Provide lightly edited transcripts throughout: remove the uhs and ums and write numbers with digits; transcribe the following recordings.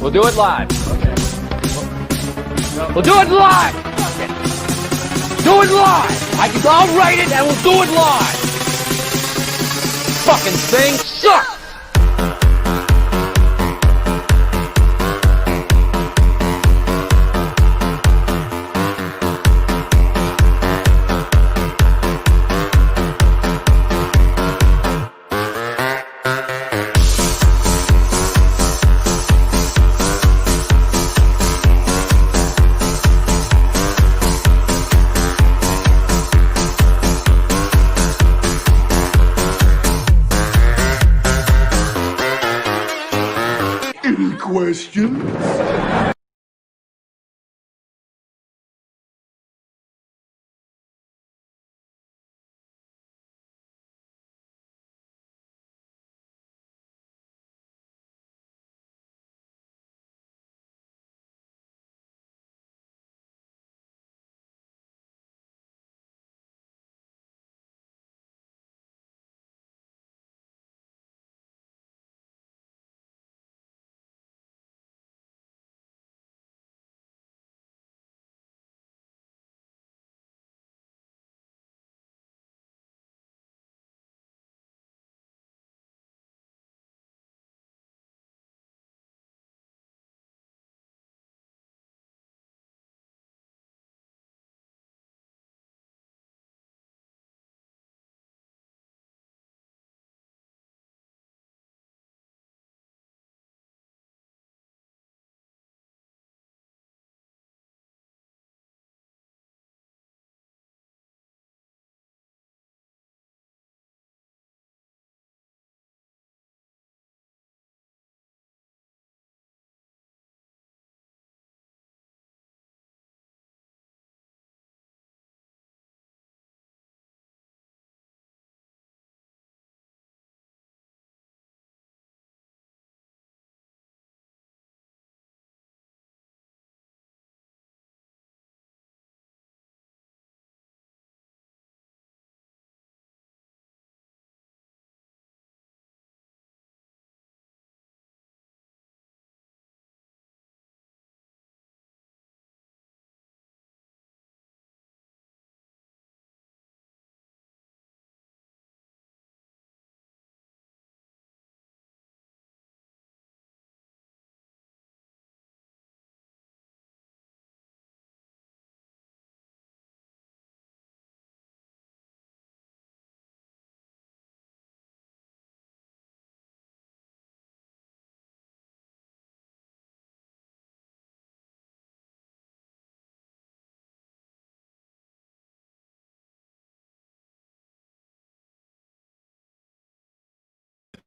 We'll do it live. Okay. We'll do it live. Do it live. I'll write it and we'll do it live. Fucking thing sucks. Question?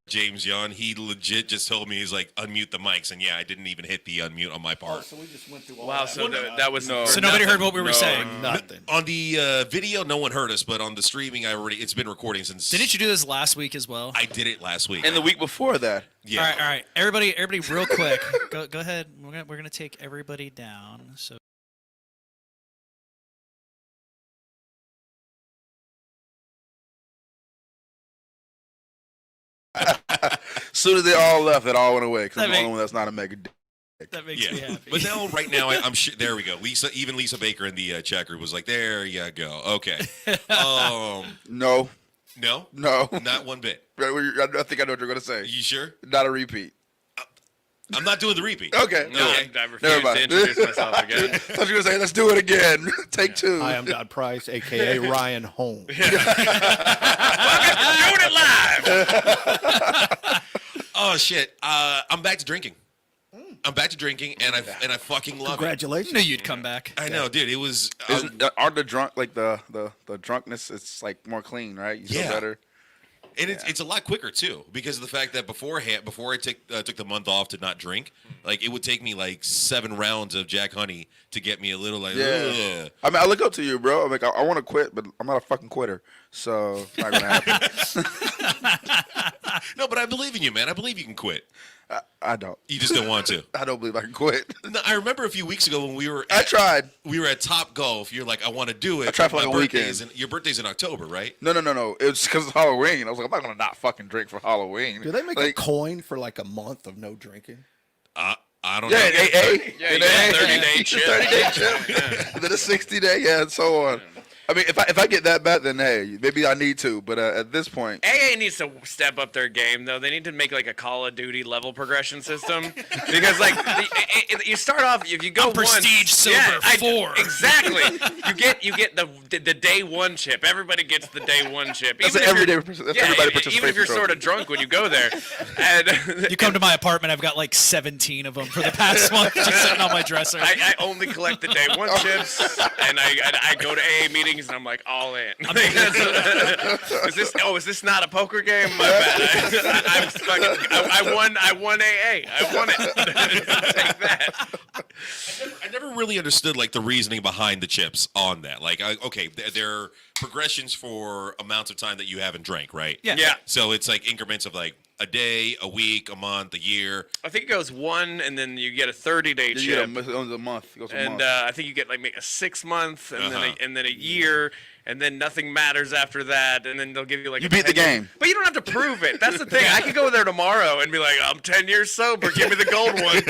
James Young, he legit just told me, he's like, unmute the mics, and yeah, I didn't even hit the unmute on my part. Oh, so we just went through all Wow, that. so that was no. So nobody heard what we were saying. Nothing. On the video, no one heard us, but on the streaming, it's been recording since. Didn't you do this last week as well? I did it last week. And the week before that. Yeah. All right. Everybody, real quick. Go ahead. We're gonna take everybody down. So. Soon as they all left, it all went away. Because I'm the That only one that's not a mega dick. That makes me happy. But now, right now, I'm sure. There we go. Even Lisa Baker in the chat group was like, "There you go." Okay. No, No, not one bit. I think I know what you're going to say. You sure? Not a repeat. I'm not doing the repeat. Okay. No, Okay. I refuse Never to mind. introduce myself again. I thought you were going to say, let's do it again. Take two. I am Dodd Price, a.k.a. Ryan Holmes. Doing it live. Oh shit! I'm back to drinking. I'm back to drinking, and I fucking love Congratulations. Knew you'd come back. it. I know, dude. It was. Aren't the drunk, like the drunkenness, it's like more clean, right? You feel Yeah. better. And it's a lot quicker too, because of the fact that before I took the month off to not drink, like it would take me like 7 rounds of Jack Honey to get me a little like. Yeah. Ugh. I mean, I look up to you, bro. I'm like, I want to quit, but I'm not a fucking quitter, so it's not gonna happen. No, but I believe in you, man. I believe you can quit. I don't. You just don't want to. I don't believe I can quit. No, I remember a few weeks ago when we were. I tried. We were at Top Golf. You're like, I want to do it. I tried for My like a birthday's weekend. Your birthday's in October, right? No. It was because it's Halloween. I was like, I'm not gonna not fucking drink for Halloween. Do they make a like, coin for like a month of no drinking? I don't Yeah, know. AA. you get a 30-day chip. 30-day chip. And then a 60-day, yeah, and so on. I mean, if I get that bad, then hey, maybe I need to. But at this point, AA needs to step up their game, though. They need to make like a Call of Duty level progression system because, like, you start off if you go Prestige Silver 4. Exactly. You get the day one chip. Everybody gets the day one chip. that's Even an if everyday. you're- That's yeah, everybody even participating if you're trophy. sort of drunk when you go there, and You come to my apartment, I've got like 17 of them for the past month just sitting on my dresser. I only collect the day one chips, and I go to AA meetings, and I'm like all in. Is this not a poker game? My bad. I won AA. I won it. Take that. I never really understood like the reasoning behind the chips on that. Like, okay, they're progressions for amounts of time that you haven't drank, right? Yeah. Yeah. So it's like increments of like a day, a week, a month, a year. I think it goes one, and then you get a 30-day Yeah, chip. it goes a month. It goes a And month. I think you get like maybe a 6 month, and Uh-huh. then a year, and then nothing matters after that, and then they'll give you like You a beat the 10-year game. But you don't have to prove it. That's the thing. I could go there tomorrow and be like, I'm 10 years sober. Give me the gold one.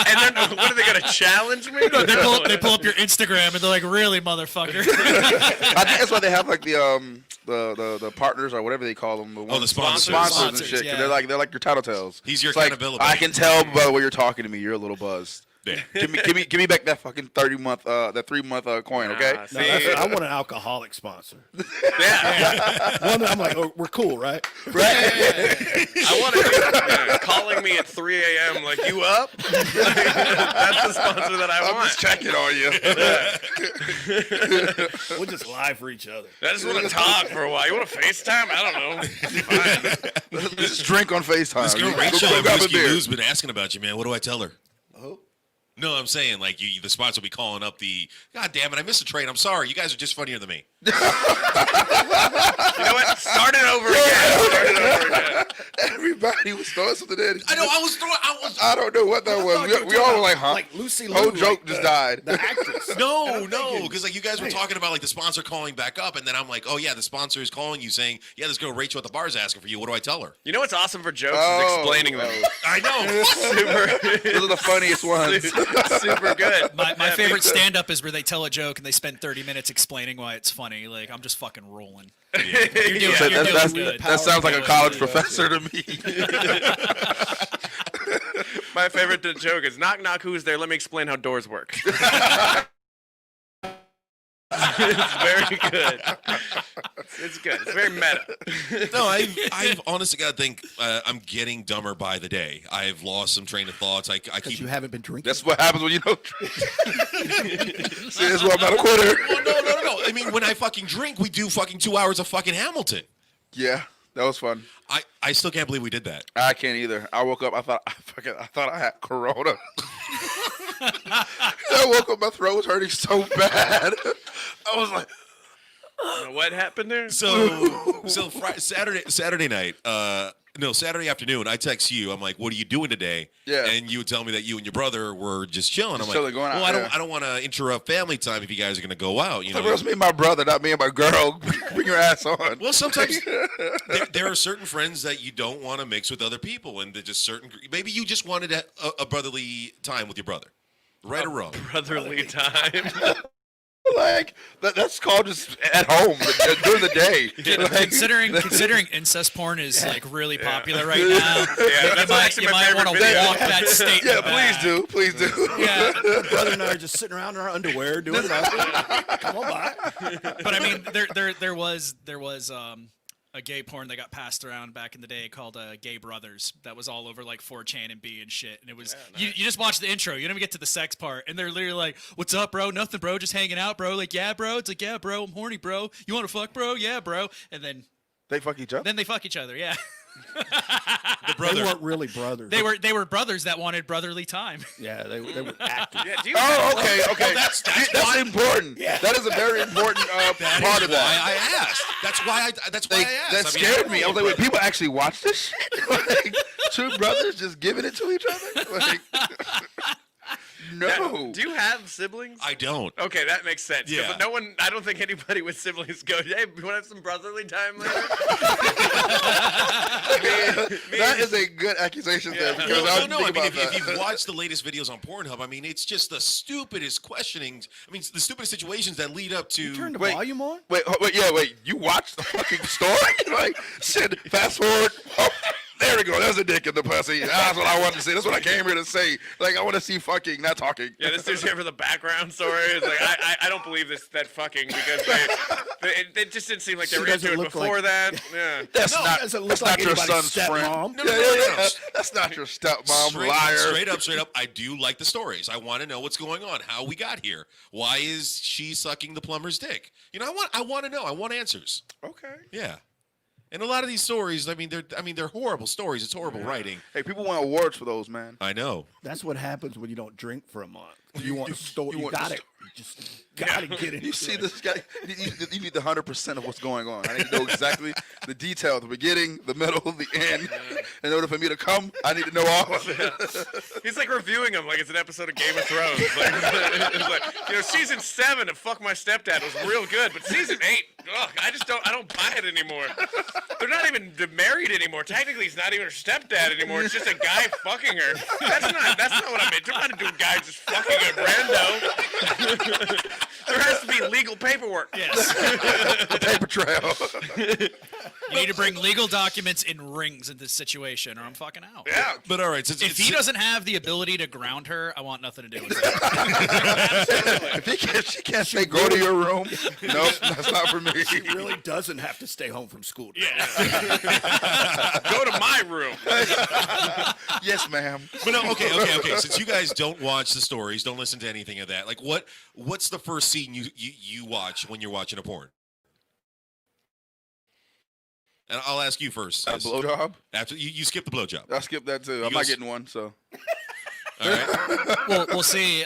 And then what are they gonna challenge me? They pull up your Instagram and they're like, really, motherfucker? I think that's why they have like the partners or whatever they call them. The sponsors. Sponsors and Sponsors, shit. 'Cause yeah. they're like your tattletales. He's your It's like, accountability. I can tell by the way you're talking to me, you're a little buzzed. Yeah. Give me back that fucking 30-month, that 3-month coin, okay? Ah, see? I want an alcoholic sponsor. Yeah. One that I'm like, oh, we're cool, right? I want to calling me at 3 a.m. like, you up? That's the sponsor that I I'm want. just checking on you. We'll just lie for each other. I just want to talk for a while. You want to FaceTime? I don't know. Fine. Just drink on FaceTime. This girl Go Rachel at grab a Whiskey beer. Lou's been asking about you, man. What do I tell her? Oh. No, I'm saying like the sponsor will be calling up the. God damn it! I missed the train. I'm sorry. You guys are just funnier than me. You know what? Start it over again. Start it over again. Everybody was throwing something in. I know. I don't know what that was. We all were like, huh? Like Lucy Liu. Whole joke like just the- died. The actress. No, because like you guys were talking about like the sponsor calling back up, and then I'm like, oh yeah, the sponsor is calling you saying, yeah, this girl Rachel at the bar is asking for you. What do I tell her? You know what's awesome for jokes Oh, is explaining them. I know. Those are the funniest ones. Super good. My favorite stand-up is where they tell a joke and they spend 30 minutes explaining why it's funny. Like, I'm just fucking rolling. You're doing, So you're that's- doing good. that sounds like a college Yeah. professor to me. My favorite joke is knock knock. Who's there? Let me explain how doors work. It's very good. It's good. It's very meta. No, I've honestly got to think I'm getting dumber by the day. I've lost some train of thoughts. I Because keep. you haven't been drinking. That's what happens when you don't drink. See, that's why I'm not a quitter. Well, no. I mean, when I fucking drink, we do fucking 2 hours of fucking Hamilton. Yeah, that was fun. I still can't believe we did that. I can't either. I woke up. I thought I had corona. I woke up. My throat was hurting so bad. I was like, What happened there? So Saturday night. No, Saturday afternoon. I text you. I'm like, "What are you doing today?" Yeah. And you would tell me that you and your brother were just chilling. Just I'm chilling, like, going out, "Well, yeah. I don't want to interrupt family time if you guys are gonna go out." You it know. was me and my brother, not me and my girl. Bring your ass on. Well, sometimes there are certain friends that you don't want to mix with other people, and they're just certain. Maybe you just wanted a brotherly time with your brother, right or wrong. Brotherly time. Like that's called just at home during the day. Like, Considering incest porn is like really popular right now, Yeah, you might want to video. walk that statement yeah, back. please do. Yeah, My brother and I are just sitting around in our underwear doing nothing. Come on by. but I mean, there was a gay porn that got passed around back in the day called Gay Brothers that was all over like 4chan and B and shit, and it was you just watch the intro, you don't even get to the sex part, and they're literally like, "What's up, bro? Nothing, bro. Just hanging out, bro. Like, yeah, bro. It's like, yeah, bro. I'm horny, bro. You want to fuck, bro? Yeah, bro." And then They fuck each other. they fuck each other. Yeah, The They brother. weren't really brothers. they were brothers that wanted brotherly time. Yeah, they were acting. Yeah, do you Oh, okay. that's That's important. That is a very important part of that. Why I asked. That's why I asked. That I mean, scared me. I was like, wait, people actually watch this shit? Like, two brothers just giving it to each other? Like, No. Do you have siblings? I don't. Okay, that makes sense. Yeah. But no one, I don't think anybody with siblings goes, hey, you want to have some brotherly time later? That is a good accusation there because I No, was I thinking mean, about that. if you've watched the latest videos on Pornhub, I mean, it's just the stupidest questionings. I mean, the stupidest situations that lead up to. Turn the Wait. volume on. Wait, you watched the fucking story? Like, shit, fast forward. Oh, there we go. There's a dick in the pussy. That's what I wanted to see. That's what I came here to say. Like, I want to see fucking, not talking. Yeah, this dude's here for the background story. It's like, I don't believe that fucking because they just didn't seem like they She were into doesn't it look before like- that. Yeah. That's not, doesn't look that's like not your anybody's son's friend. stepmom. No. That's not your stepmom, liar. Straight up. I do like the stories. I want to know what's going on, how we got here. Why is she sucking the plumber's dick? You know, I want to know. I want answers. Okay. Yeah. And a lot of these stories, they're horrible stories. It's horrible writing. Hey, people want awards for those, man. I know. That's what happens when you don't drink for a month. You want to store. you You want got to it. You just got to get it. You see this guy, you need the 100% of what's going on. I need to know exactly the detail, the beginning, the middle, the end. In order for me to come, I need to know all of it. He's like reviewing them like it's an episode of Game of Thrones. It's like, season 7 of Fuck My Stepdad was real good, but season 8, ugh, I don't buy it anymore. They're not even married anymore. Technically, he's not even her stepdad anymore. It's just a guy fucking her. That's not what I meant. They're not doing guys just fucking a rando. There has to be legal paperwork. Yes. The paper trail. You need to bring legal documents in rings in this situation, or I'm fucking out. Yeah. But all right, since If he doesn't have the ability to ground her, I want nothing to do with it. If she can't say go to your room, nope, that's not for me. She really doesn't have to stay home from school. Yeah. Go to my room. Yes, ma'am. But no, okay. Since you guys don't watch the stories, don't listen to anything of that. Like, what's the first scene you watch when you're watching a porn? And I'll ask you first. A blowjob? After you skip the blowjob. I skipped that too. I'm not getting one, so. All right. Well, we'll see.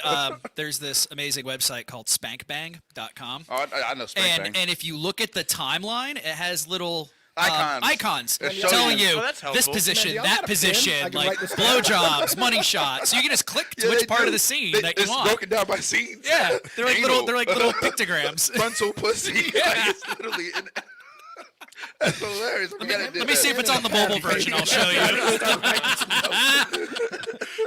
There's this amazing website called spankbang.com. Oh, I know Spank Bang. And if you look at the timeline, it has little Icons. It shows telling you. you Oh, that's this helpful. position, Man, do y'all that got a pen? position, I can like write this down. blowjobs, money shots. So you can just click to Yeah, which they part do. of the scene that It's you want. broken down by scenes. Yeah, they're like Anal. little pictograms. Frontal pussy. Like, it's literally. That's hilarious. Let me see if it's on the mobile version. I'll show you.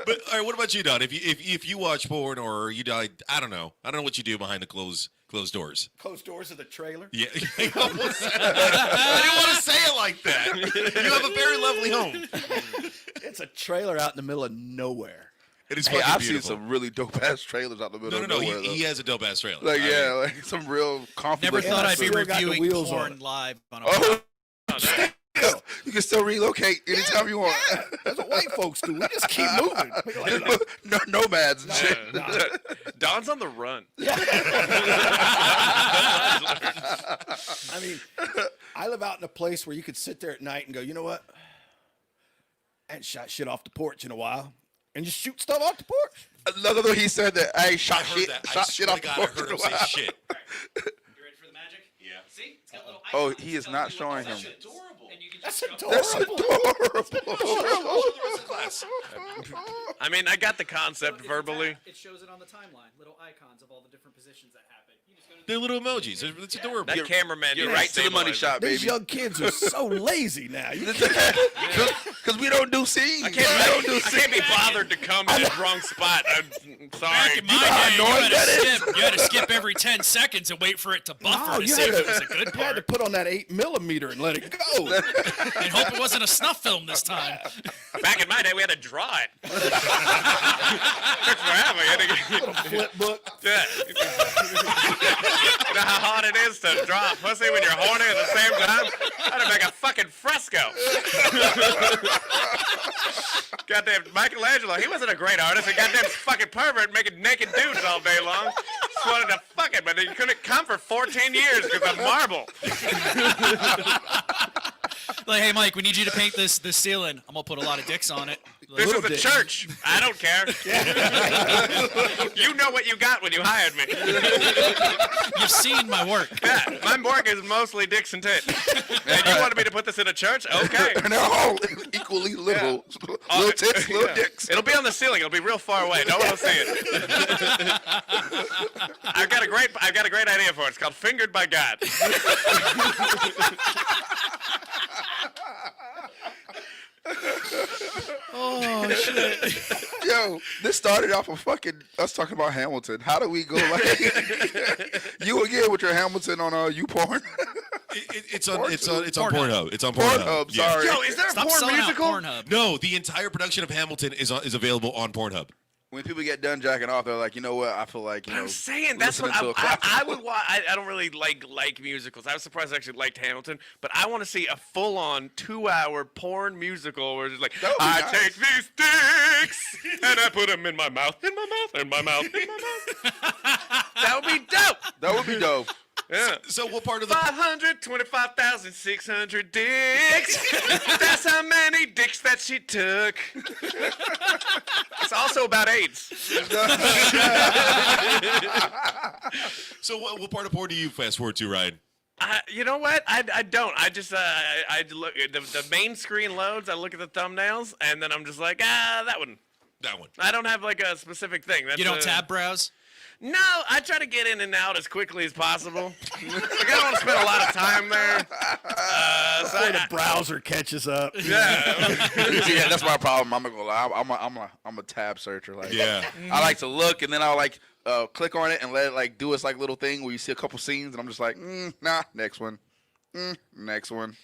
But all right, what about you, Don? If you watch porn or you die, I don't know what you do behind the closed doors. Closed doors of the trailer. Yeah, I didn't want to say it like that. You have a very lovely home. It's a trailer out in the middle of nowhere. It is Hey, fucking I've seen beautiful. some really dope ass trailers out the middle of No. nowhere. He has a dope ass trailer. Like, I mean, yeah, like some real confident. Never thought I'd be still got the reviewing wheels on porn it. live on a Oh, you can still relocate anytime you want. That's what white folks do. We just keep moving. We're like, No, nomads and shit. Don's on the run. I mean, I live out in a place where you could sit there at night and go, you know what? I ain't shot shit off the porch in a while. And just shoot stuff off the porch. Another he said that I shot I heard shit, that. I shot shit swear off to the God, I porch. heard in a him say while. shit. You ready for the magic? Yeah. See? It's got little Oh, icons. he is Tells not you what showing position. him. Adorable. And you can That's just jump That's adorable. adorable. I mean, I got the concept verbally. It shows it on the timeline. Little icons of all the different positions that happen. You just go to They're little emojis. It's adorable. That cameraman. You're needs right to the money stabilizer. shot, These baby. young kids are so lazy now. You Because we don't do scenes. I can't be bothered to come in the wrong spot. I'm sorry. Back in my know how day, you annoying had, that you had to skip every 10 seconds and wait for it to buffer No, to you see had if it to- was a good had to part. put on that 8mm and let it go. And hope it wasn't a snuff film this time. Back in my day, we had to draw it. Took forever. You had to get, Flip book. yeah. You know how hard it is to draw a pussy when you're horny at the same time? I had to make a fucking fresco. Goddamn Michelangelo, he wasn't a great artist. A goddamn fucking pervert making naked dudes all day long. Just wanted to fuck it, but he couldn't come for 14 years because of marble. Like, hey, Mike, we need you to paint this ceiling. I'm going to put a lot of dicks on it. This is Little a dick. church. I don't care. You know what you got when you hired me. You've seen my work. Yeah, my work is mostly dicks and tits. And you wanted me to put this in a church? Okay. And they're all equally little. Little tits, little dicks. It'll be on the ceiling. It'll be real far away. No one will see it. I've got a great idea for it. It's called Fingered by God. Oh shit! Yo, this started off of fucking us talking about Hamilton. How do we go like you again with your Hamilton on YouPorn? It's on Pornhub. It's on Pornhub. Pornhub, sorry. Yo, is there a Stop porn selling musical? out Pornhub. No, the entire production of Hamilton is available on Pornhub. When people get done jacking off, they're like, you know what? I feel like, I'm saying that's what listening to a I classical. would watch. I don't really like musicals. I was surprised I actually liked Hamilton, but I want to see a full-on 2-hour porn musical where it's like, That would be I nice. take these dicks and I put them in my mouth, in my mouth, in my mouth, in my mouth. That would be dope. That would be dope. Yeah. So what part of the 525,600 dicks. That's how many dicks that she took. It's also about AIDS. So what part of porn do you fast forward to, Ryan? You know what? I don't. I just I look the main screen loads. I look at the thumbnails, and then I'm just like, that one. That one. I don't have like a specific thing. That's You don't tab browse. No, I try to get in and out as quickly as possible. Like I don't want to spend a lot of time there. Before the browser catches up. Yeah. Yeah, that's my problem. I'm not gonna lie. I'm a tab searcher. Like, Yeah. I like to look and then I'll like click on it and let it like do its like little thing where you see a couple scenes and I'm just like, nah, next one, next one.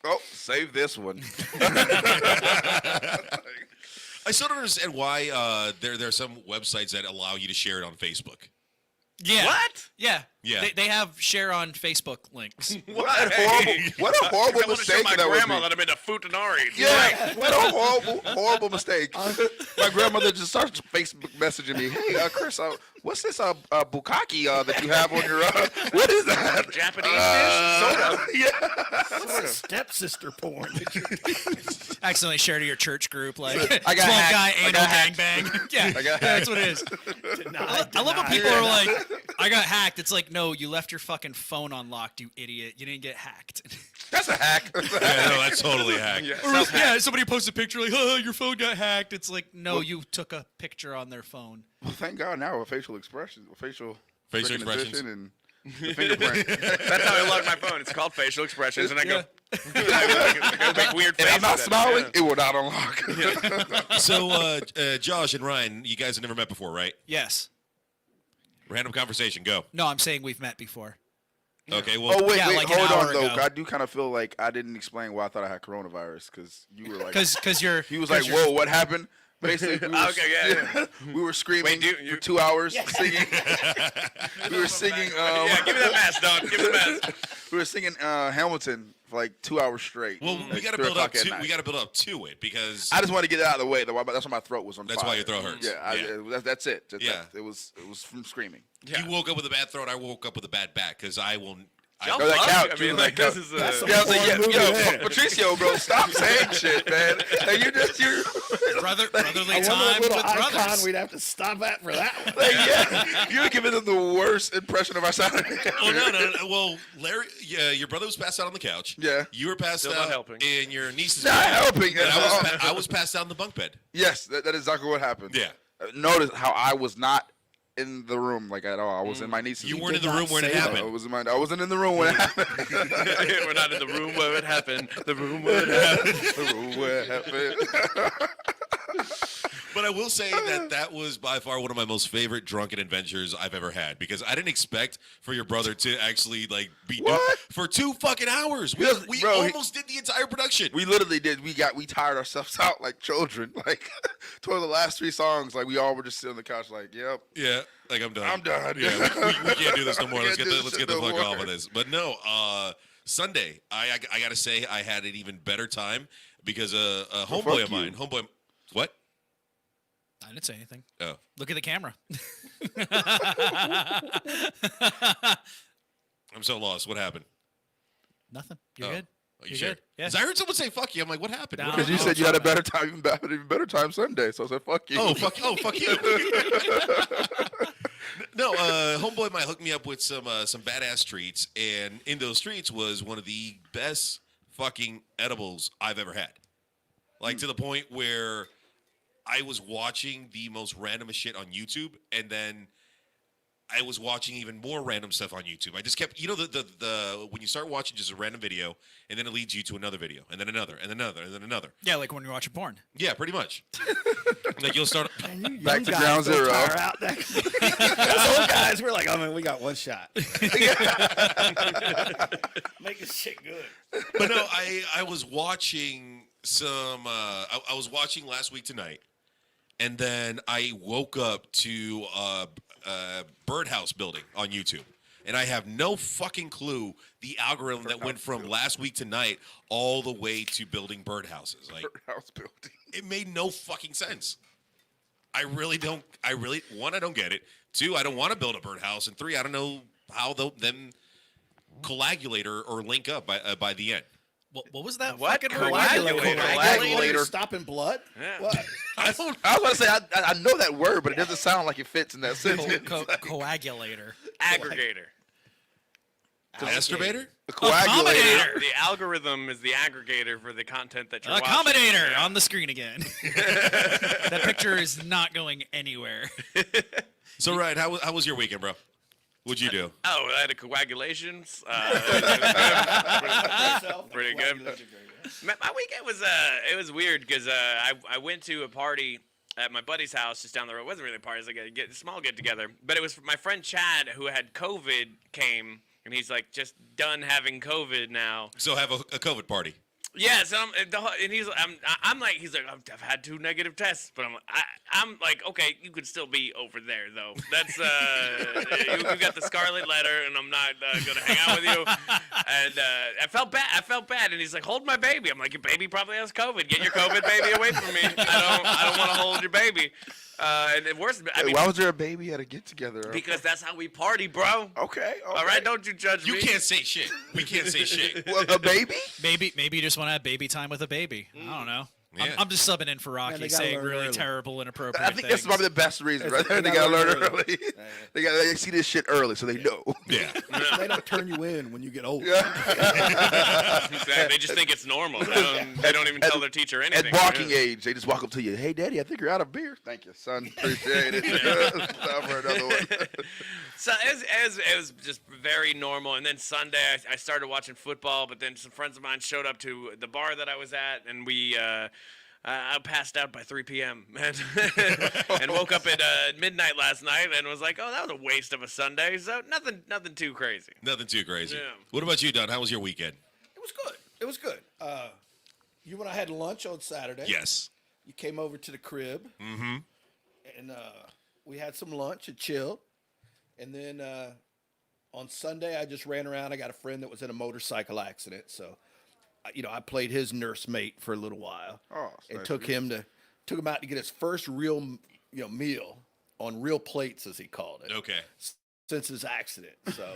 Oh, save this one. I still don't understand why there are some websites that allow you to share it on Facebook. Yeah. What? Yeah. Yeah. They have share on Facebook links. What a horrible I want to show mistake my that would grandma be. that I'm into Futanari. Yeah, what a horrible mistake. My grandmother just starts Facebook messaging me, hey, Chris, what's this bukkake that you have on your, what is that? Japanese dish? Sort of. Yeah. Stepsister porn. Accidentally share to your church group, like I got 12 hacked. guy I anal got hacked. gangbang. Yeah, I got that's what it is. Denied, I love when denied. people are like, I got hacked. It's like, no, you left your fucking phone unlocked, you idiot. You didn't get hacked. That's a hack. Yeah, no, that's totally hacked. Or, yeah, somebody posts a picture like, oh, your phone got hacked. It's like, no, you took a picture on their phone. Well, thank God now with facial expressions, facial expressions. recognition and the fingerprint. That's how I log my phone. It's called facial expressions, and I go, I go make weird If faces. I'm not at it. smiling, Yeah. it will not unlock. So Josh and Ryan, you guys have never met before, right? Yes. Random conversation, go. No, I'm saying we've met before. Okay, well, Oh wait, Yeah, wait, like an hold hour on though. ago. I do kind of feel like I didn't explain why I thought I had coronavirus because you were like, Because you're. he was 'cause like, you're- whoa, what happened? Basically, we were, Okay, yeah. we were screaming Wait, for 2 hours, singing. We were singing. Yeah, give me that mask, dog. Give me the mask. We were singing Hamilton for like 2 hours straight. well, we like got to 3 build up o'clock at to night. we got to build up to it because I just wanted to get it out of the way. That's why my throat was on That's fire. why your throat hurts. Yeah, Yeah. That's it. Yeah. It was from screaming. you woke up with a bad throat. I woke up with a bad back because I will. Y'all Go that fuck. couch, I mean, dude, like, that this is That's Yeah, I was like, Porn movie yo, there. Patricio, bro, stop saying shit, man. Like, you're brotherly I wonder what time little with icon brothers. we'd have to stop at for that one. like, yeah, you're giving them the worst impression of our Saturday. Oh no! Well, Larry, yeah, your brother was passed out on the couch. Yeah. you were passed Still out, not helping. and your niece is Not helping And at all. I was passed out in the bunk bed. Yes, that is exactly what happened. Yeah. Notice how I was not in the room like at all. I was in my niece's You room. weren't in the did room not when it say that. happened. I wasn't in the room when it happened. We're not in the room where it happened. The room where it happened. The room where it happened. But I will say that was by far one of my most favorite drunken adventures I've ever had because I didn't expect for your brother to actually like be What? for 2 fucking hours. We Yes, bro, he- almost did the entire production. We literally did. We tired ourselves out like children. Like toward the last 3 songs, like we all were just sitting on the couch, like, yep, Yeah, like I'm done. I'm done. Yeah, we can't do this no more. We Let's can't do let's this get the no fuck more. off of this. But no, Sunday, I gotta say I had an even better time because a homeboy of mine, what? I didn't say anything. Oh, Look at the camera. I'm so lost. What happened? Nothing. You're Oh. good. Are you You're sure? good. Yeah. 'Cause I heard someone say "fuck you." I'm like, what happened? No. What Because you said you had a better time, even better time Sunday. So I said, fuck you. Oh fuck! Oh fuck you! No, homeboy might hook me up with some badass treats, and in those treats was one of the best fucking edibles I've ever had. Like to the point where I was watching the most randomest shit on YouTube, and then I was watching even more random stuff on YouTube. I just kept, the when you start watching just a random video, and then it leads you to another video, and then another, and then another, and then another. Yeah, like when you're watching porn. Yeah, pretty much. Like you'll start. Back to ground zero. Out there. Those old guys, we're like, oh man, we got one shot. Make this shit good. But no, I was watching some. I was watching last week tonight, and then I woke up to birdhouse building on YouTube, and I have no fucking clue the algorithm that went from last week to tonight all the way to building birdhouses. Like House building. it made no fucking sense. I really don't. One, I don't get it. Two, I don't want to build a birdhouse, and three, I don't know how them coagulate or link up by the end. What was that? What? fucking word? Coagulator. Stopping blood? Yeah. What? I was about to say, I know that word, but it doesn't sound like it fits in that sentence. Coagulator. Aggregator. Masturbator? The coagulator. Accommodator. The algorithm is the aggregator for the content that you're watching. Accommodator on the screen again. That picture is not going anywhere. So, Ryan, how was your weekend, bro? What'd you do? Oh, I had a coagulations. Pretty good. My weekend was it was weird because I went to a party at my buddy's house just down the road. It wasn't really a party, it was like a small get together. But it was my friend Chad who had COVID came, and he's like just done having COVID now. So have a COVID party. Yeah, so I'm like, he's like, I've had 2 negative tests, but I'm like, okay, you could still be over there though. That's you got the scarlet letter, and I'm not gonna hang out with you. And I felt bad, and he's like, hold my baby. I'm like, your baby probably has COVID. Get your COVID baby away from me. I don't want to hold your baby. And the worst, I mean, Why was there a baby at a get together? because that's how we party, bro. Okay. All right, don't you judge You me. can't say shit. We can't say shit. Well, a baby? Maybe you just want to have baby time with a baby. I don't know. Yeah. I'm just subbing in for they Rocky, gotta saying learn really early. terrible, inappropriate I think that's things. probably the best reason, right there. They They gotta gotta learn learn early. They see this shit early, so they know. Yeah. They don't turn you in when you get old. Exactly. They just think it's normal. They don't even tell their teacher anything. At walking age, they just walk up to you. Hey, Daddy, I think you're out of beer. Thank you, son. Appreciate it. Time for another one. So it was just very normal. And then Sunday, I started watching football, but then some friends of mine showed up to the bar that I was at, and I passed out by 3 p.m. and woke up at midnight last night and was like, oh, that was a waste of a Sunday. So nothing too crazy. Nothing too crazy. Yeah. What about you, Don? How was your weekend? It was good. It was good. You and I had lunch on Saturday. Yes. You came over to the crib. Mm-hmm. And we had some lunch and chilled. And then on Sunday, I just ran around. I got a friend that was in a motorcycle accident. So, I played his nursemaid for a little while. Oh, and nice took him out to get his first real, meal on real plates, as he called it. Okay. Since his accident. So,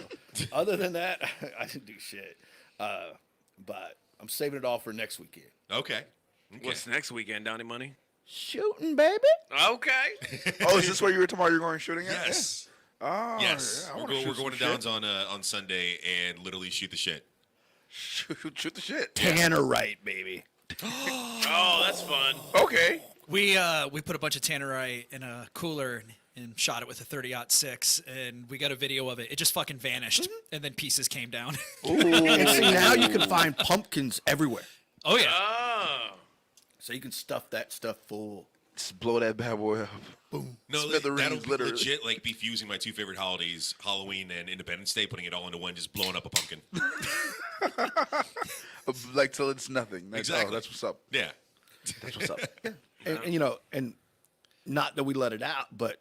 other than that, I didn't do shit. But I'm saving it all for next weekend. Okay. What's next weekend, Donnie Money? Shooting, baby. Okay. Oh, is this where you were tomorrow? You're going shooting at? Yes. Oh, Yes. yeah, I We're wanna going shoot to some Downs on Sunday and literally shoot the shit. Shoot the shit. Tannerite, baby. Oh, that's fun. Okay. We put a bunch of tannerite in a cooler and shot it with a 30-06, and we got a video of it. It just fucking vanished, and then pieces came down. And see, now you can find pumpkins everywhere. Oh yeah. Oh. So you can stuff that stuff full. Just blow that bad boy up. Boom. No, Smithereens, that'll be literally. legit like be fusing my 2 favorite holidays, Halloween and Independence Day, putting it all into one, just blowing up a pumpkin. Like till it's nothing. Like, Exactly. Oh, that's what's up. Yeah. That's what's up. And not that we let it out, but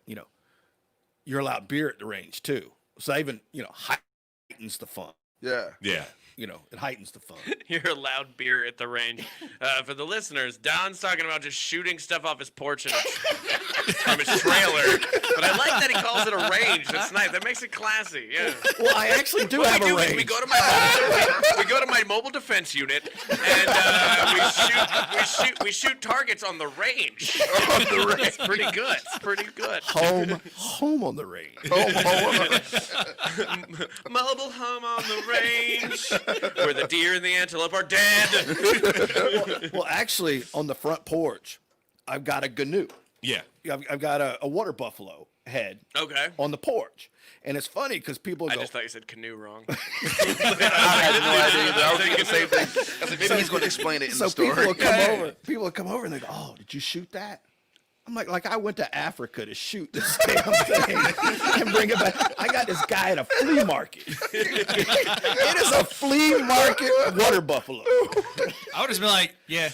you're allowed beer at the range too. So that even heightens the fun. Yeah. Yeah. it heightens the fun. You're allowed beer at the range. For the listeners, Don's talking about just shooting stuff off his porch from his trailer. But I like that he calls it a range. That's nice. That makes it classy. Yeah. Well, I actually do have a range. We go to my mobile defense unit, and we shoot targets on the range. It's pretty good. It's pretty good. Home on the range. Mobile home on the range, where the deer and the antelope are dead. Well, actually, on the front porch, I've got a gnu. Yeah. I've got a water buffalo head. Okay. On the porch. And it's funny because people go. I just thought you said canoe wrong. I had no idea either. I was thinking the same thing. I was like, maybe he's going to explain it in the story. People will come over and they go, "Oh, did you shoot that?" I'm like I went to Africa to shoot this damn thing and bring it back. I got this guy at a flea market. It is a flea market water buffalo. I would just be like, yeah.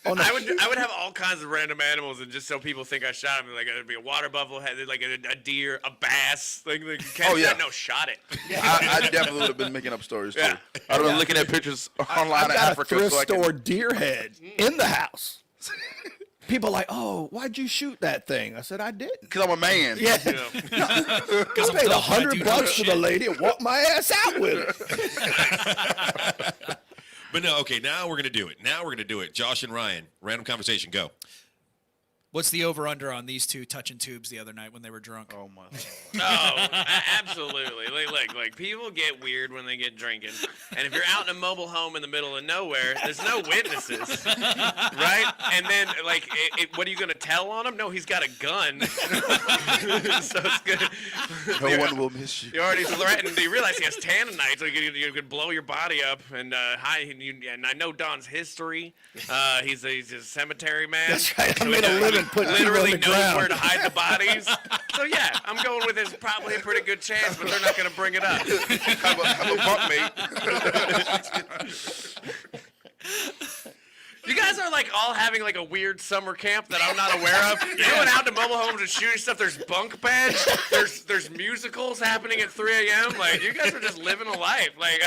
I would have all kinds of random animals, and just so people think I shot him, like it'd be a water buffalo, like a deer, a bass, like catch that. No, shot it. I definitely would have been making up stories too. Yeah. I'd have been looking at pictures online of I've got Africa. a thrift so I can- store deer head in the house. People are like, "Oh, why'd you shoot that thing?" I said, "I didn't." Because I'm a man. Yeah. Because I paid $100 to the lady and walked my ass out with it. But no, okay, now we're going to do it. Josh and Ryan, random conversation, go. What's the over-under on these two touching tubes the other night when they were drunk? Oh my. Oh, absolutely. Like people get weird when they get drinking. And if you're out in a mobile home in the middle of nowhere, there's no witnesses, right? And then, like, what are you going to tell on him? No, he's got a gun. So it's good. No one will miss you. You already threatened. You realize he has tanninite, so you could blow your body up. And and I know Don's history. He's a cemetery man. That's right. I made a living putting people on Literally the knows ground. where to hide the bodies. So yeah, I'm going with it's probably a pretty good chance, but they're not going to bring it up. Have a bunk mate. You guys are like all having like a weird summer camp that I'm not aware of. You're going out to mobile homes and shooting stuff. There's bunk beds. There's musicals happening at 3 a.m. Like you guys are just living a life. Like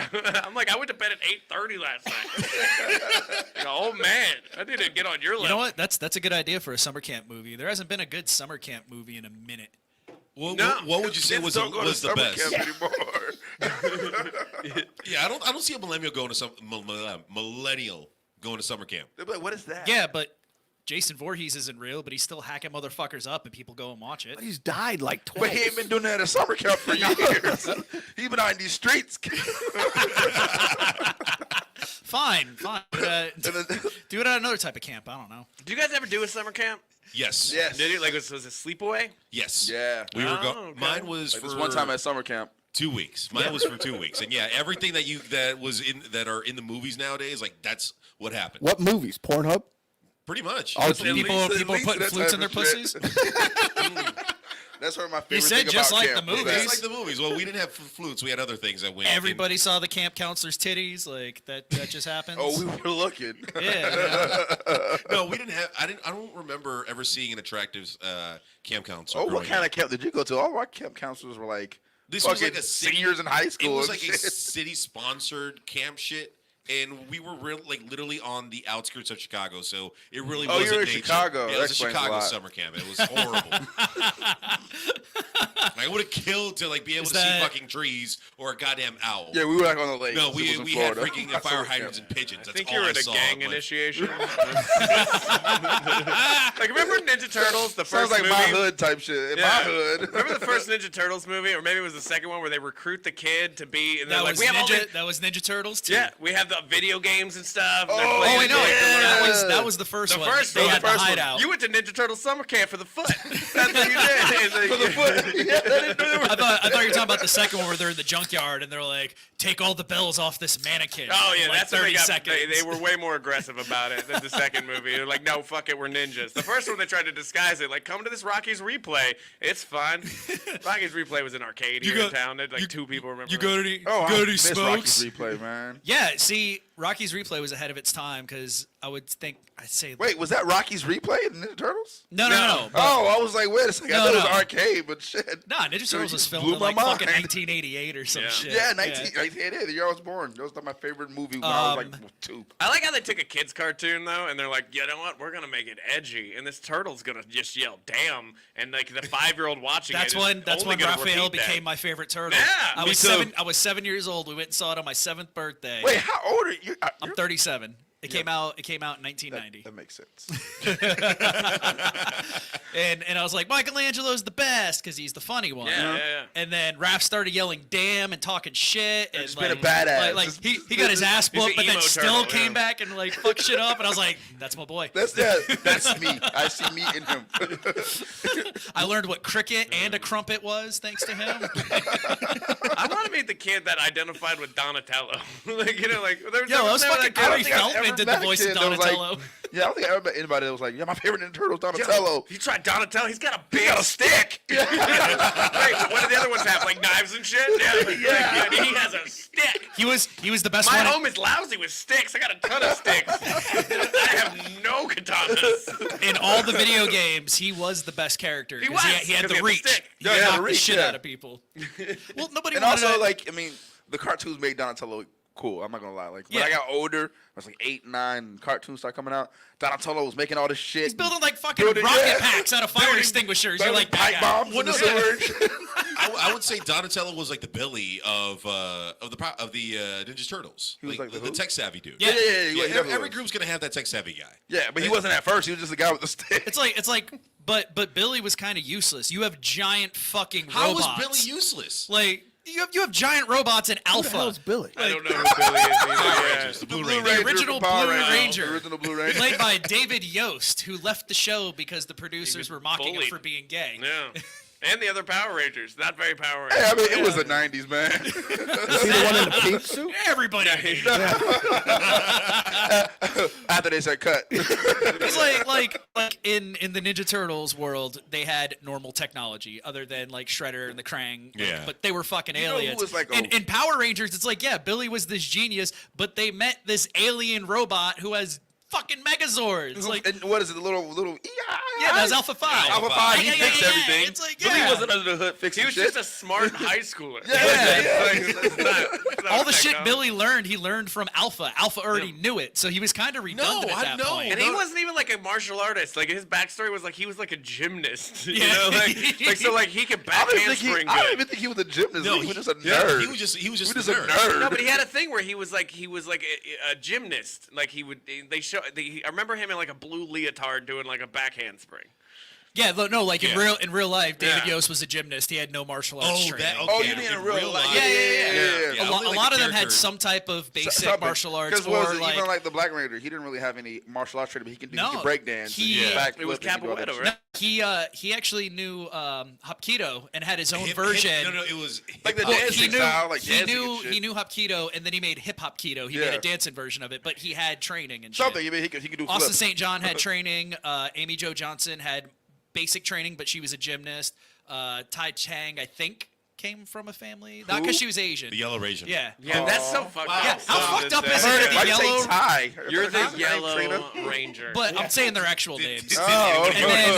I'm like I went to bed at 8:30 last night. Like, oh man, I need to get on your level. You know what? That's a good idea for a summer camp movie. There hasn't been a good summer camp movie in a minute. Well, No. what would you say Kids was don't go to the summer best? camp anymore. Yeah, I don't see a millennial going to summer camp. They'll be like, what is that? Yeah, but Jason Voorhees isn't real, but he's still hacking motherfuckers up, and people go and watch it. But he's died like twice. But he ain't been doing that at summer camp for years. He been out in these streets. Fine. Do it at another type of camp. I don't know. Do you guys ever do a summer camp? Yes. Yes. Did you? Like, was it sleepaway? Yes. Yeah. We were Oh, okay. Mine was Like for this one time at summer camp. 2 weeks. Mine was for 2 weeks, and yeah, everything that are in the movies nowadays, like that's what happened. What movies? Pornhub? Pretty much. Oh, That's At People least putting that flutes type in their of shit. pussies. That's where my favorite You said thing just about like camp the was movies. that. Just like the movies. Well, we didn't have flutes. We had other things that went. Everybody saw the camp counselor's titties. Like that just happens. Oh, we were looking. Yeah. No, we didn't have. I don't remember ever seeing an attractive camp counselor. Oh, what growing kind up. of camp did you go to? All our camp counselors were like This was fucking like a city, seniors in high school. It was and like a shit. city-sponsored camp shit, and we were literally on the outskirts of Chicago, so it really Oh, wasn't you were in nature. Chicago. Yeah, That it was a explains a Chicago lot. summer camp. It was horrible. I would have killed to be able Is to see that- fucking trees or a goddamn owl. Yeah, we were like on the lake. No, It we was in had Florida. freaking Not fire summer hydrants camp. and pigeons. I That's think all you were I at a saw, gang but- initiation. Like, remember Ninja Turtles, the Sounds first like movie? my hood type shit. In Yeah. my hood. Remember the first Ninja Turtles movie, or maybe it was the second one where they recruit the kid to be, and they're That like, was we have all Ninja. the, That was Ninja Turtles too. yeah, we have the video games and stuff. and they're Oh, playing Oh, I know. it. Yeah. That was the first The one. first They one, had the first hideout. one. You went to Ninja Turtle summer camp for the foot. That's what you did. For the foot. Yeah, they didn't do I thought you were talking about the second one where they're in the junkyard and they're like, take all the bells off this mannequin. Oh yeah, in, like that's what 30 they got. seconds. They were way more aggressive about it than the second movie. They're like, no, fuck it, we're ninjas. The first one they tried to disguise it, like, come to this Rocky's replay. It's fun. Rocky's replay was an arcade here in town. There'd like two people remember. You go to the Oh, go I to miss smokes. Rocky's replay, man. Yeah, see, Rocky's Replay was ahead of its time because I'd say. Wait, was that Rocky's Replay in Ninja Turtles? No. but- Oh, I was like, wait a second. I No, thought it was no. arcade, but shit. Nah, Ninja Turtles was filmed blew in my like fucking mind. 1988 or some shit. Yeah, 1988, the year I was born. That was my favorite movie when I was like 2. I like how they took a kid's cartoon though, and they're like, you know what? We're gonna make it edgy, and this turtle's gonna just yell "damn," and like the 5-year-old watching That's it. when Raphael repeat became my favorite turtle. Yeah, I me was too. I was 7 years old. We went and saw it on my 7th birthday. Wait, how old are you? I'm 37. It came out in 1990. That makes sense. And I was like, Michelangelo's the best because he's the funny one. Yeah. And then Raph started yelling "damn" and talking shit and Just being a badass. Like Just- he got his ass He's whooped, an but then emo still turtle, came yeah. back and like fuck shit up. And I was like, that's my boy. That's me. I see me in him. I learned what cricket and a crumpet was thanks to him. I want to meet the kid that identified with Donatello. like there Yo, that was never fucking that kid. Corey think I've Feldman ever did met the a voice of kid that was like- Donatello. Yeah, I don't think I ever met anybody that was like, yeah, my favorite Ninja Turtle is Donatello. You tried Donatello? He's got a big got a stick. Wait, what do the other ones have? Like knives and shit? Yeah. He has a stick. He was the best My one. home is lousy with sticks. I got a ton of sticks. I have no katanas. In all the video games, he was the best character. He 'cause was, he had 'cause the he had the reach. stick. He Yeah, he had the knocked the reach, shit yeah. out of people. Well, nobody And wanted also, to, like, I mean, the cartoons made Donatello cool. I'm not gonna lie. Like when I Yeah. got older, I was like 8, 9. Cartoons started coming out. Donatello was making all this shit. He's building like fucking Building- rocket yeah. packs out of fire Building- extinguishers. You're like that pipe guy. bombs Well, in the no, sewers. I would say Donatello was like the Billy of the Ninja Turtles. He was like the who? tech savvy dude. Yeah. he Every was. group's gonna have that tech savvy guy. Yeah, but he wasn't at first. He was just the guy with the stick. It's like, but Billy was kind of useless. You have giant fucking How robots. was Billy useless? Like you have giant robots in Who the Alpha. hell's Billy? I don't know who Billy is either. Power Yeah. Rangers, the Blue Blue Ranger. Ranger original from Power Blue Rangers. Ranger. The original Blue Ranger. Played by David Yost, who left the show because the producers were mocking him bullied. for being gay. Yeah. And the other Power Rangers. Not very Power Rangers. Hey, I mean, it was the 90s, man. Is he the one in the pink suit? Everybody. After they said cut. It's like in the Ninja Turtles world, they had normal technology other than like Shredder and the Krang. Yeah. But they were fucking know who aliens. was like in Power Rangers, it's like, yeah, Billy was this genius, but they met this alien robot who has fucking Megazords. Like, And what is it? The little yeah, that's Alpha 5. Alpha 5. He Yeah, fixed yeah, everything. It's like, Billy yeah. wasn't under the hood fixing He was shit. just a smart high schooler. All the shit Billy learned, he learned from Alpha. Alpha already knew it, so he was kind of redundant I at that know. point. And he wasn't even like a martial artist. Like his backstory was like he was like a gymnast. You Yeah. know, like so like he could I back don't handspring I don't good. even think he was a gymnast. No, he was just a yeah, nerd. he was just He was a just a nerd. nerd. No, but he had a thing where he was like a gymnast. Like I remember him in like a blue leotard doing like a back handspring. Yeah, no, like in Yeah. real life, David Yeah. Yost was a gymnast. He had no martial arts Oh, training. that. Okay. Oh, you mean in real life? Yeah. Yeah, A only like lot the of them had character. some type of basic Something. martial arts, 'Cause or was it, like, even like the Black Ranger, he didn't really have any martial arts training, but he can No, break dance. he- It was Capoeira, right? he actually knew Hapkido and had his own Hip- version. No, it was Like the hip-hop. dancing he knew style, like he dancing knew and shit. he knew Hapkido, and then he made hip hop keto. He made Yeah. a dancing version of it, but he had training and Something. shit. I mean, he could do Austin flips. St. John had training. Amy Jo Johnson had basic training, but she was a gymnast. Tai Chang, I think, came from a family, not because she was Asian. The Yellow Ranger. Yeah. Yeah, that's so fucked up. Yeah, how fucked up is it Why that the you say yellow? Ty? You're the Her name's Yellow Trina. Ranger. But I'm saying their actual names. Oh,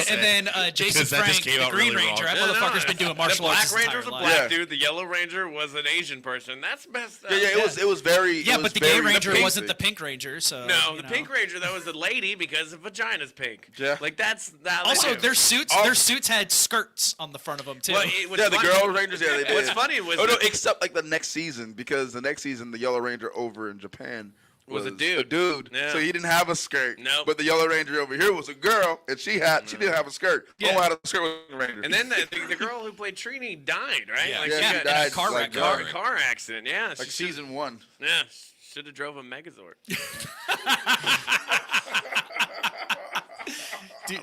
And then Jason Because that just Frank, came the out Green really Ranger. wrong. That motherfucker's been doing martial the arts Black his Ranger was a entire black life. Yeah. dude. The Yellow Ranger was an Asian person. That's best. Yeah, it was very. Yeah, it was but the Gay very Ranger basic. wasn't the Pink Ranger, so No, you the know. Pink Ranger that was a lady because the vagina's pink. Yeah. like that's that. Also, their suits had skirts on the front of them too. Well, it was Yeah, the funny- girl Rangers. Yeah, they did. What's funny was Oh no, that- except like the next season, because the next season the Yellow Ranger over in Japan Was a A dude. dude. Yeah. So he didn't have a skirt. Nope. But the Yellow Ranger over here was a girl, and she didn't have a skirt. Yeah. Oh, had a skirt with the Ranger. And then the girl who played Trini died, right? Yeah. Like yeah, she she got died in a car like, wreck. car accident. Yeah, like she season 1. yeah, should have drove a Megazord.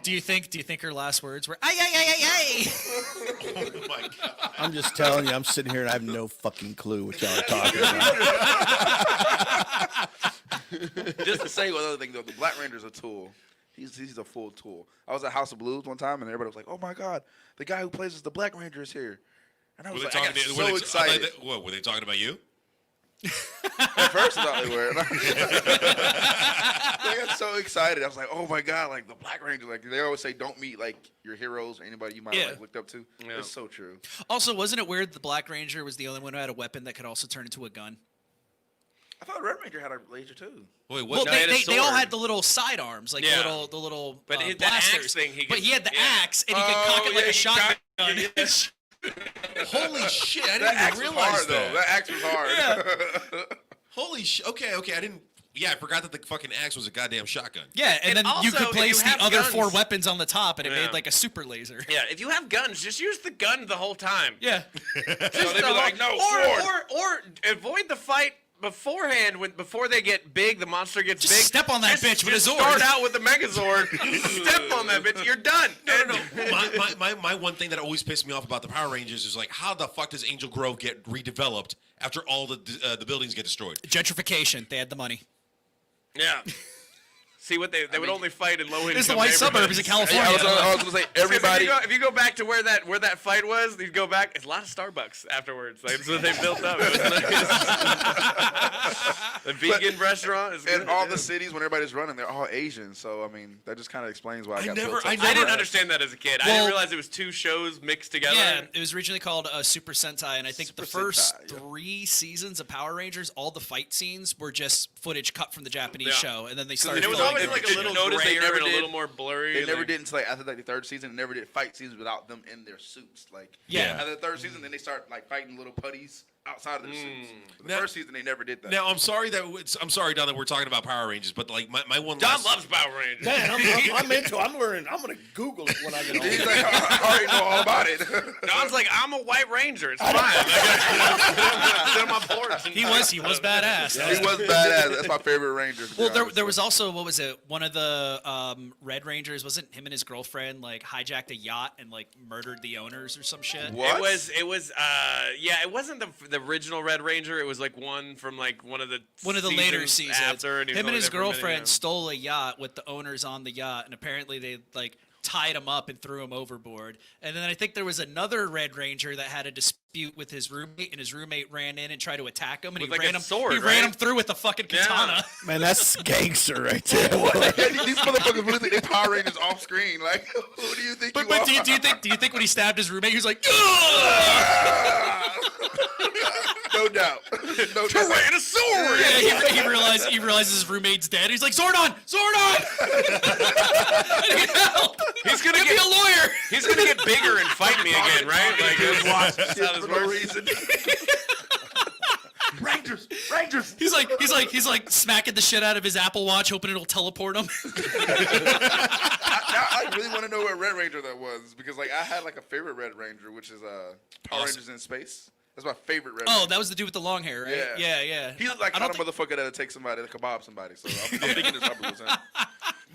do you think her last words were ay ay ay ay ay? Oh my God. I'm just telling you, I'm sitting here and I have no fucking clue what y'all are talking about. Just to say one other thing though, the Black Ranger's a tool. He's a full tool. I was at House of Blues one time, and everybody was like, "Oh my God, the guy who plays as the Black Ranger is here!" And I was Were they like, I talking? got Were so they, excited. what were they talking about you? At first, I thought they were. I got so excited. I was like, "Oh my god!" Like the Black Ranger. Like they always say, don't meet like your heroes or anybody you might have like, looked up to. Yeah. It's so true. Also, wasn't it weird the Black Ranger was the only one who had a weapon that could also turn into a gun? I thought Red Ranger had a laser too. Wait, Well, what? he had a they all sword. had the little sidearms, like Yeah. the little But the blasters. axe thing, but he had the axe, and he could Oh, cock it like yeah, a shotgun. Holy shit! I That didn't axe even was realize hard though. That axe was hard. Holy shit! Okay, I didn't. Yeah, I forgot that the fucking axe was a goddamn shotgun. Yeah, and And then you also, could if place you the have other guns- 4 weapons on the top, and it Yeah. made like a super laser. Yeah, if you have guns, just use the gun the whole time. Yeah. So they'd be like, "No, or, sword." or avoid the fight beforehand before they get big, the monster gets Just big. step on that bitch with a just Zord. Start out with the Megazord. Step on that bitch. You're done. No. My one thing that always pissed me off about the Power Rangers is like, how the fuck does Angel Grove get redeveloped after all the buildings get destroyed? Gentrification. They had the money. Yeah. See what they would only fight in low income. It's the white suburbs of California. I was gonna say everybody. If you go back to where that fight was, you go back. It's a lot of Starbucks afterwards. Like, that's what they built up. It was nice. The vegan restaurant is good. In all the cities, when everybody's running, they're all Asian. So I mean, that just kind of explains why I got so I I didn't never- understand that as a kid. I Well- didn't realize it was 2 shows mixed together. Yeah, it was originally called Super Sentai, and I think Super the first Sentai, yeah. 3 seasons of Power Rangers, all the fight scenes were just footage cut from the Japanese Yeah. show, and then they And started. And it was filming always it. like a Did you little notice they grayer never and a did- little more blurry. They never like- did until like after like the 3rd season. They never did fight scenes without them in their suits. Like Yeah. after the 3rd season, then they start like fighting little putties outside of their suits. The Now- 1st season, they never did that. Now I'm sorry, Don, that we're talking about Power Rangers, but like my one. Don last, loves Power Rangers. Man, I'm into it. I'm learning. I'm going to Google it when I get He's home. like, I already know all about it. Don's like, I'm a White Ranger. It's fine. I sit on my porch. He was badass. He was badass. That's my favorite Ranger. to be Well, there honest. was also, what was it? One of the Red Rangers, wasn't him and his girlfriend like hijacked a yacht and like murdered the owners or some shit? What? It was yeah, it wasn't the original Red Ranger. It was like one from like one of the Later seasons. after. And he was Him and only his there for a minute, girlfriend yeah. stole a yacht with the owners on the yacht, and apparently they like tied him up and threw him overboard. And then I think there was another Red Ranger that had a dispute with his roommate, and his roommate ran in and tried to attack him, and With he like ran a him. sword, he ran right? him through with a fucking Yeah. katana. Man, that's gangster right there. These motherfuckers really think they Power Rangers off screen. Like, who do you think But you but are? do you think when he stabbed his roommate, he was like, "Ugh!" No doubt. No doubt. Tyrannosaurus! Yeah, he realizes his roommate's dead. He's like, Zordon! Zordon! I need help! He's gonna Give me get a lawyer! He's gonna get bigger and fight me again, right? Like that's how this For no works. reason. Rangers. He's like smacking the shit out of his Apple Watch, hoping it'll teleport him. Now, I really want to know what Red Ranger that was because like I had like a favorite Red Ranger, which is Power Rangers in Space. That's my favorite Red Ranger. Oh, that was the dude with the long hair, right? Yeah. He looked like I kind don't of motherfucker that'll take somebody to kebab somebody. So I'm thinking this probably was him.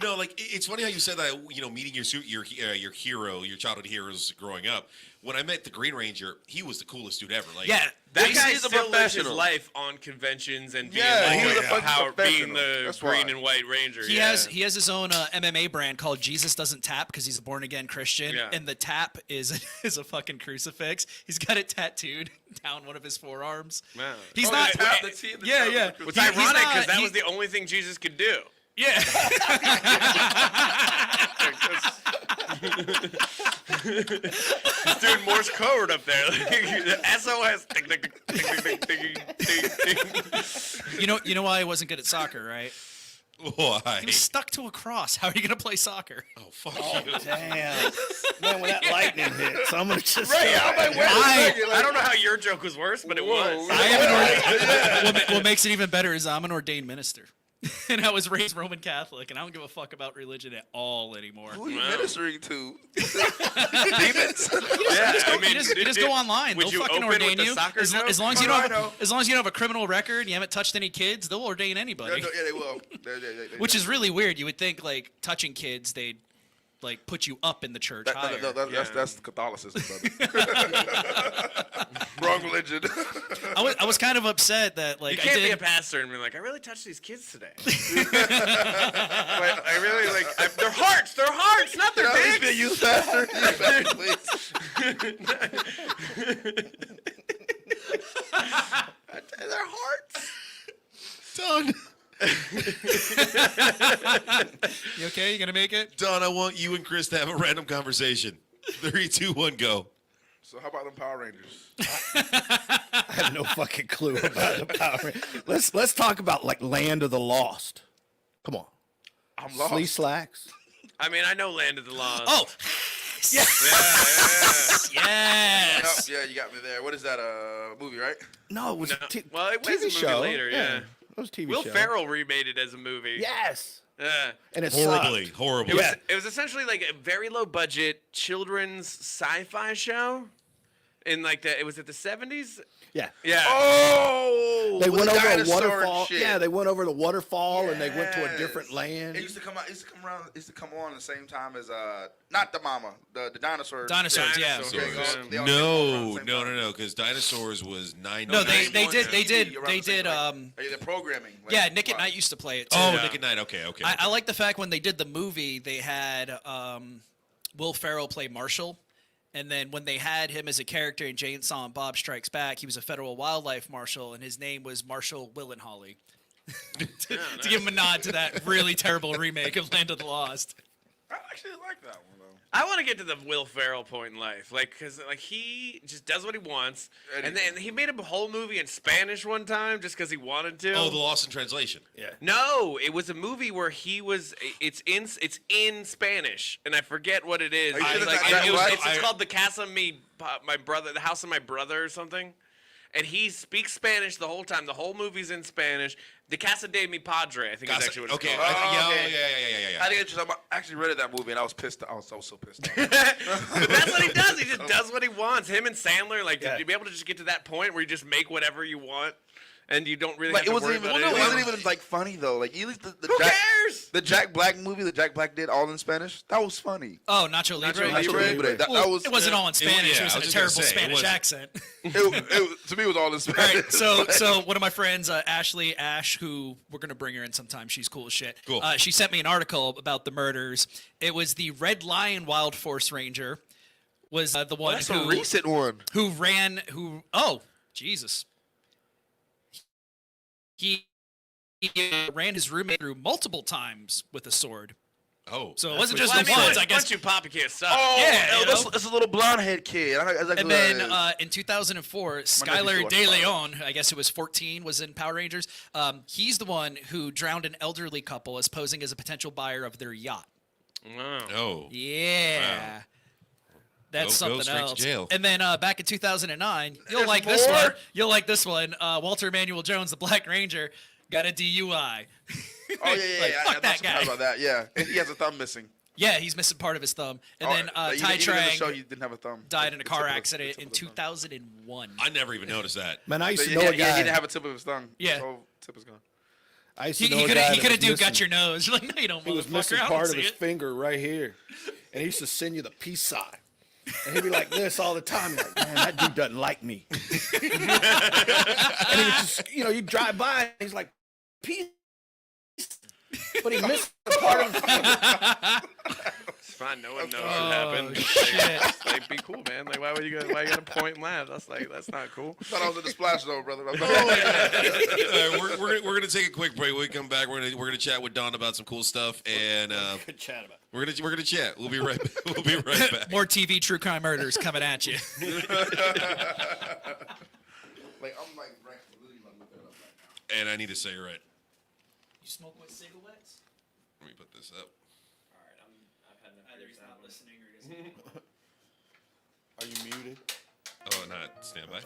No, like it's funny how you said that. You know, meeting your hero, your childhood heroes growing up. When I met the Green Ranger, he was the coolest dude ever. Like, Yeah, That He's- guy he's a still lives his professional. life on conventions and being Yeah, like he's a the fucking being professional. the That's green why. and white ranger. He has his own MMA brand called Jesus Doesn't Tap because he's a born again Christian, Yeah. and the tap is a fucking crucifix. He's got it tattooed down one of his forearms. Wow. He's Oh, not. the tap that's here, the Yeah, tap yeah. is the It's He's ironic not- because that he- was the only thing Jesus could do. Yeah. He's doing Morse code up there. SOS. Ding, ding, ding, ding, ding, ding, ding. You know why he wasn't good at soccer, right? why? He was stuck to a cross. How are you gonna play soccer? Oh fuck you. Damn. Man, when that lightning hits, I'm going to just... Right, I'm like, wait a second. I don't know how your joke was worse, but it was. I am an what makes it even better is I'm an ordained minister. And I was raised Roman Catholic, and I don't give a fuck about religion at all anymore. Who are you Wow. ministering to? Demons? Yeah, You just go online. Would They'll you fucking open ordain with the you. soccer As joke? long as you Oh, don't no, I know. as long as you don't have a criminal record, you haven't touched any kids, they'll ordain anybody. Yeah, they will. They Which is really weird. You would think like touching kids, they'd like put you up in the church higher. That's Catholicism, brother. Wrong religion. I was kind of upset that You like I can't be a did. pastor and be like, I really touched these kids today. I really like. Their hearts, not their At least be a dicks. youth pastor. Youth pastor, please. Their hearts. Don. You okay? You gonna make it? Don, I want you and Chris to have a random conversation. 3, 2, 1, go. So how about them Power Rangers? I have no fucking clue about the Power Rangers. Let's talk about like Land of the Lost. Come on. I'm lost. Slee Slacks. I mean, I know Land of the Lost. Oh, yeah. yes. Oh, yeah, you got me there. What is that? Movie, right? No, it was No. a Well, it was TV a movie show later, yeah. It was a TV Will show. Ferrell remade it as a movie. Yes. Yeah. And it Horribly, sucked. horribly. It was essentially like a very low budget children's sci-fi show. In like it was at the 70s. Yeah. Yeah. Oh, They with went the over a dinosaur and waterfall. shit. Yeah, they went over the waterfall and they went to a Yes. different land. It used to come out. It used to come on at the same time as not the mama, the dinosaur. Dinosaurs, yeah. Okay, Dinosaurs. they all came on around No, the same no, time. no, because Dinosaurs was 9. No, they Going did. to They TV did. around They the same did. time. The programming. like, Yeah, Nick at wow. Night used to play it too. Oh, Yeah. Nick at Night. Okay, okay. I like the fact when they did the movie, they had Will Ferrell play Marshall. And then when they had him as a character in Jay and Silent Bob Strikes Back, he was a federal wildlife marshal, and his name was Marshall Willenholly. to give him a nod to that really terrible remake of Land of the Lost. I actually like that one though. I want to get to the Will Ferrell point in life, like, cause like he just does what he wants, and then he made a whole movie in Spanish one time just because he wanted to. Oh, the Lost in Translation. Yeah. No, it was a movie where he was. It's in Spanish, and I forget what it is. Are you sure It's that's like not it was, Jack it's, Black? it's called the Casa Mi, my brother, the House of My Brother, or something. And he speaks Spanish the whole time. The whole movie's in Spanish. The Casa de Mi Padre, I think is actually what it's Okay. called. I think it's just, I actually read that movie and I was pissed. I was so pissed off. But that's what he does. He just does what he wants. Him and Sandler, like, Yeah. to be able to just get to that point where you just make whatever you want, and you don't really Like have it to worry wasn't even. about It anything. wasn't even like funny though. Like at least the Who Jack, cares? the Jack Black movie that Jack Black did all in Spanish. That was funny. Oh, Nacho Libre. Nacho Libre. That Well, was. it wasn't all in Spanish. yeah, It was I in was a just terrible gonna say, it Spanish wasn't. accent. To me, it was all in All Spanish. right, so one of my friends, Ash, who we're gonna bring her in sometime. She's cool as shit. Cool. She sent me an article about the murders. It was the Red Lion Wild Force Ranger, was the one That's who a recent one. Oh, Jesus. He ran his roommate through multiple times with a sword. Oh. So it wasn't just Well, I the mean, once, I once guess. you pop, you can't stop. Oh, Yeah, you know? that's a little blonde head kid. I know exactly And who that then is. in 2004, My Skylar nephew De watched Leon, I guess it was 14, was in Power Rangers. He's the one who drowned an elderly couple as posing as a potential buyer of their yacht. Wow. Oh. Yeah. That's Go something straight to else. jail. And then back in 2009, you'll There's like this more? one. You'll like this one. Walter Emmanuel Jones, the Black Ranger, got a DUI. Oh yeah, Like, yeah. fuck I that forgot guy. about that. Yeah, and he has a thumb missing. Yeah, he's missing part of his thumb. And then Like, Tai even in the show, Trang he didn't have a thumb. died in a The car tip of the- accident the in tip of the thumb. 2001. I never even noticed that. Man, I used So, to yeah, know a he guy. didn't have a tip of his tongue. Yeah. His whole tip is gone. I used He to know a could guy have that was do got missing- your nose. You're like, no, you don't. He was motherfucker. missing I don't part of see his it. finger right here, and he used to send you the peace sign. And he'd be like this all the time. You're like, man, that dude doesn't like me. And he was just, you drive by, and he's like, peace. But he missed the part of his finger. It's fine. No one knows Oh, what happened. shit. Like, be cool, man. Like, why you gotta point and laugh? That's not cool. Thought I was in the splash zone, brother. We're gonna take a quick break. When we come back, we're gonna chat with Don about some cool stuff, and Good chat about it. we're gonna chat. We'll be right back. More TV true crime murders coming at you. Like I'm like right, literally like looking it up right now. And I need a cigarette. You smoke with cigarettes? Let me put this up. All right, I've had either he's not listening or just. Are you muted? Oh, not standby.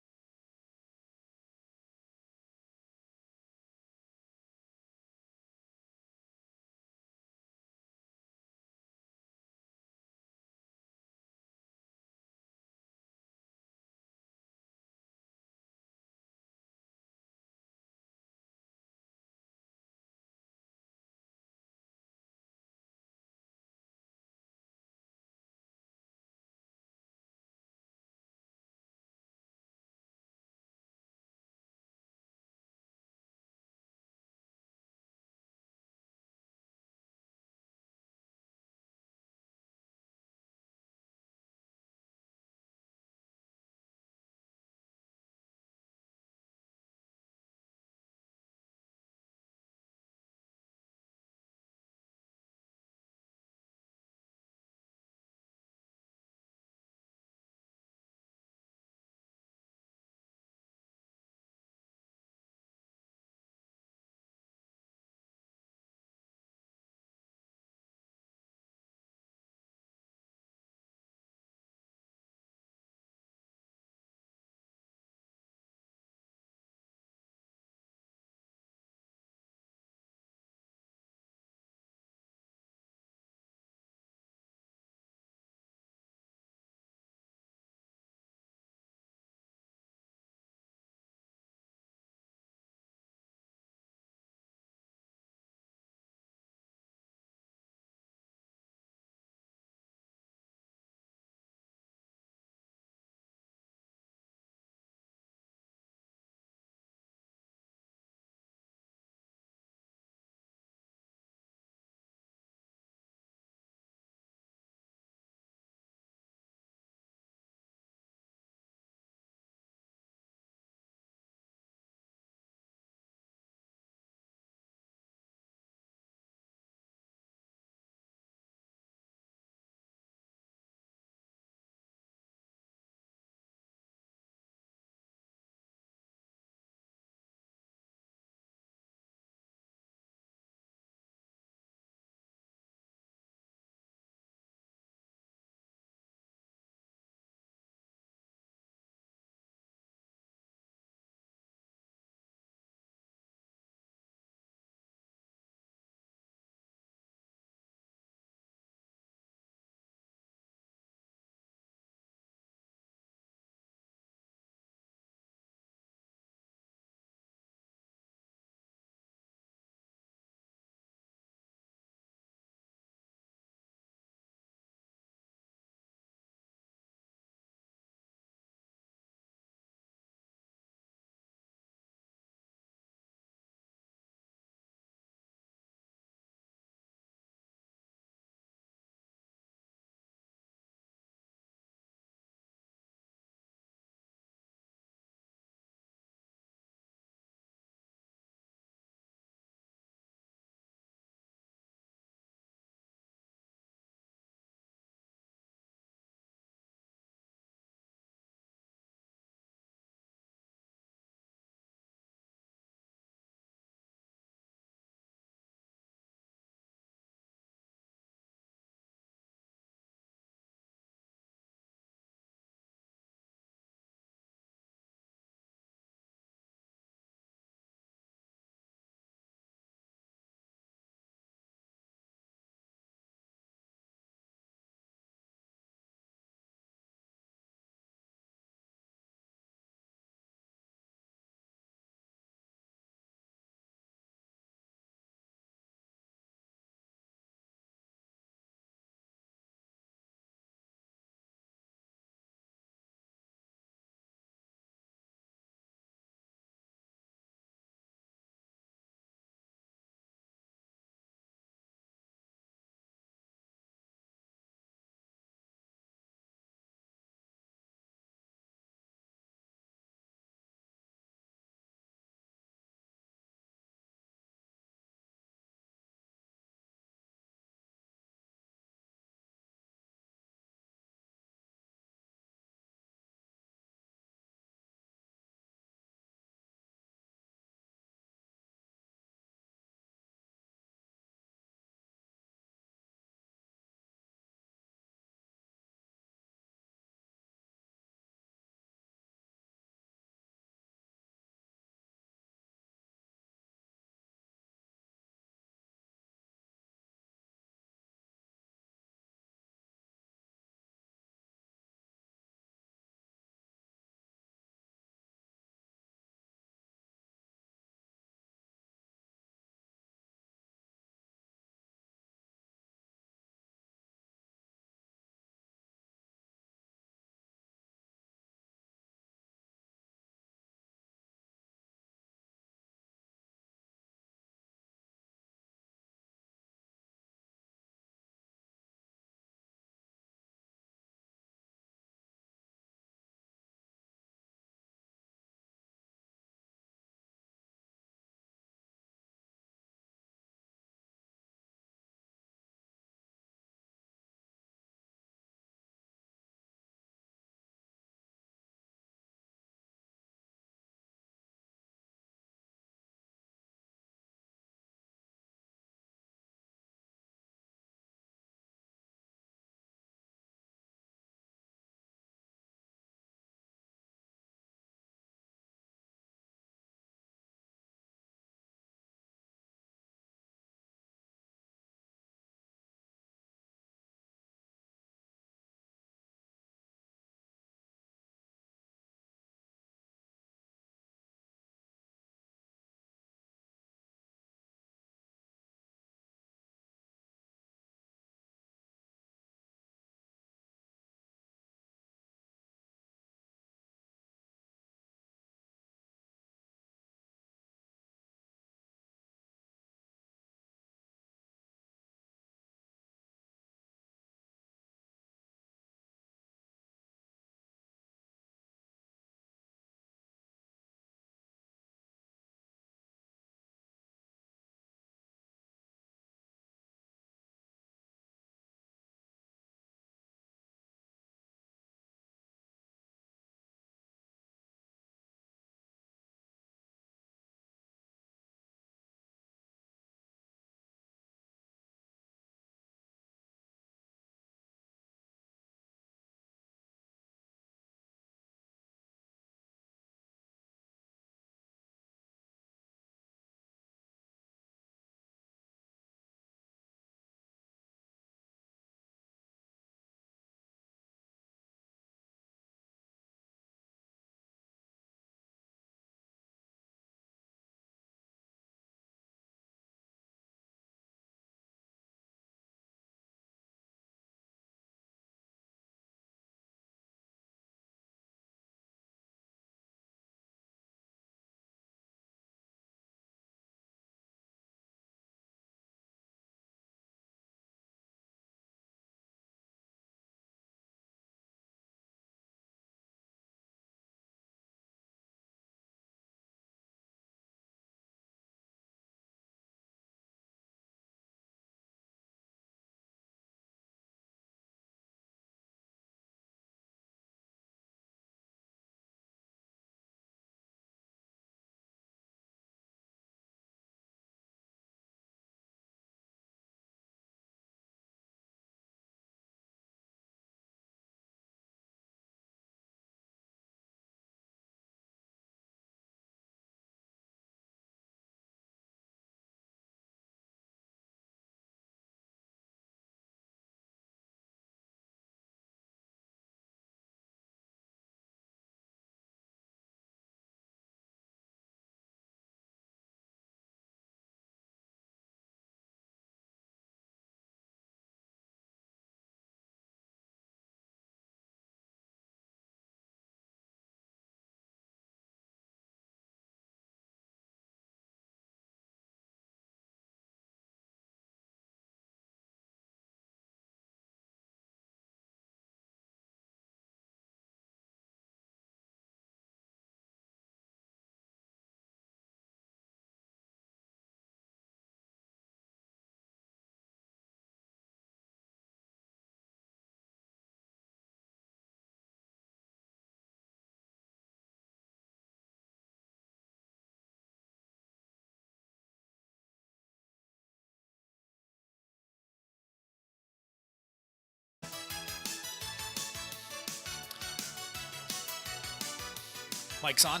Mike's on.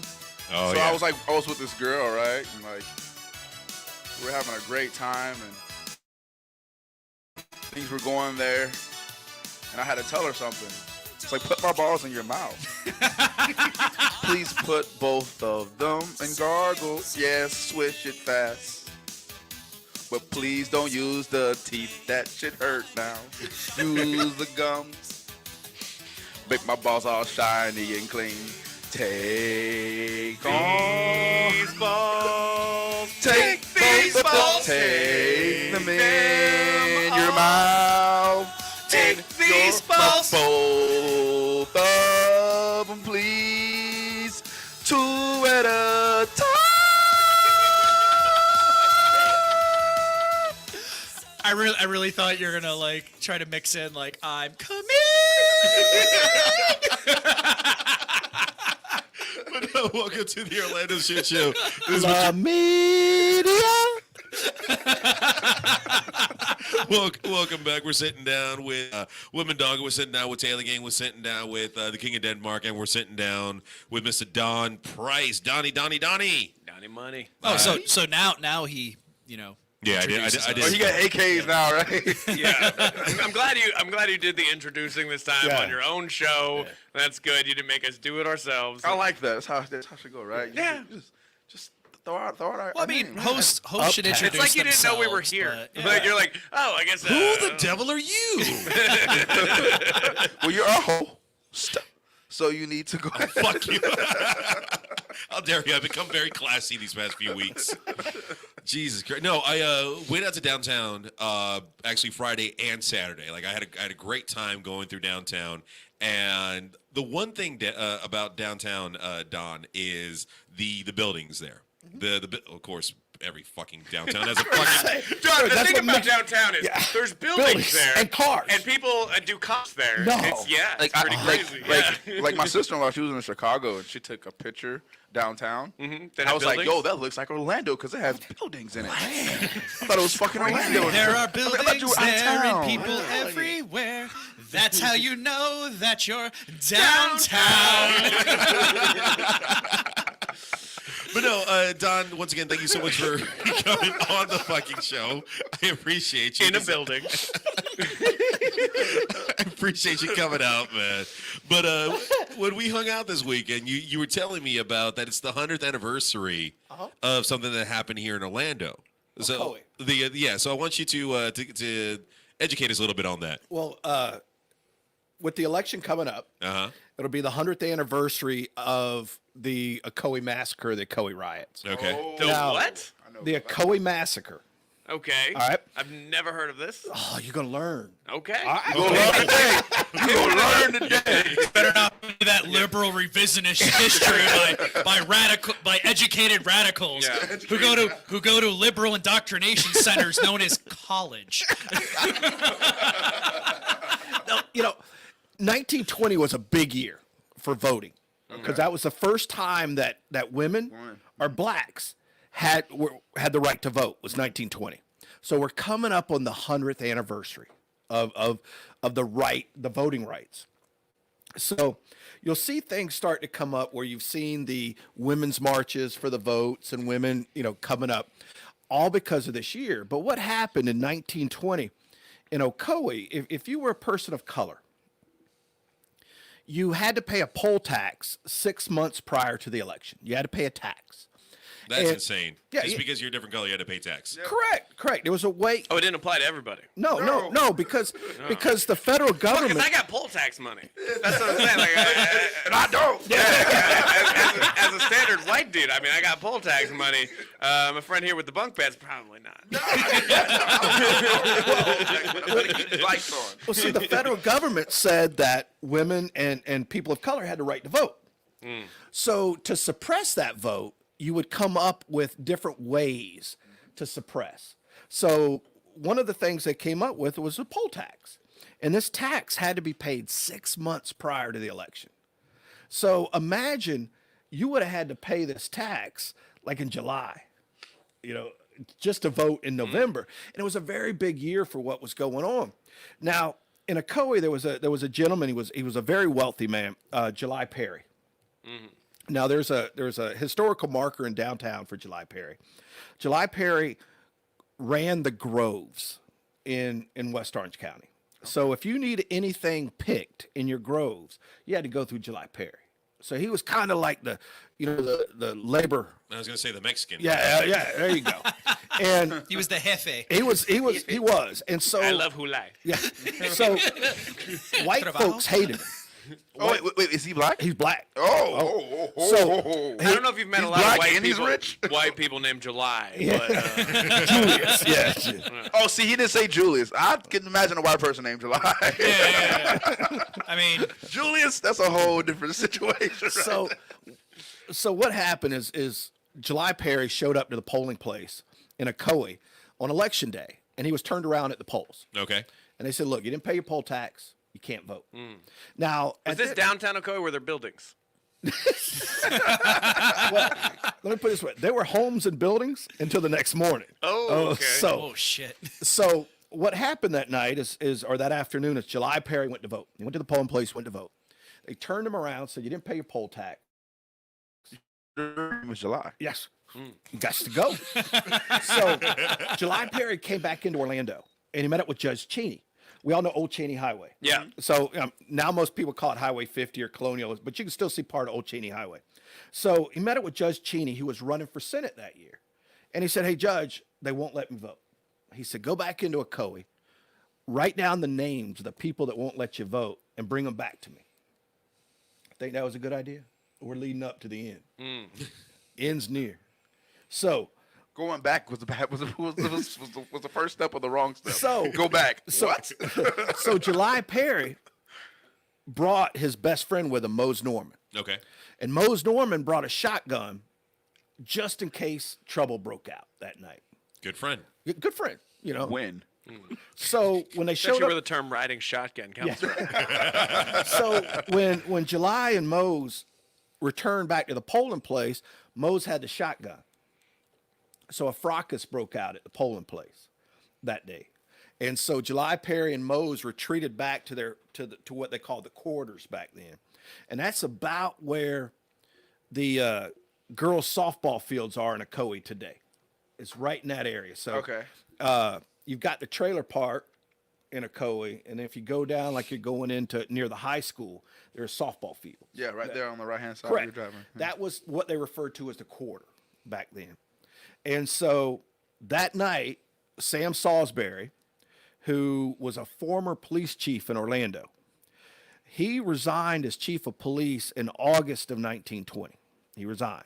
Oh, So yeah. I was with this girl, right? And like, we were having a great time, and things were going there, and I had to tell her something. It's like, put my balls in your mouth. Please put both of them and gargle. Yes, swish it fast. But please don't use the teeth. That shit hurt now. Use the gums. Make my balls all shiny and clean. Take these balls. Take these balls. Take them in your mouth. Take these balls. Both of them, please. Two at a time. I really thought you were gonna like try to mix in like I'm coming. But no, welcome to the Orlando Shit Show. This is The media. Welcome back. We're sitting down with Women Dog. We're sitting down with Taylor Gang. We're sitting down with the King of Denmark, and we're sitting down with Mr. Don Price. Donnie. Donnie Money. Oh, so now he, you know. Yeah, I did. Oh, you got AKs now, right? Yeah, I'm glad you did the introducing this time Yeah. on your own show. That's good. You didn't make us do it ourselves. I like that. That's how it should go, right? Yeah. Just throw out our Well, I mean, name. host should Uptown. introduce It's like you didn't know we were themselves, here. but, Like yeah. you're like, oh, I guess. Who the devil are you? Well, you're a host, so you need to go ahead. Fuck you. How dare you? I've become very classy these past few weeks. Jesus Christ. No, I went out to downtown actually Friday and Saturday. Like I had a great time going through downtown. And the one thing about downtown, Don, is the buildings there. Of course, every fucking downtown has a fucking. John, the That's thing what about makes- downtown is Yeah. there's buildings Buildings there and cars. and people do cops there. No. It's Like, pretty crazy. Yeah. like my sister-in-law, she was in Chicago and she took a picture downtown. That I was like, buildings? yo, that looks like Orlando because it has buildings in it. I thought it was fucking Orlando. There are I thought you buildings were out of there and town. people everywhere. That's how you know that you're downtown. But no, Don, once again, thank you so much for coming on the fucking show. I appreciate you. In a building. I appreciate you coming out, man. But when we hung out this weekend, you were telling me about that it's the 100th anniversary of something that happened here in Orlando. So so I want you to educate us a little bit on that. Well, with the election coming up, it'll be the 100th anniversary of the Ocoee Massacre, the Ocoee riots. Okay. The Now- what? The Ocoee Massacre. Okay. All right. I've never heard of this. Oh, you're gonna learn. Okay. You'll learn today. You'll learn today. Better not be that liberal revisionist history by educated radicals Yeah. who go to liberal indoctrination centers known as college. No, 1920 was a big year for voting because that was the first time that women or blacks had the right to vote. Was 1920. So we're coming up on the 100th anniversary of the voting rights. So you'll see things start to come up where you've seen the women's marches for the votes and women, coming up, all because of this year. But what happened in 1920 in Ocoee, if you were a person of color, you had to pay a poll tax 6 months prior to the election. You had to pay a tax. That's And- insane. yeah, Just yeah. because you're a different color, you had to pay tax. Correct. There was a way. Oh, it didn't apply to everybody. No, because the federal Because government. I got poll tax money. That's what I'm saying. Like, And I don't. as a standard white dude, I mean, I got poll tax money. My friend here with the bunk beds, probably not. Lights on. Well, see, the federal government said that women and people of color had the right to vote. So to suppress that vote, you would come up with different ways to suppress. So one of the things they came up with was a poll tax. And this tax had to be paid 6 months prior to the election. So imagine you would have had to pay this tax like in July, just to vote in November. And it was a very big year for what was going on. Now, in Ocoee, there was a gentleman, he was a very wealthy man, July Perry. Now there's a historical marker in downtown for July Perry. July Perry ran the groves in West Orange County. So if you need anything picked in your groves, you had to go through July Perry. So he was kind of like the labor. I was going to say the Mexican. Yeah, there you go. And He was the jefe. he was. And so I love Hulai. yeah. So white folks hated him. Oh, wait, is he black? He's black. So I don't know if you've met a lot black of white and he's people, rich? white people named July. Julius. Yeah. oh, see, he didn't say Julius. I can imagine a white person named July. Yeah. I mean, Julius, that's a whole different situation. Right? So what happened is July Perry showed up to the polling place in Ocoee on election day, and he was turned around at the polls. Okay. And they said, "Look, you didn't pay your poll tax. You can't vote." Now, Was this downtown Ocoee? Were there buildings? Well, let me put it this way: there were homes and buildings until the next morning. Oh, okay. oh shit. So what happened that night or that afternoon is July Perry went to vote. He went to the polling place, went to vote. They turned him around, said, "You didn't pay your poll tax." It was July. Yes. You got to go. So July Perry came back into Orlando, and he met up with Judge Cheney. We all know Old Cheney Highway. Yeah. So now most people call it Highway 50 or Colonial, but you can still see part of Old Cheney Highway. So he met up with Judge Cheney, who was running for Senate that year. And he said, "Hey, Judge, they won't let me vote." He said, "Go back into Ocoee, write down the names of the people that won't let you vote, and bring them back to me." Think that was a good idea? We're leading up to the end. End's near. So Going back was the first step of the wrong step. So- go back. what? So July Perry brought his best friend with him, Mose Norman. Okay. And Mose Norman brought a shotgun just in case trouble broke out that night. Good friend. Good friend, When? So when they showed Especially where up, the term riding shotgun comes from. so when July and Mose returned back to the polling place, Mose had the shotgun. So a fracas broke out at the polling place that day. And so July Perry and Mose retreated back to what they called the quarters back then. And that's about where the girls softball fields are in Ocoee today. It's right in that area. So Okay. You've got the trailer park in Ocoee, and if you go down like you're going into near the high school, there's a softball field. Yeah, right there on the right hand side Correct. of your driving. That was what they referred to as the quarter back then. And so that night, Sam Salisbury, who was a former police chief in Orlando, he resigned as chief of police in August of 1920. He resigned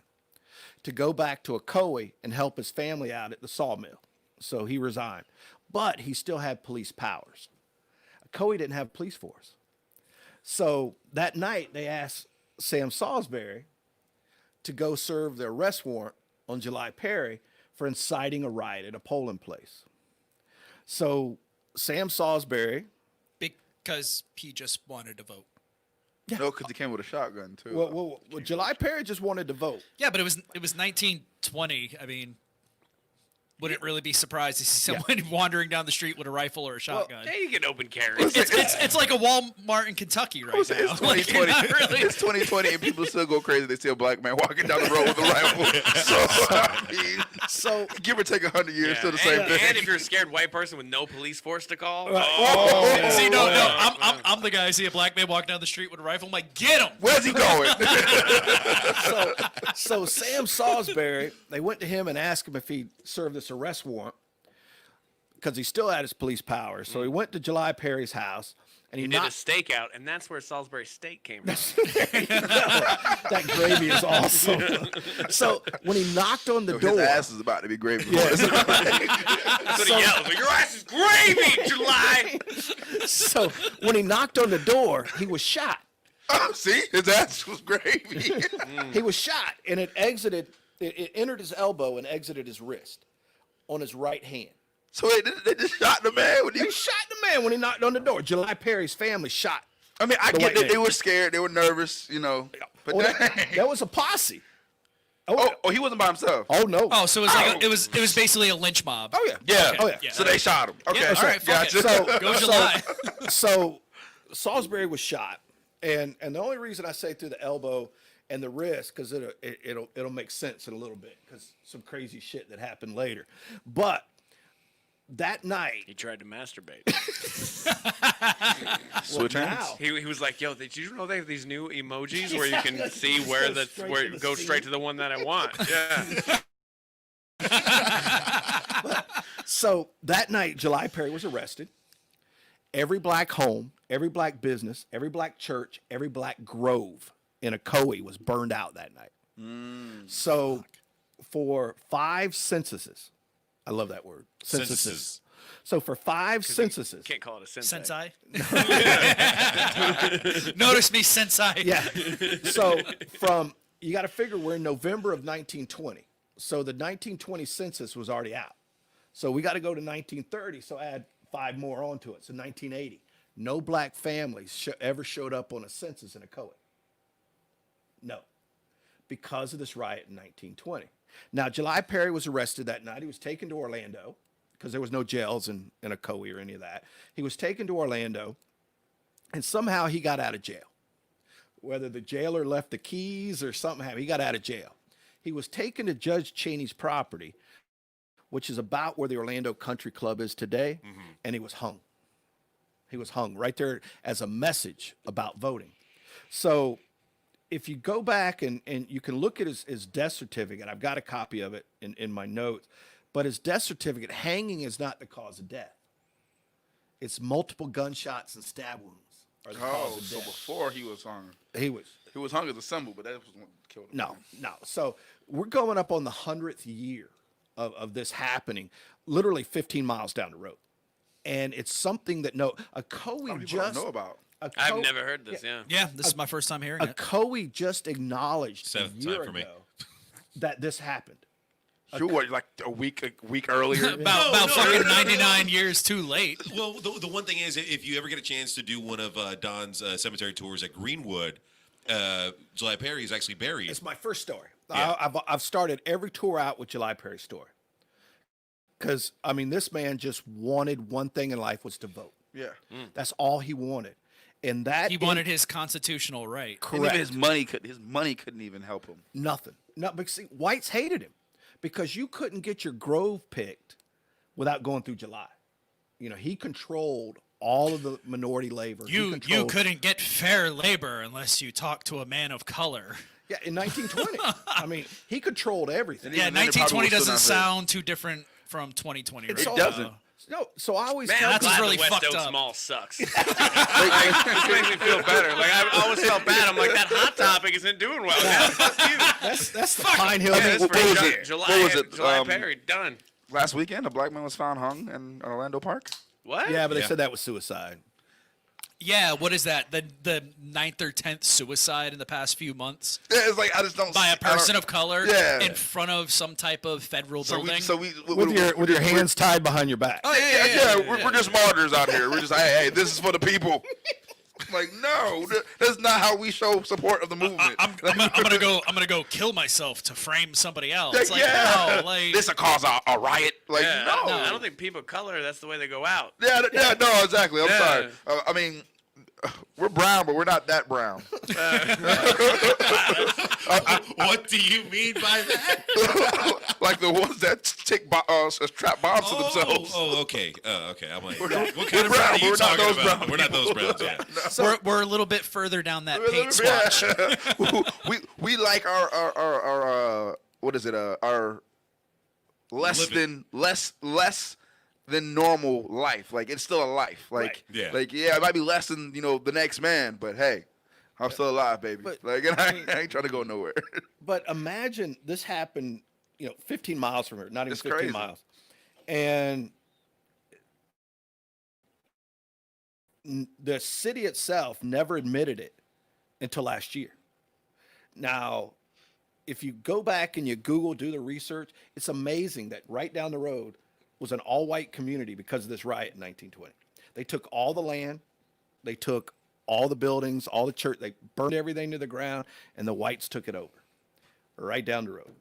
to go back to Ocoee and help his family out at the sawmill. So he resigned. But he still had police powers. Ocoee didn't have a police force. So that night, they asked Sam Salisbury to go serve the arrest warrant on July Perry for inciting a riot at a polling place. So Sam Salisbury, Because he just wanted to vote. No, because he came with a shotgun too. well, July Perry just wanted to vote. Yeah, but it was 1920. I mean, wouldn't really be surprised to see someone wandering down the street with a rifle or a shotgun. Yeah, you can open carry. It's like a Walmart in Kentucky right now. It's Like, you're 2020. not really- It's 2020, and people still go crazy. They see a black man walking down the road with a rifle. So I mean, So give or take 100 years, Yeah, still the same and, thing. and if you're a scared white person with no police force to call, See, no, I'm the guy. I see a black man walking down the street with a rifle. I'm like, get him. Where's he going? so Sam Salisbury, they went to him and asked him if he'd serve this arrest warrant because he still had his police powers. So he went to July Perry's house and he did a knocked. stakeout, and that's where Salisbury steak came from. That gravy is awesome. So when he knocked on the His door, ass is about to be gravy. That's what he yelled. Like, your ass is gravy, July. so when he knocked on the door, he was shot. Oh, see, his ass was gravy. He was shot, and it entered his elbow and exited his wrist on his right hand. So wait, they just shot the man. When He shot the man when he knocked on the door. July Perry's family shot. I mean, I The get white that man. they were scared, they were nervous, But That was a posse. oh, he wasn't by himself. Oh no. Oh, so it was basically a lynch mob. Oh yeah. Yeah. Oh, yeah. So they shot him. Okay. Yeah, all right, fuck Gotcha. it. So Go July. So Salisbury was shot, and the only reason I say through the elbow and the risk, because it'll make sense in a little bit, because some crazy shit that happened later. But that night, He tried to masturbate. Switch hands. now, He was like, "Yo, did you know they have these new emojis where you can see where Go the straight where to the go straight scene. to the one that I want?" Yeah. so that night, July Perry was arrested. Every black home, every black business, every black church, every black grove in Ocoee was burned out that night. So for 5 censuses, I love that word, censuses. Censuses. So for 5 censuses, Can't call it a sensei. Sensei. Notice me, Sensei. yeah. So you got to figure we're in November of 1920. So the 1920 census was already out. So we got to go to 1930. So add 5 more onto it. So 1980. No black families ever showed up on a census in Ocoee. No, because of this riot in 1920. Now, July Perry was arrested that night. He was taken to Orlando because there was no jails in Ocoee or any of that. He was taken to Orlando, and somehow he got out of jail. Whether the jailer left the keys or something happened, he got out of jail. He was taken to Judge Cheney's property, which is about where the Orlando Country Club is today, and he was hung. He was hung right there as a message about voting. So if you go back and you can look at his death certificate, I've got a copy of it in my notes, but his death certificate, hanging is not the cause of death. It's multiple gunshots and stab wounds are the cause Oh, of so death. before he was hung. He was. He was hung as a symbol, but that was what killed him. No. So we're going up on the 100th year of this happening, literally 15 miles down the road. And it's something that Ocoee People just don't know about. I've never heard this. Yeah. Yeah, this is my first time hearing it. Ocoee just acknowledged a Seventh year time for me. ago that this happened. Sure, what, like a week earlier? About fucking 99 years too late. Well, the one thing is, if you ever get a chance to do one of Don's cemetery tours at Greenwood, July Perry is actually buried. It's my first story. Yeah. I've started every tour out with July Perry's story. Because, I mean, this man just wanted one thing in life, was to vote. Yeah. That's all he wanted. And that He wanted his constitutional right. And correct. even his money couldn't even help him. Nothing. No, but see, whites hated him because you couldn't get your grove picked without going through July. You know, he controlled all of the minority labor. He You controlled- couldn't get fair labor unless you talked to a man of color. Yeah, in 1920. I mean, he controlled everything. Yeah, Even then, it probably 1920 was still doesn't not very- sound too different from 2020. It's right all- now. doesn't. No, so I always Man, tell I'm That's glad really the West fucked Oaks up. Mall sucks. This makes me feel better. Like I always felt bad. I'm like, that Hot Topic isn't doing well. Yeah, fuck you. that's the Pine Hill. Yeah, that's what for was Ju- it? July, What was it? July Perry, done. Last weekend, a black man was found hung in Orlando Park. What? Yeah, but they Yeah. said that was suicide. Yeah, what is that? The 9th or 10th suicide in the past few months Yeah, it's like I just don't by a I don't- person of color Yeah. in front of some type of federal So building. With your hands tied behind your back. Oh yeah. We're just martyrs out here. We're just hey, this is for the people. Like no, that's not how we show support of the movement. I'm gonna go kill myself to frame somebody else. It's like, yeah, no, like this will cause a riot. Like Yeah, no, I don't think people of color. That's the way they go out. yeah, no, exactly. I'm Yeah. sorry. I mean, we're brown, but we're not that brown. What do you mean by that? Like the ones that strap bombs to themselves. Okay. Okay. I'm like, what we're kind of brown brown, are but you we're not talking those about? brown We're not those browns. Yeah. we're a little bit further down that paint swatch. we like our what is it? Our less than normal life. Like it's still a life. Like Right. Yeah. like yeah, it might be less than the next man, but hey, I'm still alive, baby. But, Like and I ain't trying to go nowhere. But imagine this happened, 15 miles from here, not even It's 15 crazy. miles. And the city itself never admitted it until last year. Now, if you go back and you Google, do the research, it's amazing that right down the road was an all-white community because of this riot in 1920. They took all the land, they took all the buildings, all the church, they burned everything to the ground, and the whites took it over right down the road.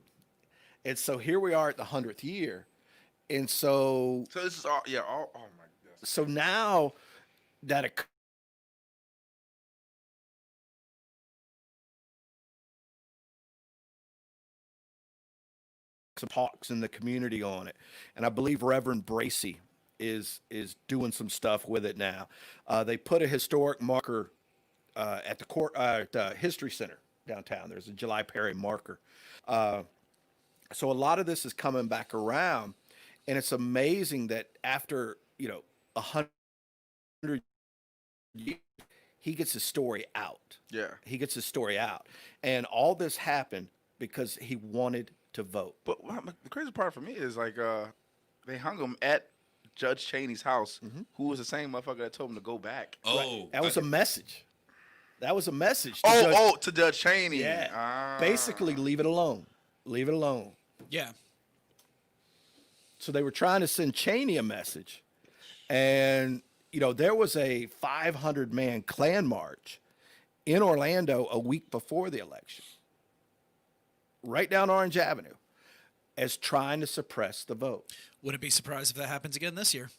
And so here we are at the 100th year. And so So this is all oh my goodness. so now that a some talks in the community on it, and I believe Reverend Bracy is doing some stuff with it now. They put a historic marker at the History Center downtown. There's a July Perry marker. So a lot of this is coming back around, and it's amazing that after 100 years, he gets his story out. Yeah. He gets his story out, and all this happened because he wanted to vote. But the crazy part for me is like they hung him at Judge Cheney's house, who was the same motherfucker that told him to go back. Oh, That was a message. That was a message. To To Judge Cheney. Yeah. Ah. Basically, leave it alone. Leave it alone. Yeah. So they were trying to send Cheney a message, and there was a 500-man Klan march in Orlando a week before the election, right down Orange Avenue, as trying to suppress the vote. Wouldn't be surprised if that happens again this year.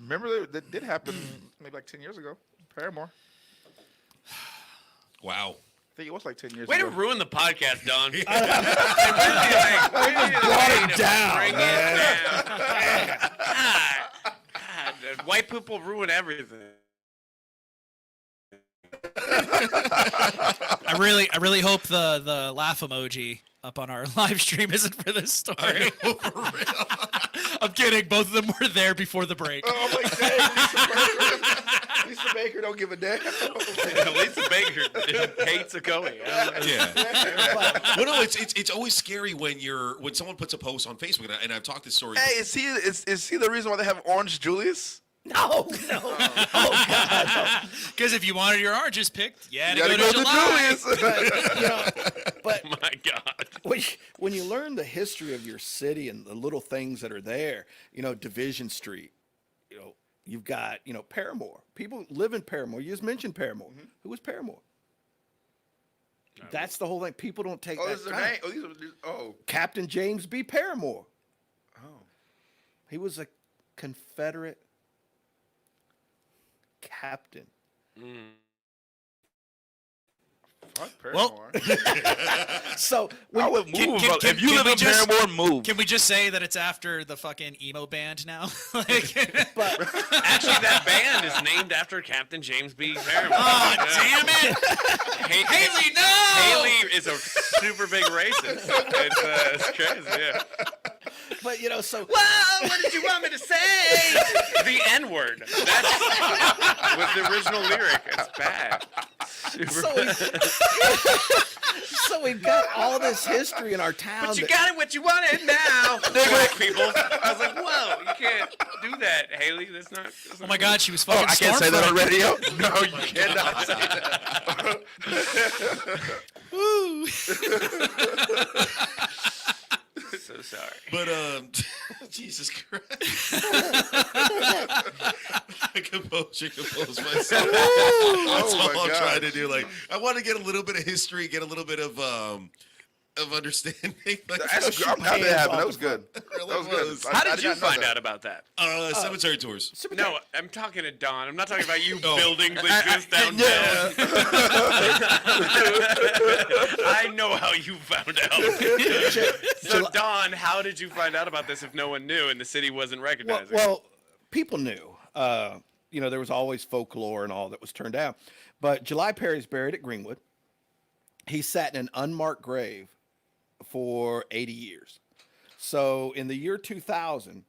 Remember that did happen maybe like 10 years ago. Paramore. wow. I think it was like 10 years Way to ago. ruin the podcast, Don. Really, Brought it down, bring man. it down. God, white people ruin everything. I really hope the laugh emoji up on our live stream isn't for this story. I'm kidding. Both of them were there before the break. Oh my God. Lisa Baker don't give a damn. Lisa Baker hates a Coey. Yeah. Well, no, it's always scary when someone puts a post on Facebook, and I've talked this story. Hey, is he the reason why they have Orange Julius? No. Oh God. Because if you wanted your oranges picked, you had to You go gotta to go July. Julius. But My God. when you learn the history of your city and the little things that are there, Division Street, you've got, Paramore. People live in Paramore. You just mentioned Paramore. Who was Paramore? That's the whole thing. People don't take Oh, that this is their time. name. Oh, these are. Captain James B. Paramore. Oh. He was a Confederate captain. Fuck Well- Paramore. So I would Can- move. can- If you can live we in just- Paramore, move. Can we just say that it's after the fucking emo band now? Like, but Actually, that band is named after Captain James B. Paramore. oh, damn it! Haley, no! Haley is a super big racist. It's crazy, yeah. but so Whoa, what did you want me to say? The N-word. That was the original lyric. It's bad. so we've got all this history in our town. But you that- got it what you wanted now. Black people. I was like, whoa, you can't do that, Haley. That's not. Oh my God, she was fucking. I can't say that on Stormfront. radio. No, you cannot say that. So sorry. But Jesus Christ. compose myself. That's Oh all my I'm trying God. to do. Like, I want to get a little bit of history, get a little bit of understanding. Like, I'm happy that happened. That was good. really That was good. was. How I did you not know find that. out about that? Cemetery tours. No, I'm talking to Don. I'm not talking about you Oh. building bridges downtown. I know how you found out. So, Don, how did you find out about this if no one knew and the city wasn't recognizing? Well, people knew. There was always folklore and all that was turned down. But July Perry's buried at Greenwood. He sat in an unmarked grave for 80 years. So in the year 2000,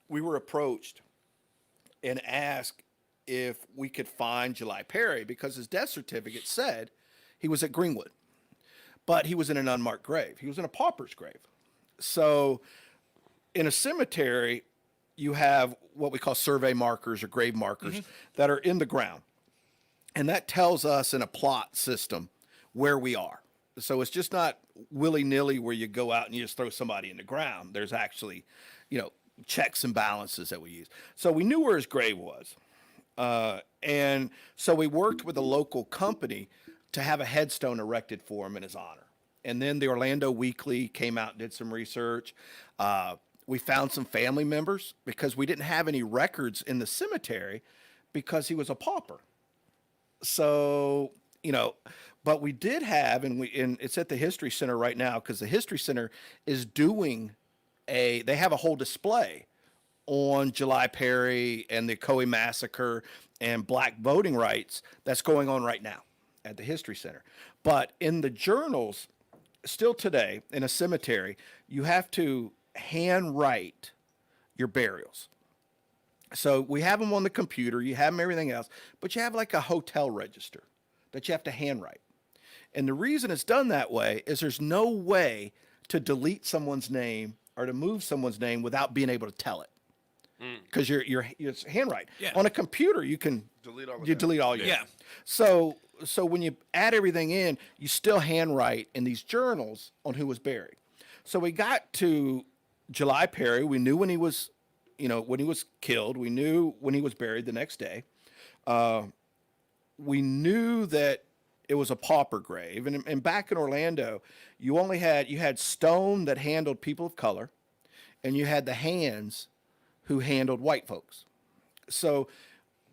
we were approached and asked if we could find July Perry because his death certificate said he was at Greenwood, but he was in an unmarked grave. He was in a pauper's grave. So in a cemetery, you have what we call survey markers or grave markers that are in the ground. And that tells us in a plot system where we are. So it's just not willy-nilly where you go out and you just throw somebody in the ground. There's actually, checks and balances that we use. So we knew where his grave was. And so we worked with a local company to have a headstone erected for him in his honor. And then the Orlando Weekly came out and did some research. We found some family members because we didn't have any records in the cemetery because he was a pauper. So but we did have, and it's at the History Center right now because the History Center is doing they have a whole display on July Perry and the Coe Massacre and black voting rights that's going on right now at the History Center. But in the journals, still today, in a cemetery, you have to handwrite your burials. So we have them on the computer, you have them everything else, but you have like a hotel register that you have to handwrite. And the reason it's done that way is there's no way to delete someone's name or to move someone's name without being able to tell it. Because it's handwrite. Yeah. On a computer, you can Delete all of you that. delete all your Yeah. So when you add everything in, you still handwrite in these journals on who was buried. So we got to July Perry. We knew when he was, when he was killed. We knew when he was buried the next day. We knew that it was a pauper grave. And back in Orlando, you had Stone that handled people of color, and you had the Hands who handled white folks. So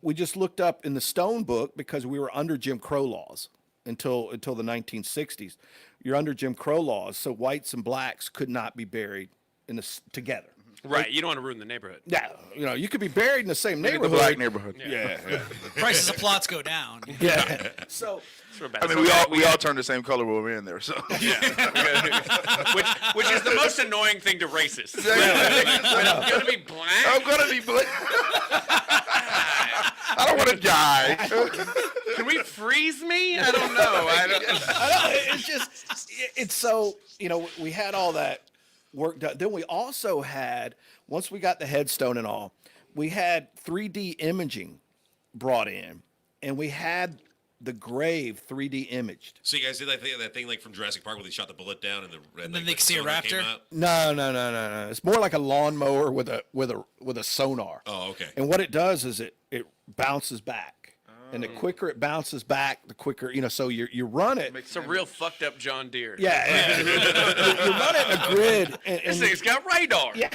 we just looked up in the Stone book because we were under Jim Crow laws until the 1960s. You're under Jim Crow laws, so whites and blacks could not be buried together. Right. You don't want to ruin the neighborhood. Yeah, you could be buried in the same The neighborhood. black neighborhood. Yeah. Prices of plots go down. Yeah. So I mean, we all turn the same color when we're in there. So which is the most annoying thing to racists. Exactly. I'm gonna be black. I'm gonna be black. I don't want to die. Can we freeze me? I don't know. it's so we had all that work done. Then we also had, once we got the headstone and all, we had 3D imaging brought in, and we had the grave 3D imaged. So you guys did that thing like from Jurassic Park where they shot the bullet down and then they could see a raptor? No. It's more like a lawnmower with a sonar. Oh, okay. And what it does is it bounces back. And the quicker it bounces back, the quicker, so you run it. It's a real fucked up John Deere. Yeah. you run it in a grid. This thing's got radar. Yeah.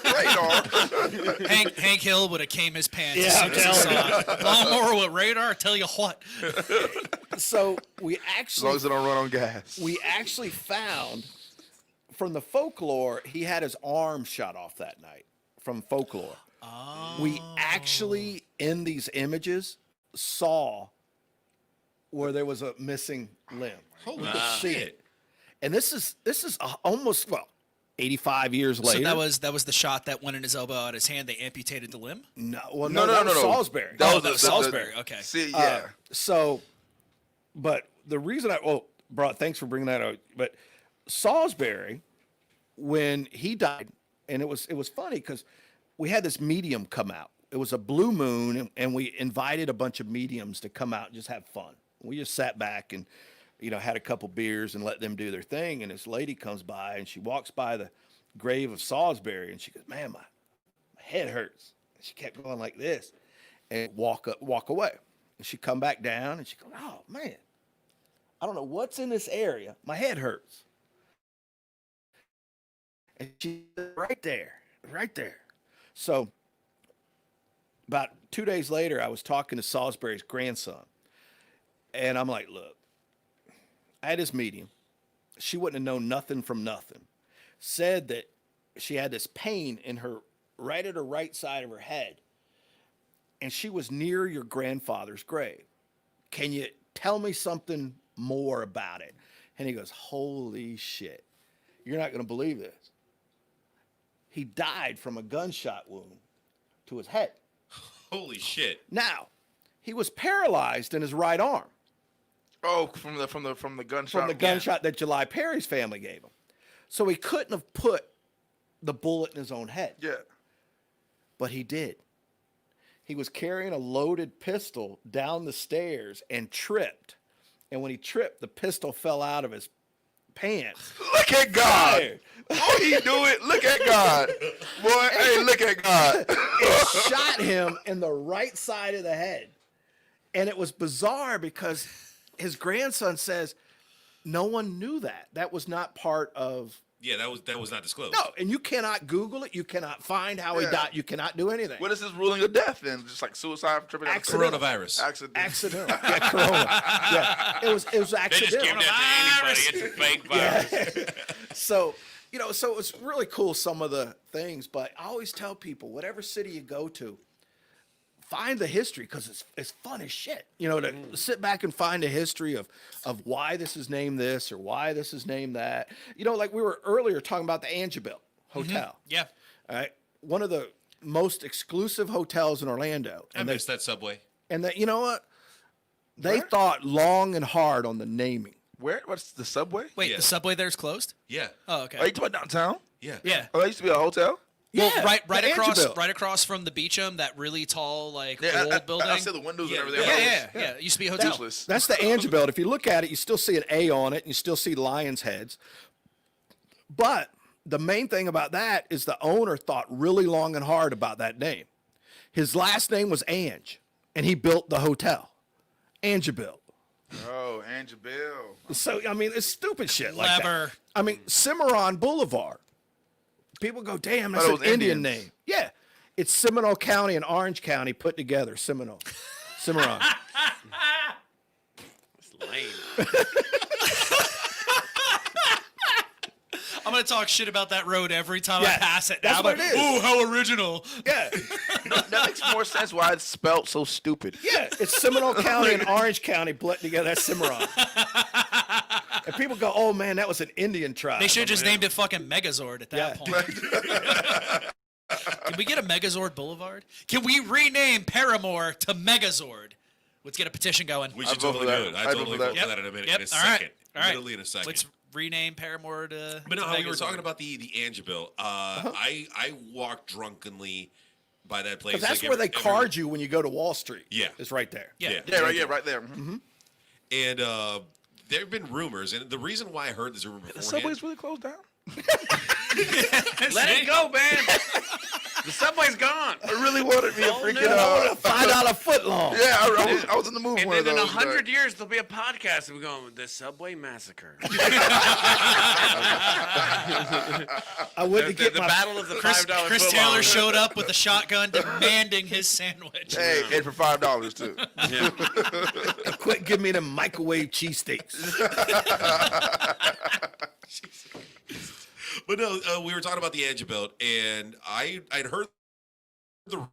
Radar. Hank Hill would have came his pants Yeah, as soon I'm as he saw it. Lawnmower with radar, tell you what. So we As long actually as it don't run on gas. found from the folklore, he had his arm shot off that night from folklore. Oh. We actually, in these images, saw where there was a missing limb. Holy We could see shit. it. And this is almost 85 years later. So that was the shot that went in his elbow out his hand. They amputated the limb. No, No. was Salisbury. That was Salisbury. Okay. See, yeah. But the reason thanks for bringing that out. But Salisbury, when he died, and it was funny because we had this medium come out. It was a blue moon, and we invited a bunch of mediums to come out and just have fun. We just sat back and, had a couple beers and let them do their thing. And this lady comes by, and she walks by the grave of Salisbury, and she goes, "Man, my head hurts." And she kept going like this, and walk away. And she come back down, and she goes, "Oh man, I don't know what's in this area. My head hurts." And she's right there. So about 2 days later, I was talking to Salisbury's grandson, and I'm like, "Look, I had this medium. She wouldn't have known nothing from nothing. Said that she had this pain in her right side of her head, and she was near your grandfather's grave. Can you tell me something more about it?" And he goes, "Holy shit, you're not going to believe this. He died from a gunshot wound to his head. Holy shit. Now, he was paralyzed in his right arm Oh, from the gunshot. from the gunshot that July Perry's family gave him. So he couldn't have put the bullet in his own head, Yeah. but he did. He was carrying a loaded pistol down the stairs and tripped. And when he tripped, the pistol fell out of his pants. Look at God. Fired. Oh, he do it. Look at God. Boy, hey, look at God. It shot him in the right side of the head. And it was bizarre because his grandson says no one knew that. That was not part of Yeah, that was not disclosed. No, and you cannot Google it. You cannot find how he Yeah. died. You cannot do anything. What is his ruling of death then? Just like suicide, tripping out Accidental. Coronavirus. accident. Yeah, corona. Yeah, it was They just accidental. give that to anybody. It's a fake virus. So, so it's really cool, some of the things, but I always tell people, whatever city you go to, find the history, because it's fun as shit. To sit back and find a history of why this is named this or why this is named that. Like we were earlier talking about the Angeville Hotel. Yeah. All right. One of the most exclusive hotels in Orlando. I missed that subway. And that, you know what? They thought long and hard on the naming. Where? What's the subway? Wait, Yeah. the subway there's closed? Yeah. Oh, okay. Are you talking about downtown? Yeah. Yeah. Oh, that used to be a hotel? Well, Yeah, right the across Angeville. right across from the Beecham, that really tall old I building. see the windows Yeah, and everything. yeah. It used to be a hotel. Useless. That's the Angeville. If you look at it, you still see an A on it, and you still see lions' heads. But the main thing about that is the owner thought really long and hard about that name. His last name was Ange, and he built the hotel, Angeville. Oh, Angeville. So, I mean, it's stupid shit like that. Clever. I mean, Cimarron Boulevard. People go, damn, that's Thought an it was Indian Indians. name. Yeah. It's Seminole County and Orange County put together, Seminole. Cimarron. It's lame. I'm gonna talk shit about that road every time Yeah, I pass it. that's Now, what but, it is. ooh, how original! Yeah. That makes more sense why it's spelled so stupid. Yeah, it's Seminole County and Orange County put together. That's Cimarron. And people go, oh, man, that was an Indian tribe. They should have just named it fucking Megazord at that Yeah. point. Can we get a Megazord Boulevard? Can we rename Paramore to Megazord? Let's get a petition going. We should vote totally for do that. it. I I'd vote totally for vote that. for that in a minute. Yep. In a All right. second. All right. Literally in a second. Let's rename Paramore to. But no, to how we were Megazord. talking about the Angeville. I walked drunkenly by that place. Because that's like, where they every- card you when you go to Wall Street. Yeah. It's right there. Yeah. Yeah. Yeah, right there. Mm-hmm. And there have been rumors, and the reason why I heard this rumor The beforehand. subway's really closed down. Let it go, man. The subway's gone. I really wanted me a freaking. $5 foot long. Yeah, I was in the mood for And one of then in those. 100 years, there'll be a podcast and we're going, The Subway Massacre. I went to The get my Battle of the Chris, $5 Chris footlong. Taylor showed up with a shotgun demanding his sandwich. Hey, and for $5 too. quit giving me them microwave cheesesteaks. But no, we were talking about the Angeville, and I'd heard the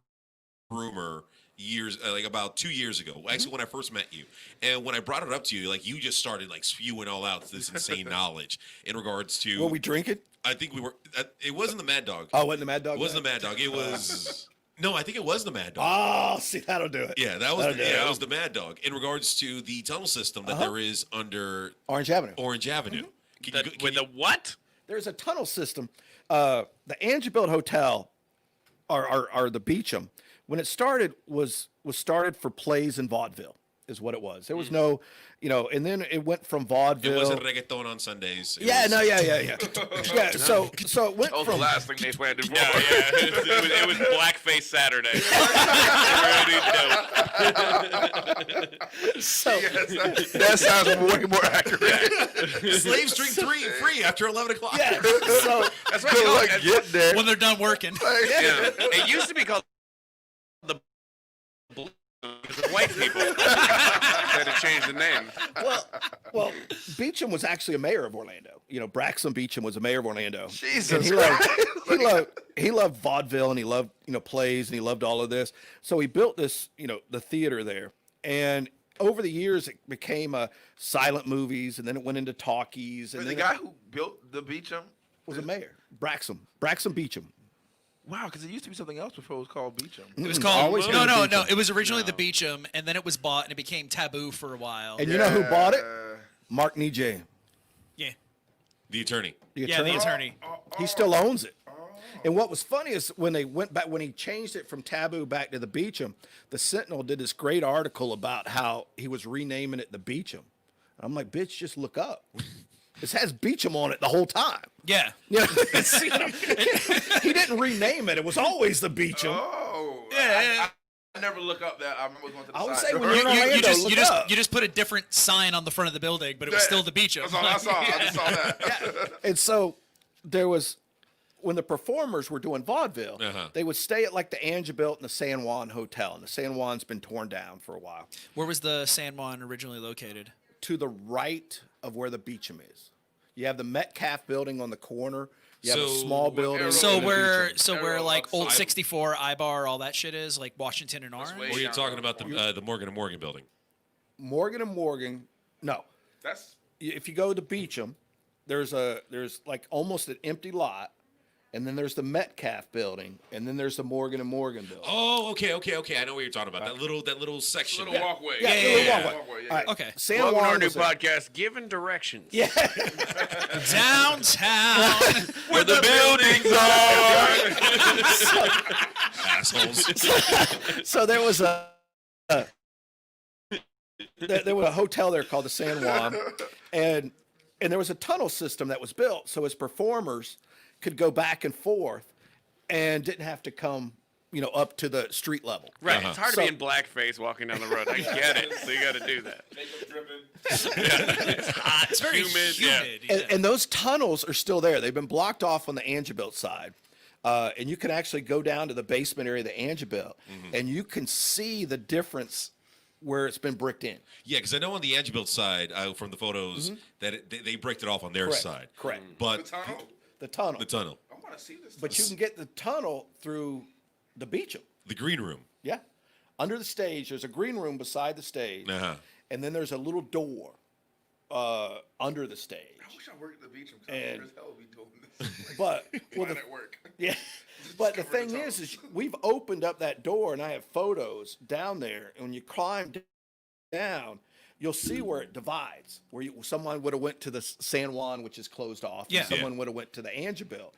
rumor years, like about 2 years ago, actually when I first met you. And when I brought it up to you, like you just started like spewing all out this insane knowledge in regards to. Were we drinking? I think we were. It wasn't the Mad Dog. Oh, wasn't the Mad Dog? It wasn't the Mad Dog. It was. No, I think it was the Mad Dog. Oh, see, that'll do it. Yeah, that was That'll do it. that was the Mad Dog in regards to the tunnel system that there is under Orange Avenue. Orange Avenue. Can you go- can With you- the what? There's a tunnel system. The Angeville Hotel, or the Beecham, when it started was started for plays and vaudeville, is what it was. There was no, and then it went from it vaudeville. wasn't reggaeton on Sundays. It Yeah, was- no, yeah. Yeah, so it went That was the from last thing they planned for. Yeah, it was Blackface Saturday. Pretty dope. so That sounds way more accurate. Slave Street 3 free after 11 o'clock. yeah, so That's what Good you luck getting there. When they're done working. Yeah. It used to be called the Blue because of white people. They had to change the name. well, Beecham was actually a mayor of Orlando. Braxton Beecham was a mayor of Orlando. Jesus And he loved vaudeville, and he loved plays, and he loved all of this. So he built this the theater there, and over the years it became silent movies, and then it went into talkies, and The then guy it who built the Beecham. was a mayor. Braxton Beecham. Wow, because it used to be something else before it was called Beecham. It was Always called been no. Beecham. It was originally the Beecham, and then it was bought, and it became taboo for a while. And you know who bought it? Mark Nije, Yeah, The attorney. the yeah, attorney. the attorney. He still owns it. And what was funny is when they went back, when he changed it from Taboo back to the Beecham, the Sentinel did this great article about how he was renaming it the Beecham. I'm like, bitch, just look up. This has Beecham on it the whole time. Yeah, You know, he didn't rename it. It was always the Beecham. Oh. Yeah. I never look up that. I remember going to the I would side. say when you're in you Orlando, just look you just up. you just put a different sign on the front of the building, but it was still the Beecham. That's all I saw. I just saw that. And so there was when the performers were doing vaudeville, they would stay at like the Angebilt and the San Juan Hotel, and the San Juan's been torn down for a while. Where was the San Juan originally located? To the right of where the Beecham is. You have the Metcalf building on the corner. You have a small building. So in the where Beecham. like old 64, Ibar, all that shit is, like Washington and Orange? Or are you talking about the Morgan & Morgan building? Morgan and Morgan, no. That's If you go to Beecham, there's like almost an empty lot, and then there's the Metcalf building, and then there's the Morgan and Morgan building. Oh, okay. I know what you're talking about. That little section. little walkway. Yeah. Walkway, yeah. All right. Okay. San Welcome to Juan our new was there. podcast, Giving Directions. Yeah. Downtown. Where the buildings are. Assholes. So there was there was a hotel there called the San Juan, and there was a tunnel system that was built so as performers could go back and forth and didn't have to come, up to the street level. Right. It's hard to be So- in blackface walking down the road. I get it. So you got to do that. It's hot. It's very humid. Yeah. And those tunnels are still there. They've been blocked off on the Angebilt side. And you can actually go down to the basement area of the Angebilt, and you can see the difference where it's been bricked in. Yeah, because I know on the Angebilt side, from the photos, that they bricked it off on their Correct. side. Correct. But The tunnel? The tunnel. the tunnel, I want to see this. But you can get the tunnel through the Beecham. the green room. Yeah. Under the stage, there's a green room beside the stage. Uh-huh. And then there's a little door under the stage. I wish I worked at the beach. I'm And- sure as hell be doing this. But well, Mine the, at work. yeah. But the Discover the thing is tunnel. we've opened up that door, and I have photos down there. And when you climb down, you'll see where it divides. Where someone would have went to the San Juan, which is closed off. Yeah. And someone would have went to the Angebilt,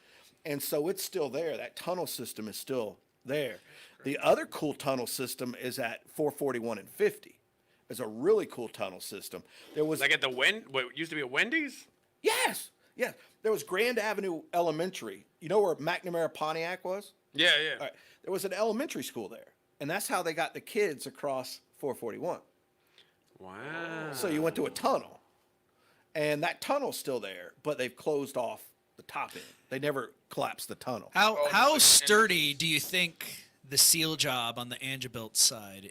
and so it's still there. That tunnel system is still there. The other cool tunnel system is at 441 and 50. It's a really cool tunnel system. There was Like at the what used to be a Wendy's? yes. There was Grand Avenue Elementary. You know where McNamara Pontiac was? Yeah. All right. There was an elementary school there, and that's how they got the kids across 441. Wow. So you went to a tunnel, and that tunnel's still there, but they've closed off the top end. They never collapsed the tunnel. How sturdy do you think the seal job on the Angebilt side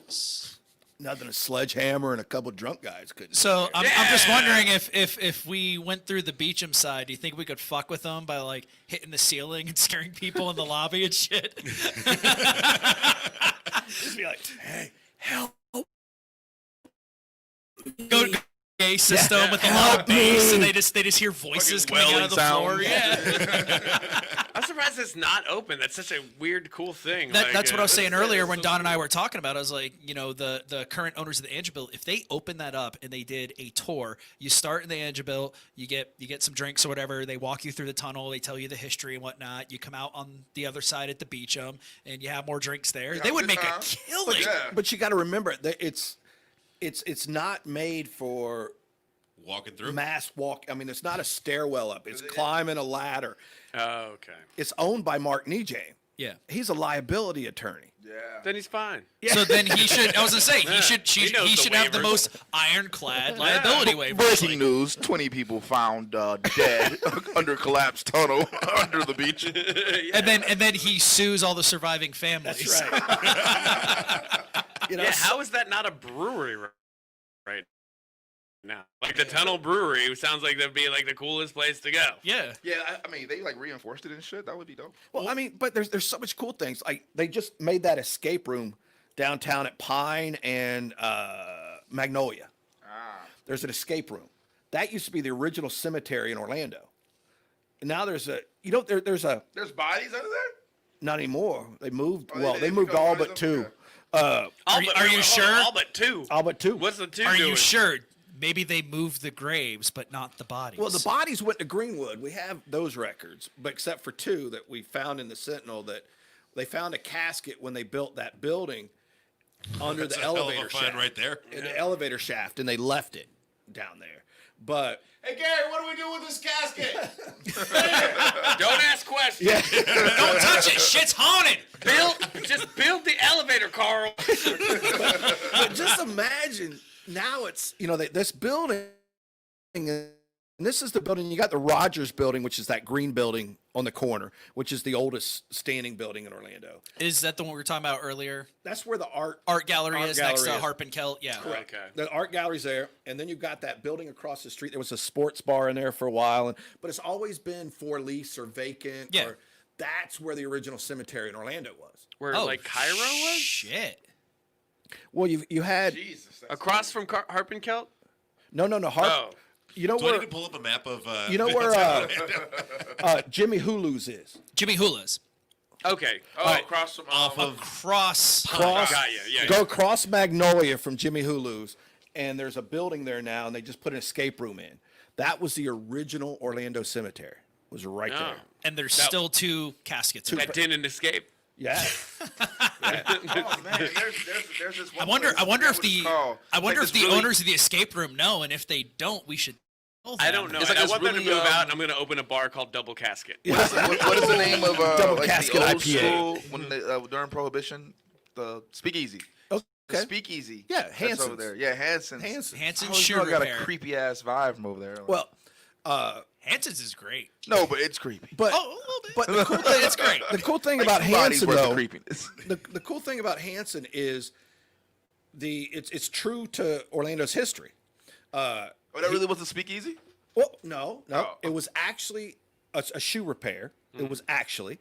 is? Nothing a sledgehammer and a couple drunk guys couldn't. So I'm just wondering if we went through the Beecham side, do you think we could fuck with them by like hitting the ceiling and scaring people in the lobby and shit? Just be like, hey, help. Go gay system with a lot of bass, and they just hear voices coming out of the floor. wailing Yeah. I'm surprised it's not open. That's such a weird, cool thing. That's what I was saying earlier when Don and I were talking about it. I was like, the current owners of the Angebilt, if they open that up and they did a tour, you start in the Angebilt, you get some drinks or whatever, they walk you through the tunnel, they tell you the history and whatnot, you come out on the other side at the Beecham, and you have more drinks there. They would make a killing. But you got to remember that it's not made for Walking through. mass walk. I mean, it's not a stairwell up. It's climbing a ladder. Oh, okay. It's owned by Mark Nijay. Yeah. He's a liability attorney. Yeah. Then he's fine. So then he should. I was gonna say he should. He knows He the should have the waivers. most ironclad liability waiver. Breaking news: 20 people found dead under collapsed tunnel under the beach. And then he sues all the surviving families. That's right. Yeah, how is that not a brewery right now? Like the Tunnel Brewery sounds like that'd be like the coolest place to go. Yeah. Yeah, I mean, they like reinforced it and shit. That would be dope. Well, I mean, but there's so much cool things. Like they just made that escape room downtown at Pine and Magnolia. There's an escape room. That used to be the original cemetery in Orlando. And now there's a there's bodies under there. not anymore. They moved. Oh, Well, they they moved moved all bodies but up two. there. Are you sure? All but two. All but two. What's the two Are doing? you sure? Maybe they moved the graves, but not the bodies. Well, the bodies went to Greenwood. We have those records, but except for two that we found in the Sentinel, that they found a casket when they built that building under That's the a hell of a elevator find shaft. right there. In the elevator shaft, and they left it down there. But Hey Gary, what do we do with this casket? Don't ask questions. Don't touch it. Shit's haunted. Just build the elevator, Carl. but just imagine now it's this building And this is the building. You got the Rogers building, which is that green building on the corner, which is the oldest standing building in Orlando. Is that the one we were talking about earlier? That's where the art Gallery is gallery next to is. Harp and Kelt. Yeah. Okay. The art gallery's there, and then you've got that building across the street. There was a sports bar in there for a while, but it's always been for lease or vacant. Yeah. Or that's where the original cemetery in Orlando was. Where like Cairo was? Shit. Well, you had Across from Harp and Kelt? no Harp. Oh. You know Do I where need to pull up a map of? you know where Jimmy Hulu's is. Jimmy Hula's. Okay. Oh, across from off of Cross. Cross, got you. Yeah. go across Magnolia from Jimmy Hulu's, and there's a building there now, and they just put an escape room in. That was the original Orlando cemetery. Was right Oh. there. And there's still 2 caskets. in That there. didn't escape. Yeah. Oh man, there's this one. I wonder if place, the owners of the escape room know, and if they don't, we should tell them. I don't know. It's like I this want them to really, move out, and I'm going to open a bar called Double Casket. What is the name of Double like casket the old IPA. school when they, during Prohibition? The Speakeasy. The Okay. Speakeasy. Yeah, That's Hanson's. over there. Yeah, Hanson's. Hanson. Hanson I always Shoe know I got a Repair. creepy ass vibe from over there. Like, Well, Hanson's is great. no, but it's creepy. but Oh, a little bit. but the cool thing, It's great. the cool thing Like, about somebody's Hanson worth the though, creepiness. the cool thing about Hanson is it's true to Orlando's history. Oh, that really was the Speakeasy? Well, no, Oh. it was actually a shoe repair. It was actually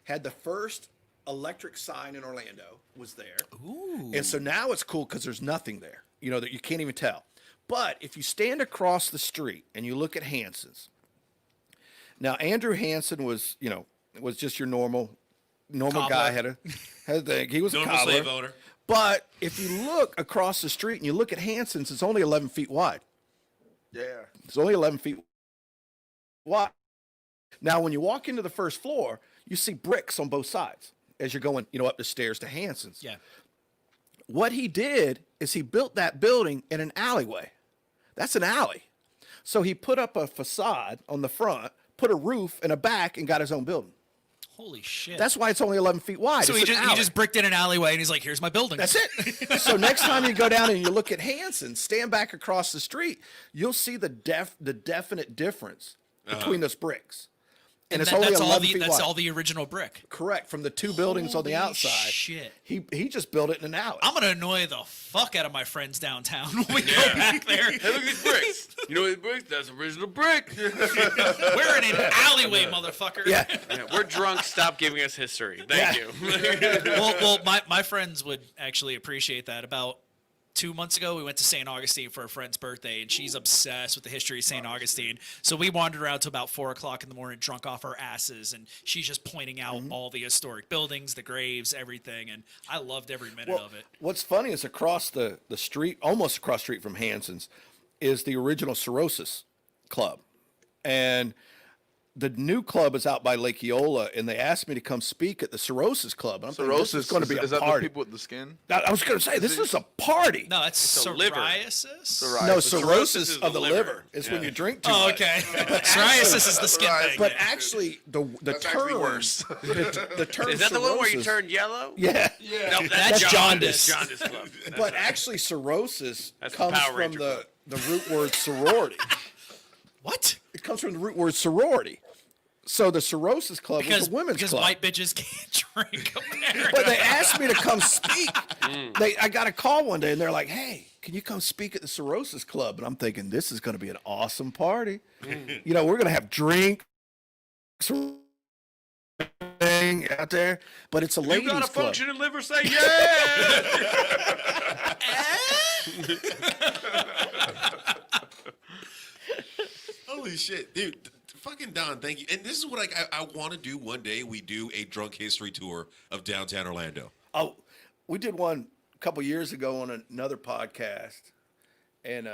had the first electric sign in Orlando was there. Ooh. And so now it's cool because there's nothing there. You know that you can't even tell. But if you stand across the street and you look at Hanson's, now Andrew Hanson was just your normal Cobbler. guy. Had a thing. He was a normal cobbler. slave owner. But if you look across the street and you look at Hanson's, it's only 11 feet wide. Yeah. It's only 11 feet wide. Now, when you walk into the first floor, you see bricks on both sides as you're going, up the stairs to Hanson's. Yeah. What he did is he built that building in an alleyway. That's an alley. So he put up a facade on the front, put a roof in a back, and got his own building. Holy shit. That's why it's only 11 feet wide. so It's he an just, alley. bricked in an alleyway, and he's like, here's my building. That's it. So next time you go down and you look at Hanson, stand back across the street, you'll see the definite difference between those bricks. And it's only 11 feet That's wide. all the original brick. Correct. From the 2 buildings on the Holy outside. shit. He just built it in an alley. I'm going to annoy the fuck out of my friends downtown when we go back there. Hey, look at these bricks. You know what bricks? That's original brick. We're in an alleyway, motherfucker. Yeah. Yeah, we're drunk. Stop giving us history. Thank you. well, my friends would actually appreciate that. About 2 months ago, we went to St. Augustine for a friend's birthday, and she's obsessed with the history of St. Augustine. So we wandered around till about 4 o'clock in the morning, drunk off our asses, and she's just pointing out all the historic buildings, the graves, everything, and I loved every minute of it. What's funny is across the street, almost across the street from Hanson's, is the original Cirrhosis Club. And the new club is out by Lake Eola, and they asked me to come speak at the Cirrhosis Club. And I'm thinking, this is going to be a is that the party. people with the skin? I was going to say, this is a party. No, that's a liver. psoriasis. No, Psoriasis. cirrhosis is of the the liver. liver is when you drink too Oh, much. okay. Psoriasis is the skin Right. thing. But yeah. actually, the That's actually term worse. the term Is that the one where you cirrhosis- turn yellow? Yeah. No, That's jaundice. Jaundice club. But actually, cirrhosis That's the comes Power from Ranger the root word sorority. What? It comes from the root word sorority. So the Cirrhosis Club was a women's because club. white bitches can't drink, apparently. But they asked me to come speak. I got a call one day, and they're like, "Hey, can you come speak at the Cirrhosis Club?" And I'm thinking, this is going to be an awesome party. We're going to have drinks out there, but it's a ladies' You got a club. functioning liver? Say yeah. Holy shit, dude! Fucking Don, thank you. And this is what I want to do one day. We do a drunk history tour of downtown Orlando. Oh, we did one a couple years ago on another podcast, and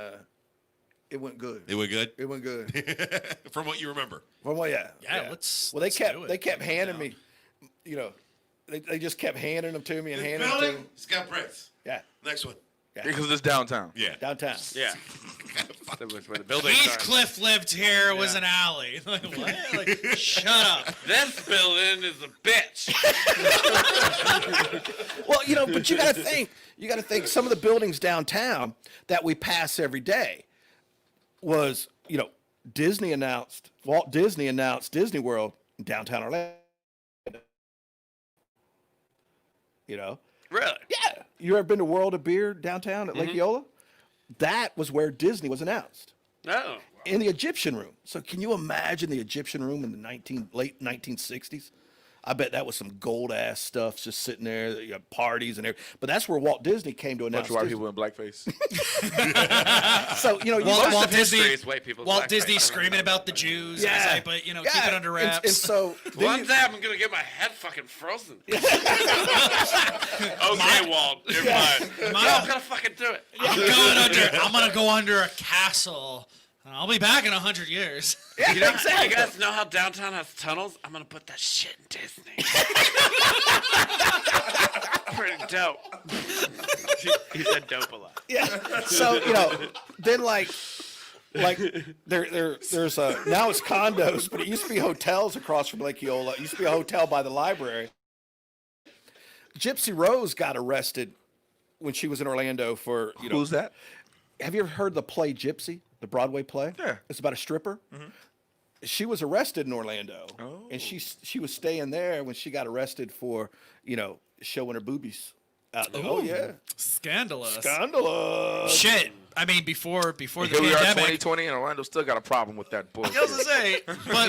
it went good. It went good. It went good. From what you remember. Well, yeah. Yeah, let's- Well, they let's kept do it. they kept handing Yeah. me, they just kept handing them to me and handing them to me. It's got bricks. Yeah, Next one. Because it's downtown. Yeah. downtown. Yeah. That was where the building Heathcliff lived here was an alley. Like, what? Like, shut up. This building is a bitch. Well, but you got to think some of the buildings downtown that we pass every day was, Walt Disney announced Disney World in downtown Orlando. You know? Really? Yeah. You ever been to World of Beer downtown at Lake Eola? That was where Disney was announced. Oh. In the Egyptian room. So can you imagine the Egyptian room in the late 1960s? I bet that was some gold ass stuff just sitting there. You had parties and everything. But that's where Walt Disney came to announce. Bunch of white Disney. people in blackface. So you know, Walt Disney, history is white people's Walt blackface. Disney screaming about the Jews. Yeah. Yeah. Like, but keep it under wraps. And so One day I'm gonna get my head fucking frozen. Okay, Walt, you're fine. No, I'm gonna fucking do it. I'm gonna go under a castle. I'll be back in 100 years. yeah, You exactly. guys know how downtown has tunnels? I'm gonna put that shit in Disney. Pretty dope. He said dope a lot. Yeah. So you know, then like there's a now it's condos, but it used to be hotels across from Lake Eola. It used to be a hotel by the library. Gypsy Rose got arrested when she was in Orlando for Who's that? Have you ever heard the play Gypsy, the Broadway play? Yeah. It's about a stripper. She was arrested in Orlando, and she was staying there when she got arrested for showing her boobies out there. Oh yeah, Scandalous. scandalous. Shit. I mean, before the Here we are, pandemic. 2020, and Orlando still got a problem with that bullshit. I was gonna say,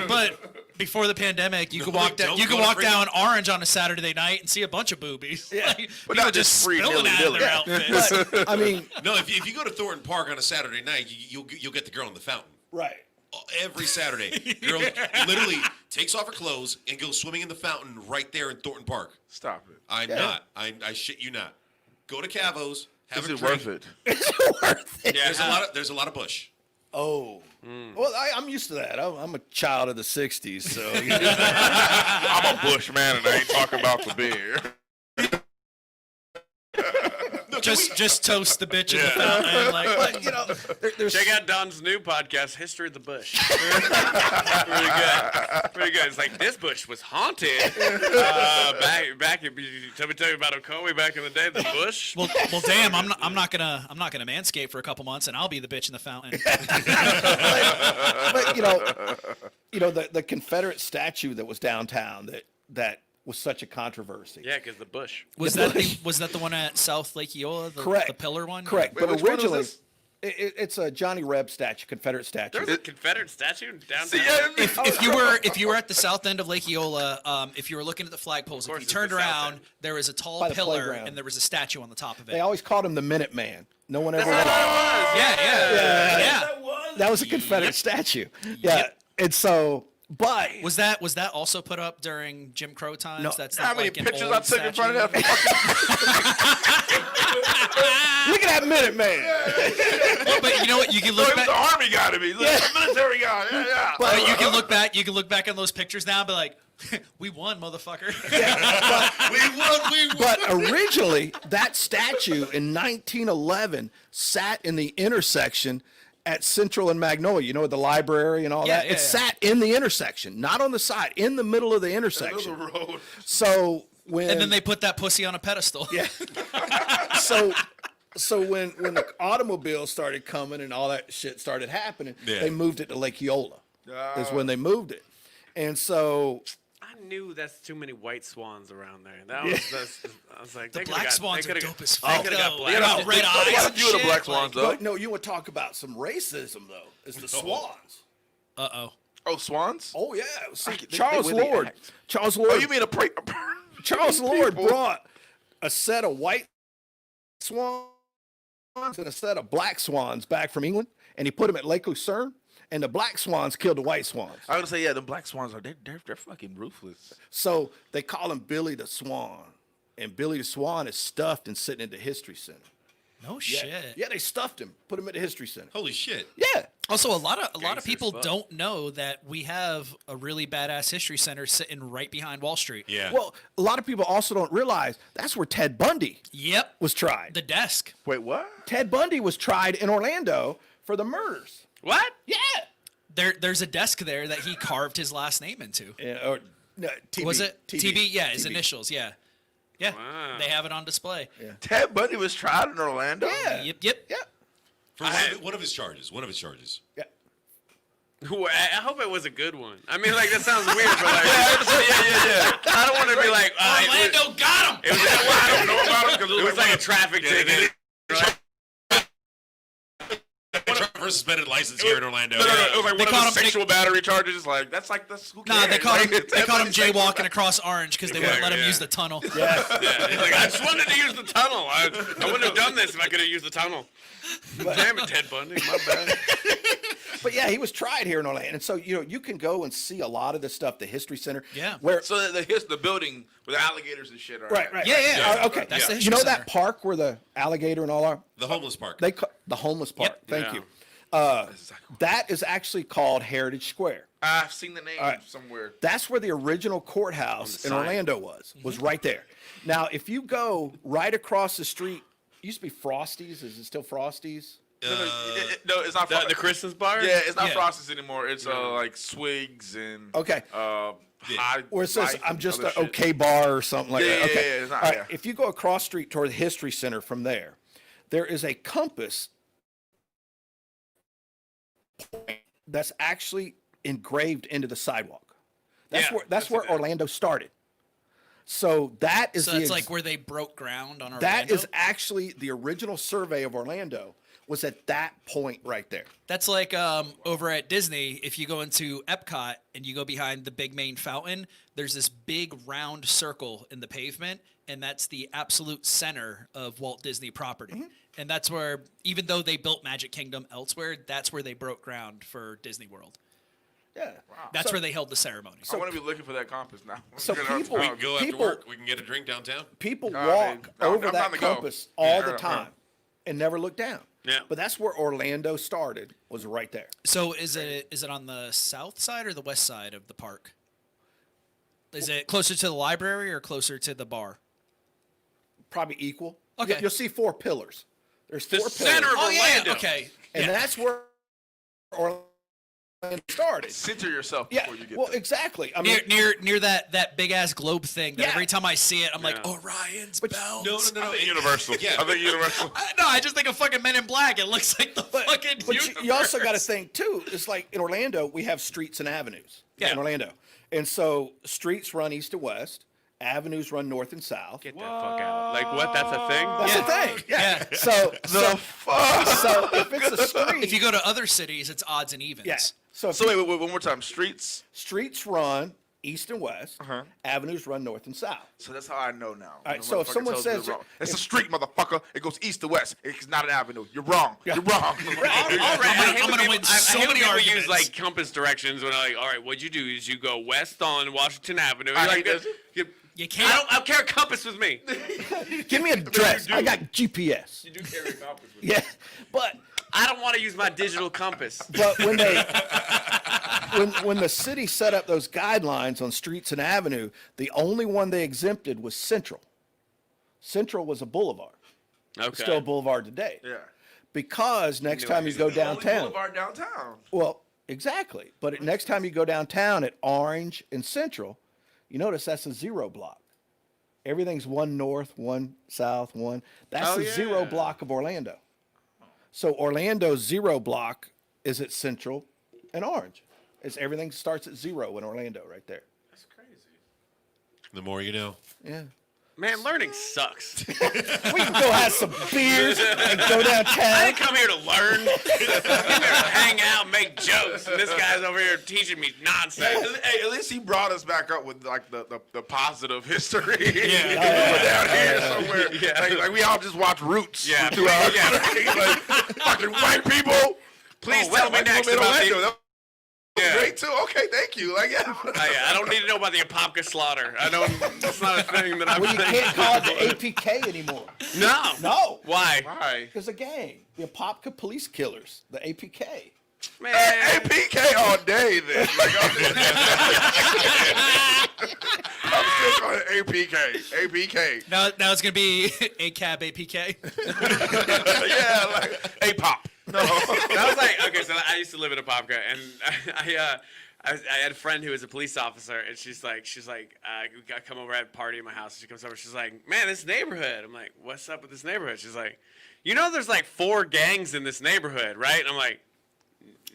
but before the pandemic, you could No, walk they down. don't You could go to walk freaking- down Orange on a Saturday night and see a bunch of boobies. Yeah. Like, But people not just free spilling out of nilly-dilly. their outfits. But, I mean, No, if you go to Thornton Park on a Saturday night, you'll get the girl in the fountain. right. Every Saturday, girl literally takes off her clothes and goes swimming in the fountain right there in Thornton Park. Stop it. I'm not. I shit you not. Go to Cavo's. Have Is a it drink. worth it? It's worth it. Yeah, There's a lot of bush. Oh. Well, I'm used to that. I'm a child of the '60s, so I'm a bush man, and I ain't talking about the beer. Just toast the bitch in the fountain. Like, but there's Check out Don's new podcast, History of the Bush. Pretty good. Pretty good. It's like, this bush was haunted. Back. Tell me about Ocoee back in the day. The bush. well, damn. I'm not gonna manscape for a couple months, and I'll be the bitch in the fountain. but the Confederate statue that was downtown that was such a controversy. Yeah, because the bush. Was that the one at South Lake Eola? Correct. The pillar one. Correct. Wait, but which one was originally, this? it's a Johnny Reb statue, Confederate statue. There's a Confederate statue downtown. See, yeah, If you were at the south end of Lake Eola, if you were looking at the flagpoles, if course you it's turned the south around, end. there was a tall By the pillar playground. and there was a statue on the top of it. They always called him the Minuteman. No one ever. Yeah. That was a Confederate statue. Yeah. And so, but Was that also put up during Jim Crow times? No. That's how not many like an pictures old I took in front of statue? that fucking... look at that Minuteman. But you know what? You can No, look he was back. the army guy to me. Look, the military guy. Yeah. But you can look back. You can look back on those pictures now and be like, "We won, motherfucker." We won. But originally, that statue in 1911 sat in the intersection at Central and Magnolia. You know, the library and all Yeah, that. yeah, It yeah. sat in the intersection, not on the side, in the middle of the intersection. road. So when And then they put that pussy on a pedestal. yeah. So when the automobiles started coming and all that shit started happening, Yeah. they moved it to Lake Eola. Is when they moved it. And so I knew that's too many white swans around there. I was like, The they could've black got- swans they are could've- dope as they fuck. could've got though. black They got swans. red They eyes. got a and few of the shit, black swans, like- though. but no, you want to talk about some racism though. It's the swans. Uh-oh. Oh, swans? Oh yeah. See, They- Charles they really Lord. act. Charles Lord. Oh, you mean a Charles Lord people. brought a set of white swans and a set of black swans back from England, and he put them at Lake Lucerne, and the black swans killed the white swans. I was gonna say, yeah, the black swans are they're fucking ruthless. So they call him Billy the Swan, and Billy the Swan is stuffed and sitting at the History Center. No Yeah, shit. yeah, they stuffed him, put him at the History Center. Holy shit. Yeah, Also, a lot of Gangster people as fuck. don't know that we have a really badass history center sitting right behind Wall Street. Yeah. well, a lot of people also don't realize that's where Ted Bundy Yep. was tried. The desk. Wait, what? Ted Bundy was tried in Orlando for the murders. What? Yeah. There's a desk there that he carved his last name into. Or no, TB, Was it TB? Yeah, his TB. initials. Yeah. Yeah. Wow. They have it on display. Yeah. Ted Bundy was tried in Orlando? Yeah. Yep. Yeah. For one of his charges. One of his charges. Yeah. I hope it was a good one. I mean, like that sounds weird, but like, yeah. I don't want to be like, Orlando got him. It was, well, I don't know about it because it was like a traffic ticket. First suspended license here in Orlando. No, it was like They one caught of the him- sexual battery charges. Like that's who cares? Nah, they caught him. Like, They caught him that's like- jaywalking across Orange because they wouldn't let him yeah. use the tunnel. Yeah. Yeah, he's like, I just wanted to use the tunnel. I wouldn't have done this if I could have used the tunnel. Damn it, Ted Bundy, my bad. But yeah, he was tried here in Orlando, and so you can go and see a lot of this stuff. The History Center. Yeah. Where So the building with the alligators and shit. Are right. Yeah. Okay. That's the You History know Center. that park where the alligator and all are? The homeless park. The homeless park. Yep. Thank Yeah. you. That is actually called Heritage Square. I've seen the name right. somewhere. That's where the original courthouse in sign. Orlando was right there. Now, if you go right across the street, it used to be Frosty's. Is it still Frosty's? No, it's not. The Christmas bar? Yeah, it's not Yeah. Frosties anymore. It's like Swigs and Okay. High Or it says Life I'm and just other an shit. okay bar or something like Yeah, that. Okay. yeah, it's not- All right. yeah. If you go across street toward the History Center from there is a compass that's actually engraved into the sidewalk. That's where Orlando started. So that is So the that's like where they broke ground on Orlando. that is actually the original survey of Orlando was at that point right there. That's like over at Disney. If you go into Epcot and you go behind the big main fountain, there's this big round circle in the pavement, and that's the absolute center of Walt Disney property. Mm-hmm. And that's where, even though they built Magic Kingdom elsewhere, that's where they broke ground for Disney World. Yeah. That's So- where they held the ceremony. I want to be looking for that compass now. So Get our people- We tongue. can go after People- work. We can get a drink downtown. People Nah, walk dude. No, over I'm that down to go. compass all the Yeah. time and never look down. Yeah. But that's where Orlando started, was right there. So is it on the south side or the west side of the park? Is it closer to the library or closer to the bar? Probably equal. Okay. You'll see 4 pillars. There's The 4 center pillars. of Orlando. Okay. And Yeah. that's where Orlando started. Center yourself Yeah. before you get Well, there. exactly. I mean, Near that big ass globe thing that Yeah. every time I see it, I'm like, Yeah. Orion's But- belt. No. I think Universal. Yeah. I think Universal. No, I just think of fucking Men in Black. It looks like the fucking but universe. you also got to think too. It's like in Orlando we have streets and avenues. Yeah. In Orlando, and so streets run east to west, avenues run north and south. Get that fuck out. Like what? That's a thing? That's the thing. Yeah. So if it's a street, If you go to other cities, it's odds and evens. yeah. So, if So wait, one more time. Streets. streets run east and west, Uh-huh. avenues run north and south. So that's how I know now. right, When so if motherfucker someone tells me says- they're wrong. It's a street, motherfucker. It goes east to west. It's not an avenue. You're wrong. You're wrong. All right, I'm gonna win so many people arguments. use like compass directions when I'm like, all right, what you do is you go west on Washington Avenue. I You're hate like, this. You can't. I don't care a compass with me. Give me a address. I got GPS. You do carry a compass with Yeah, but I don't want to use my digital compass. when they when the city set up those guidelines on streets and avenue, the only one they exempted was Central. Central was a boulevard. Okay. Still a boulevard today. Yeah. Because next time you go Only downtown, boulevard downtown. well, exactly. But next time you go downtown at Orange and Central, you notice that's a 0 block. Everything's 1 north, 1 south, 1. That's Oh, the 0 yeah. block of Orlando. So Orlando's 0 block is at Central and Orange. It's everything starts at 0 in Orlando right there. That's crazy. The more you know. Yeah. Man, learning sucks. We can go have some beers and go I downtown. didn't come here to learn. I came here to hang out, make jokes, and this guy's over here teaching me nonsense. Hey, at least he brought us back up with like the positive history. Yeah. We're down here somewhere. Yeah. Like we all just watch Roots Yeah. for 2 hours. Yeah. Like, fucking white people. Please Oh, tell me white people next in about Orlando. the... That was Yeah. great too. Okay, thank you. Like yeah. I don't need to know about the Apopka slaughter. I don't. That's not a thing that I'm. Well, you can't call it the APK anymore. No. No. Why? Why? There's a gang. The Apopka Police Killers, the APK. Man. APK all day then. Like I'm still calling it APK. APK. Now it's gonna be ACAB APK. Yeah, like APOP. No. That was like, okay, so I used to live in Apopka, and I had a friend who was a police officer, and she's like, we got come over at a party at my house. She comes over, she's like, man, this neighborhood. I'm like, what's up with this neighborhood? She's like, you know, there's like 4 gangs in this neighborhood, right? And I'm like,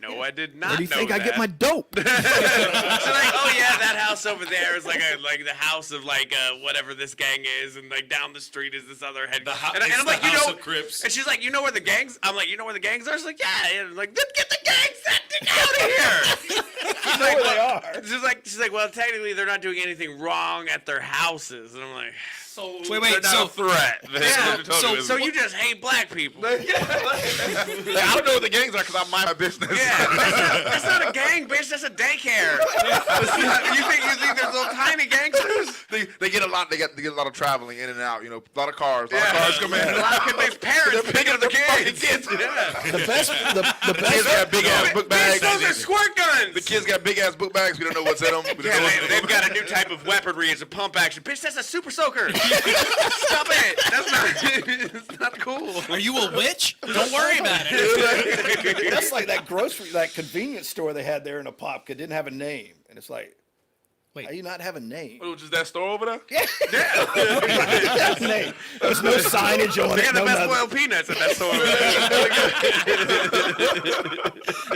No, I did not. Where do you know think that. I get my dope? So like, oh yeah, that house over there is like the house of like whatever this gang is, and like down the street is this other head. And I'm like, you know, Crips. and she's like, you know where the gangs? I'm like, you know where the gangs are? She's like, yeah. And I'm like, then get the gangs out of here. She's like, where they are. She's like, well, technically they're not doing anything wrong at their houses, and I'm like. Wait, They're not a threat. Yeah, so you just hate black people. Like, I don't know what the gangs are because I mind my business. Yeah, that's not a gang, bitch. That's a daycare. You think there's little tiny gangsters? They get a lot. They get a lot of traveling in and out. You know, a lot of cars. A lot of cars come in. A lot of kids' parents picking up the kids. Yeah. The best, the The kids best. got big ass book bags. Those are squirt guns. The kids got big ass book bags. We don't know what's in them. We don't know what's in They've them. got a new type of weaponry. It's a pump action. Bitch, that's a super soaker. Stop it. That's not. It's not cool. Are you a witch? Don't worry about it. That's like that convenience store they had there in Apopka didn't have a name, and it's like, Wait. how you not have a name? What, just that store over there? That's a name. There's no signage on They it. got the No best nothing. boiled peanuts at that store.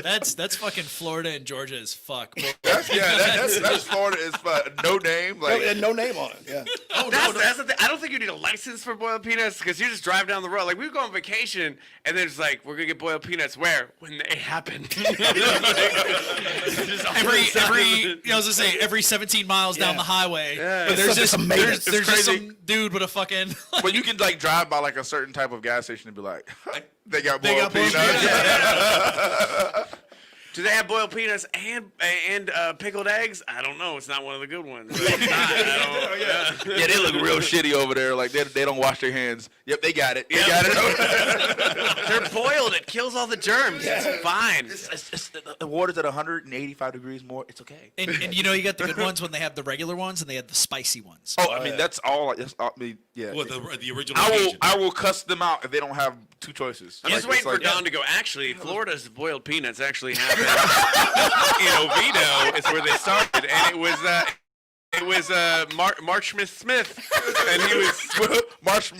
That's fucking Florida and Georgia as fuck. That's Florida. Is no name. Like No name on it. Yeah. That's the thing. I don't think you need a license for boiled peanuts because you just drive down the road. Like we go on vacation and then it's like we're gonna get boiled peanuts where when they happen. Every 17 miles down Yeah. the highway, Yeah. but there's It's just something made there's, it. there's just crazy. some dude with a fucking. but you can like drive by like a certain type of gas station and be like, they got They boiled got boiled peanuts. Do they have boiled peanuts and pickled eggs? I don't know. It's not one of the good ones. It's not. I don't, Yeah, they look real shitty over there. Like they don't wash their hands. Yep, they got it. They got it. They're boiled. It kills all the germs. It's fine. It's the water's at 185 degrees more. It's okay. And you know you got the good ones when they have the regular ones and they have the spicy ones. Oh, I mean that's all. I mean, yeah. What the original? I will cuss them out if they don't have two choices. I'm just Like, waiting it's for like, Don to go. Actually, Florida's boiled peanuts actually happened in Oviedo. Is where they started, and it was March Smith, and he was March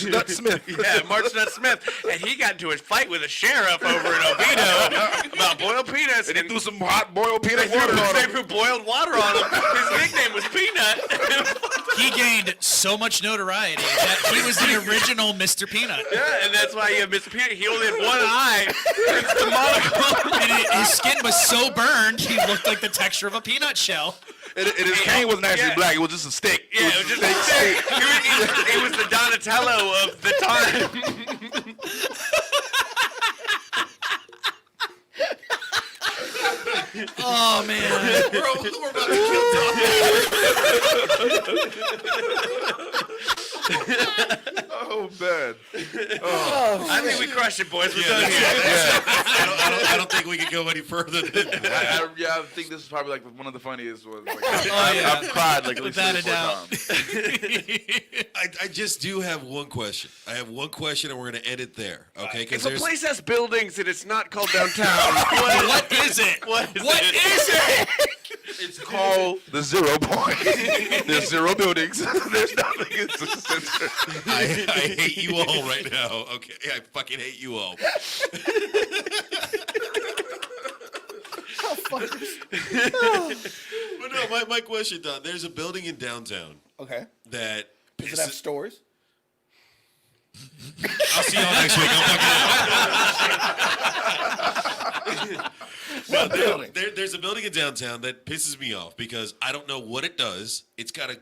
Nut Smith. yeah, March Nut Smith, and he got into a fight with a sheriff over in Oviedo about boiled peanuts, And they threw some hot boiled peanut water on they them. threw boiled water on him. His nickname was Peanut. He gained so much notoriety that he was the original Mr. Peanut. Yeah, and that's why you have Mr. Peanut. He only had one eye. It's the monocle. And his skin was so burned, he looked like the texture of a peanut shell. And his cane wasn't actually Yeah. black. It was just a stick. Yeah, it was just a stick. He was the Donatello of the time. Oh man. We're about to kill Tom. Oh man. I think we crushed it, boys. We're done here. I don't think we can go any further than that. I think this is probably like one of the funniest ones. Like, yeah. I've cried like at least Without a 3 or 4 doubt. times. I just do have one question. I have one question, and we're going to end it there. Okay? If Because a there's place has buildings and it's not called downtown, What is it? what is What it? is it? It's called the 0 point. There's 0 buildings. There's nothing. It's a center. I hate you all right now. Okay, I fucking hate you all. But no, my question, Don. There's a building in downtown Okay. that Does it have stores? I'll see y'all next week. What building? There's a building in downtown that pisses me off because I don't know what it does. It's got a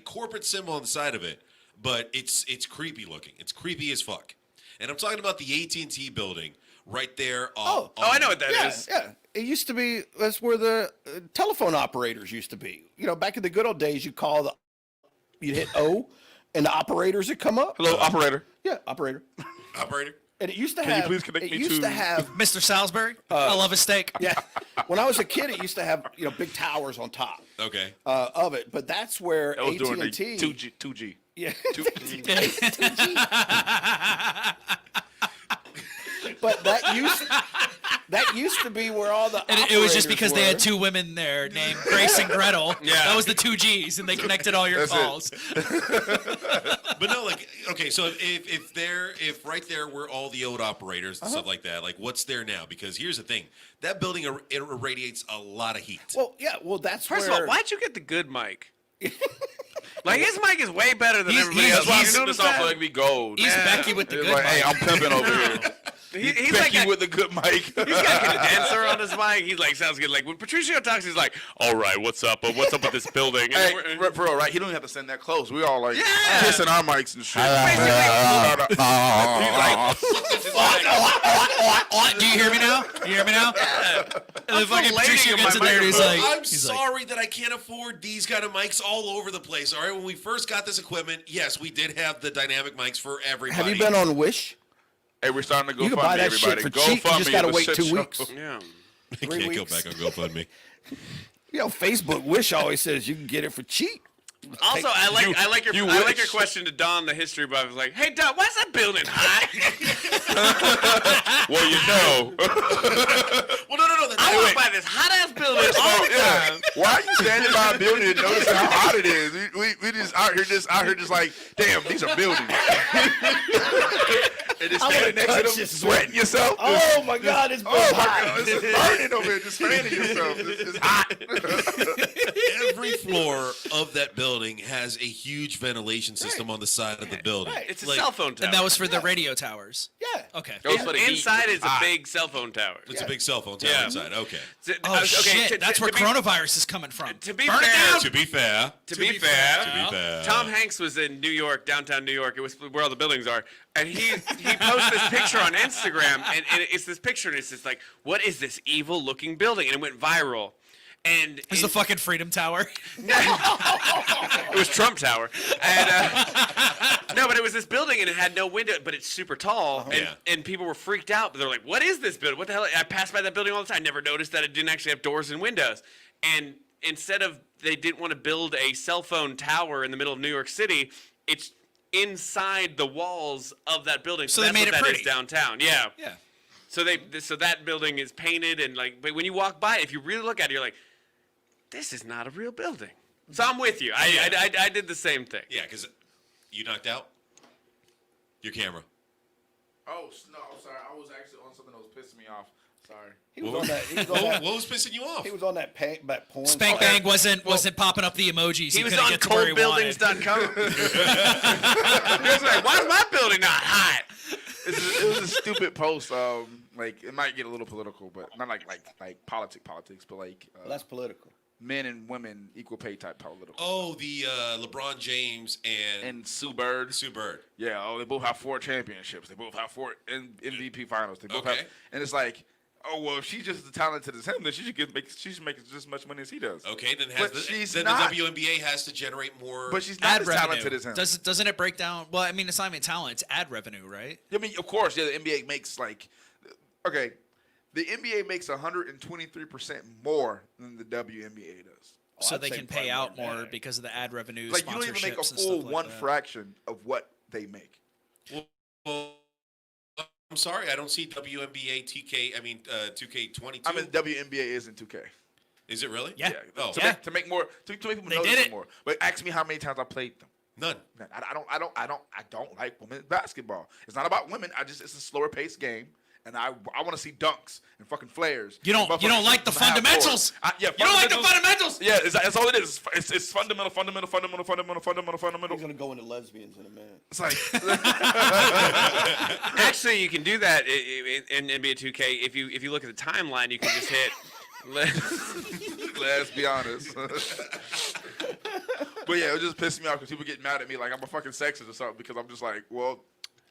corporate symbol on the side of it, but it's creepy looking. It's creepy as fuck. And I'm talking about the AT&T building right there. Oh, I know what that is. Yeah. It used to be, that's where the telephone operators used to be. You know, back in the good old days, you'd hit O, and the operators would come up. Hello, operator. Yeah, operator. Operator. And it used to you have. please connect it me used to- to have. Mr. Salisbury? I love a steak. Yeah. When I was a kid, it used to have big towers on top Okay. of it. But that's where That was during the AT&T. 2G. Yeah. 2G. But that used to be where all the. And it was just operators because they had were. 2 women there named Grace and Gretel. Yeah. That was the 2 G's, and they connected all your That's it. calls. But no, like, okay. Okay, so if right there were all the old operators and stuff like that, like what's there now? Because here's the thing, that building it radiates a lot of heat. Well, yeah. Well, that's First where. of all, why'd you get the good mic? Like his mic is way better than He's- everybody he's- else. That's why I he's- took this off like we gold. He's Yeah. Becky with the It's good like, hey, mic. I'm pimping over here. He's Becky like with the good mic. he's got a condenser on his mic. He's like sounds good. Like when Patricio talks, he's like, "All right, what's up? What's up with this building?" And Hey, we're- for real, right? He don't even have to send that close. We all like Yeah. kissing our mics and shit. Do you hear me now? Do you hear me now? And then fucking filleting Patricio in gets my in there and he's like, microphone. I'm he's like, sorry that I can't afford these kind of mics all over the place. All right, when we first got this equipment, yes, we did have the dynamic mics for everybody. Have you been on Wish? Hey, we're starting to go You can fund buy me, that shit everybody. for Go cheap. You fund just me. gotta It was wait shit 2 show. weeks. yeah. I 3 can't go weeks. back on GoFundMe. You know, Facebook Wish always says you can get it for cheap. Also, I like your wish. question to Don, the history buff. Is like, hey Don, why's that building high? Well, you know. Well, no. I walk by this hot ass building all the time. Why are you standing by a building and noticing how hot it is? We just out here just like, damn, these are buildings. And just standing next to them, sweating yourself. Oh my God, it's Oh my God, it's just burning over here, just fanning yourself. It's hot. Every floor of that building has a huge ventilation system on the side of the building. Right. It's a Like, cell phone tower. and that was for the radio towers. Yeah. Okay. Those for the heat. Inside is a Hot. big cell phone tower. It's a big cell phone tower Yeah. inside. Okay. Oh shit! to- That's to where be- coronavirus is coming from. To be Burn it fair, down! To be fair, To be fair, to be fair, Tom Hanks was in New York, downtown New York. It was where all the buildings are, and he posted this picture on Instagram, and it's this picture, and it's just like, what is this evil looking building? And it went viral. And It's the fucking Freedom Tower. it was Trump Tower. And no, but it was this building, and it had no window, but it's super tall, and, Yeah. and people were freaked out. But they're like, "What is this building? What the hell?" I passed by that building all the time. I never noticed that it didn't actually have doors and windows. And instead of they didn't want to build a cell phone tower in the middle of New York City, it's inside the walls of that building. So they that's made what it that pretty. is downtown. Yeah. Yeah. So that building is painted and like, but when you walk by, if you really look at it, you're like, this is not a real building. So I'm with you. I did the same thing. Yeah, because you knocked out your camera. Oh, no, I'm sorry. I was actually on something that was pissing me off. Sorry. He was on that. He was on What, that. what was pissing you off? He was on that porn. Spank Bang wasn't popping up the emojis. He was couldn't on get to where he wanted. coldbuildings.com. He was like, why is my building not hot? It was a stupid post. Like it might get a little political, but not like politics, but like Well, that's political. men and women equal pay type political. Oh, the LeBron James and And Sue Bird. Sue Bird. Yeah, they both have 4 championships. They both have 4 MVP finals. They both Okay. have, and it's like, oh well, if she's just as talented as him, then she should make just as much money as he does. Okay, then But she's the not. WNBA has to generate more. But she's not Ad as revenue. talented as him. Doesn't it break down? Well, I mean, it's not even talent. It's ad revenue, right? I mean, of course, yeah. The NBA makes like, okay, the NBA makes 123% more than the WNBA does. So I'd they say can probably pay more out than more that. because of the ad revenue. Like you don't even make a sponsorships and full stuff like one that. fraction of what they make. Well, I'm sorry, I don't see WNBA 2K22. I mean, WNBA isn't 2K. Is it really? Yeah. Oh, To, Yeah. make, to make more, to make people They notice did it it. more. But ask me how many times I played them. none. Man, I don't like women's basketball. It's not about women. It's a slower paced game, and I want to see dunks and fucking flares. You don't like the fundamentals. Yeah, You don't like the fundamentals. Yeah, that's all it is. It's fundamental. He's gonna go into lesbians in a minute. It's like Actually, you can do that in NBA 2K. If you look at the timeline, you can just hit. let's be honest. But yeah, it just pissed me off because people get mad at me like I'm a fucking sexist or something because I'm just like, well,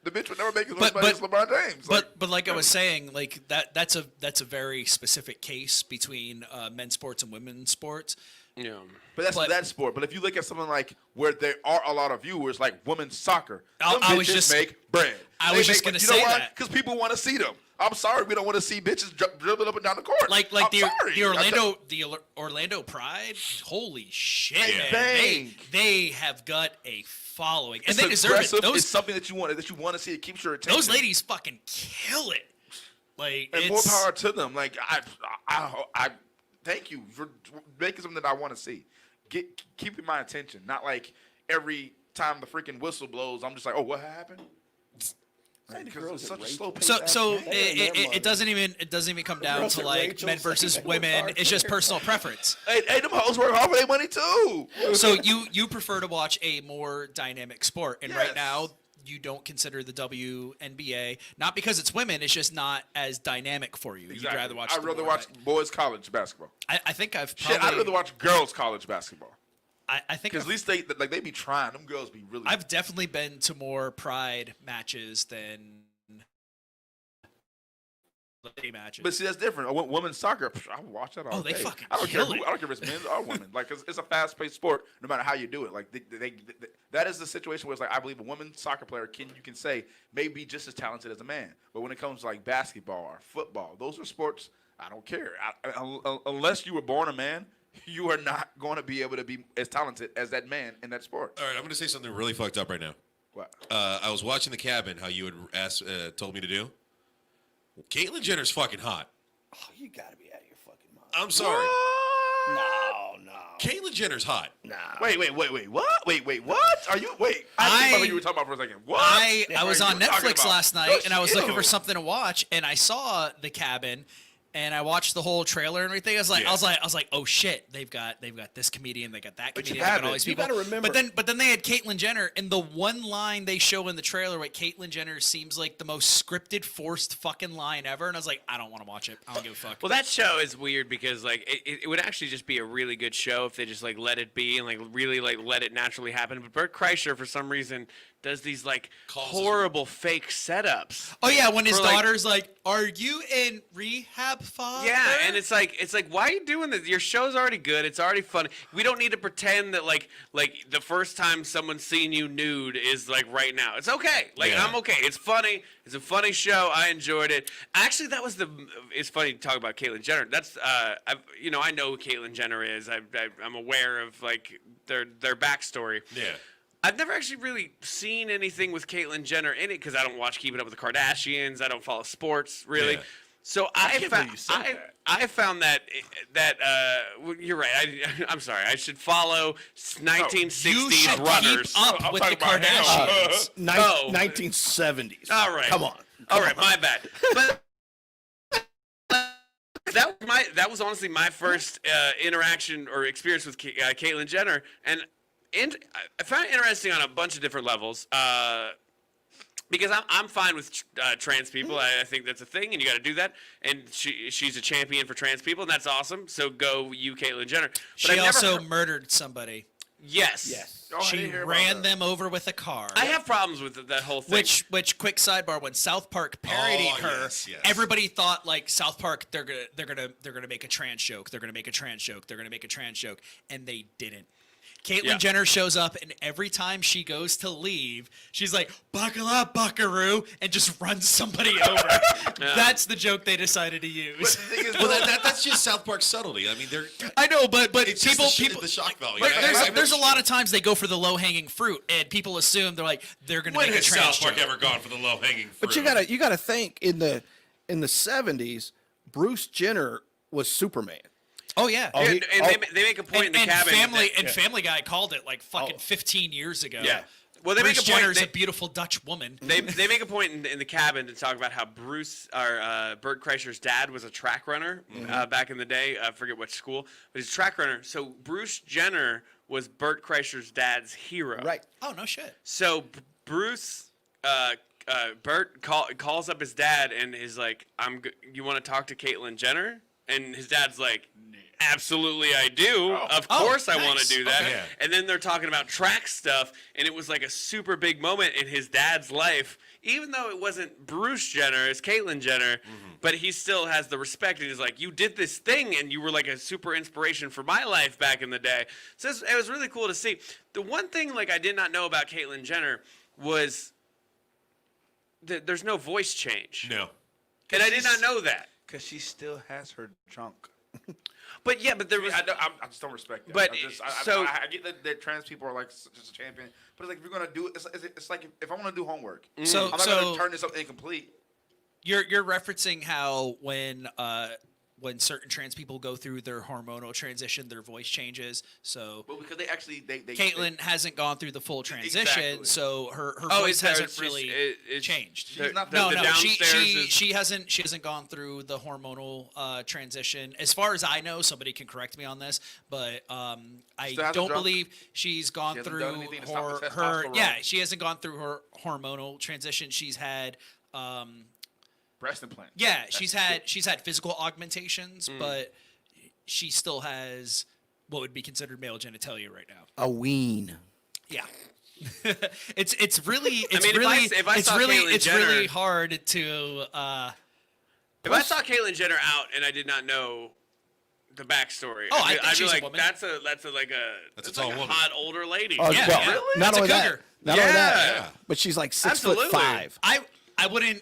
the bitch would never make as much money as LeBron James. But like I was saying, like that's a very specific case between men's sports and women's sports. Yeah. But that's But- that sport. But if you look at something like where there are a lot of viewers, like women's soccer, I them was bitches just- make bread. I They was just make- gonna you know say why? that. Because people want to see them. I'm sorry, we don't want to see bitches dribbling up and down the court. Like I'm the sorry. Orlando Pride. Holy shit, Bang, man! bang. They have got a following, and It's they deserve it. aggressive. Those It's something that you want to see. It keeps your attention. those ladies fucking kill it. Like and it's, more power to them. Like I thank you for making something that I want to see. Keeping my attention, not like every time the freaking whistle blows, I'm just like, oh, what happened? Say the Because girls it's at such a Rachel. slow pace. So They earn their it doesn't even come down girls to at like Rachel's, men versus they work women. hard It's for just their personal preference. Hey, them hoes work hard for their money too. So you prefer to watch a more dynamic sport, and right Yes. now you don't consider the WNBA, not because it's women, it's just not as dynamic for you. Exactly. You'd rather watch. I'd the rather more watch boys college basketball. I think I've probably. Shit, I'd rather watch girls college basketball. I think Because at least they be trying. Them girls be really. I've definitely been to more pride matches than lady matches. But see, that's different. Women's soccer, I watch that all Oh, they day. fucking I don't care. kill it. I don't care if it's men or women. Like, 'cause it's a fast-paced sport. No matter how you do it, like that is the situation where it's like I believe a women's soccer player you can say may be just as talented as a man. But when it comes to like basketball or football, those are sports I don't care. Unless you were born a man, you are not going to be able to be as talented as that man in that sport. All right, I'm going to say something really fucked up right now. What? I was watching The Cabin, how you had told me to do. Caitlyn Jenner's fucking hot. Oh, you gotta be out of your fucking mind. I'm sorry. No. Caitlyn Jenner's hot. Nah. Wait, what? Wait, what? Are you? Wait, I think you were talking about for a second. What? I was What are on you talking Netflix about? last night and I was looking Ew. for something to watch and I saw The Cabin and I watched the whole trailer and everything. I was like, oh shit, they've got this comedian, they got that But you comedian, they got all haven't. these You people. gotta remember- But then they had Caitlyn Jenner, and the one line they show in the trailer, like Caitlyn Jenner seems like the most scripted, forced fucking line ever, and I was like, I don't want to watch it. I don't give a fuck. Well, that show is weird because like it would actually just be a really good show if they just like let it be and like really like let it naturally happen. But Bert Kreischer for some reason does these like horrible fake setups. Oh yeah, when his For, like- daughter's like, "Are you in rehab, father?" Yeah, and it's like why are you doing this? Your show's already good. It's already funny. We don't need to pretend that like the first time someone's seen you nude is like right now. It's okay. Like Yeah. I'm okay. It's funny. It's a funny show. I enjoyed it. Actually, that was it's funny to talk about Caitlyn Jenner. That's I know who Caitlyn Jenner is. I'm aware of like their backstory. Yeah. I've never actually really seen anything with Caitlyn Jenner in it because I don't watch Keeping Up with the Kardashians. I don't follow sports really. Yeah. So can't believe you said that. I found that well, you're right. I'm sorry. I should follow 1960s You should runners. keep up I'm with the talking about him. Kardashians. Oh. 1970s. All right. Come on. All right, my bad. But that was honestly my first interaction or experience with Caitlyn Jenner, and I found it interesting on a bunch of different levels. Because I'm fine with trans people. I think that's a thing, and you got to do that. And she's a champion for trans people, and that's awesome. So go you, Caitlyn Jenner. But She I've never also heard- murdered somebody. yes. Oh, I She didn't hear about ran that. them over with a car. I have problems with that whole thing. Which quick sidebar, when South Park parodied Oh, her, yes, yes. everybody thought like South Park they're gonna make a trans joke, they're gonna make a trans joke, they're gonna make a trans joke, and they didn't. Caitlyn Yeah. Jenner shows up, and every time she goes to leave, she's like, "Buckle up, buckaroo," and just runs somebody over. That's the joke they decided to use. The thing is, Well, that's just South Park's subtlety. I mean, I know, but it's people just the shock value. But I- there's a lot of times they go for the low hanging fruit, and people assume they're like they're gonna When make a has trans South Park joke. ever gone for the low hanging fruit? But you gotta think in the 70s, Bruce Jenner was Superman. Oh yeah. Oh, he- they make a point in the cabin. Family Guy called it like fucking 15 years ago. Yeah. Well, they Bruce make a point. Jenner's a beautiful Dutch woman. They make a point in the cabin to talk about how Bert Kreischer's dad was a track runner back in the day. I forget which school, but he's a track runner. So Bruce Jenner was Bert Kreischer's dad's hero. Right. Oh no shit. So Bert calls up his dad and is like, "You want to talk to Caitlyn Jenner?" And his dad's like, "Absolutely, I do. Of course, I want to nice. do that." Okay. Yeah. And then they're talking about track stuff, and it was like a super big moment in his dad's life, even though it wasn't Bruce Jenner, it's Caitlyn Jenner. But he still has the respect, and he's like, "You did this thing, and you were like a super inspiration for my life back in the day." So it was really cool to see. The one thing like I did not know about Caitlyn Jenner was that there's no voice change, No. and I did not know that. Because she still has her junk. But yeah, but there was. I just don't respect that. But I get that trans people are like just a champion, but it's like if you're gonna do it, it's like if I want to do homework, So I'm not gonna turn this up incomplete. You're referencing how when when certain trans people go through their hormonal transition, their voice changes. So Well, because they actually they Caitlyn hasn't gone through the full transition, Exactly. so her Oh, voice hasn't she's- really it's- changed. She's not No, the no, downstairs is- she hasn't gone through the hormonal transition. As far as I know, somebody can correct me on this, but I Still hasn't don't drunk? believe she's gone hasn't through done anything to stop the her testosterone? yeah, she hasn't gone through her hormonal transition. She's had breast implant. yeah, she's had physical augmentations, but she still has what would be considered male genitalia right now. A ween. Yeah. it's really if I saw Caitlyn it's Jenner- really hard to If I saw Caitlyn Jenner out and I did not know the backstory, Oh, I I'd think be she's a like, woman. that's a That's a tall like a woman. hot older lady. Oh, Yeah, well, yeah. Not That's a only that. cougar. Not only that. Yeah. But she's like 6'5". Absolutely. I wouldn't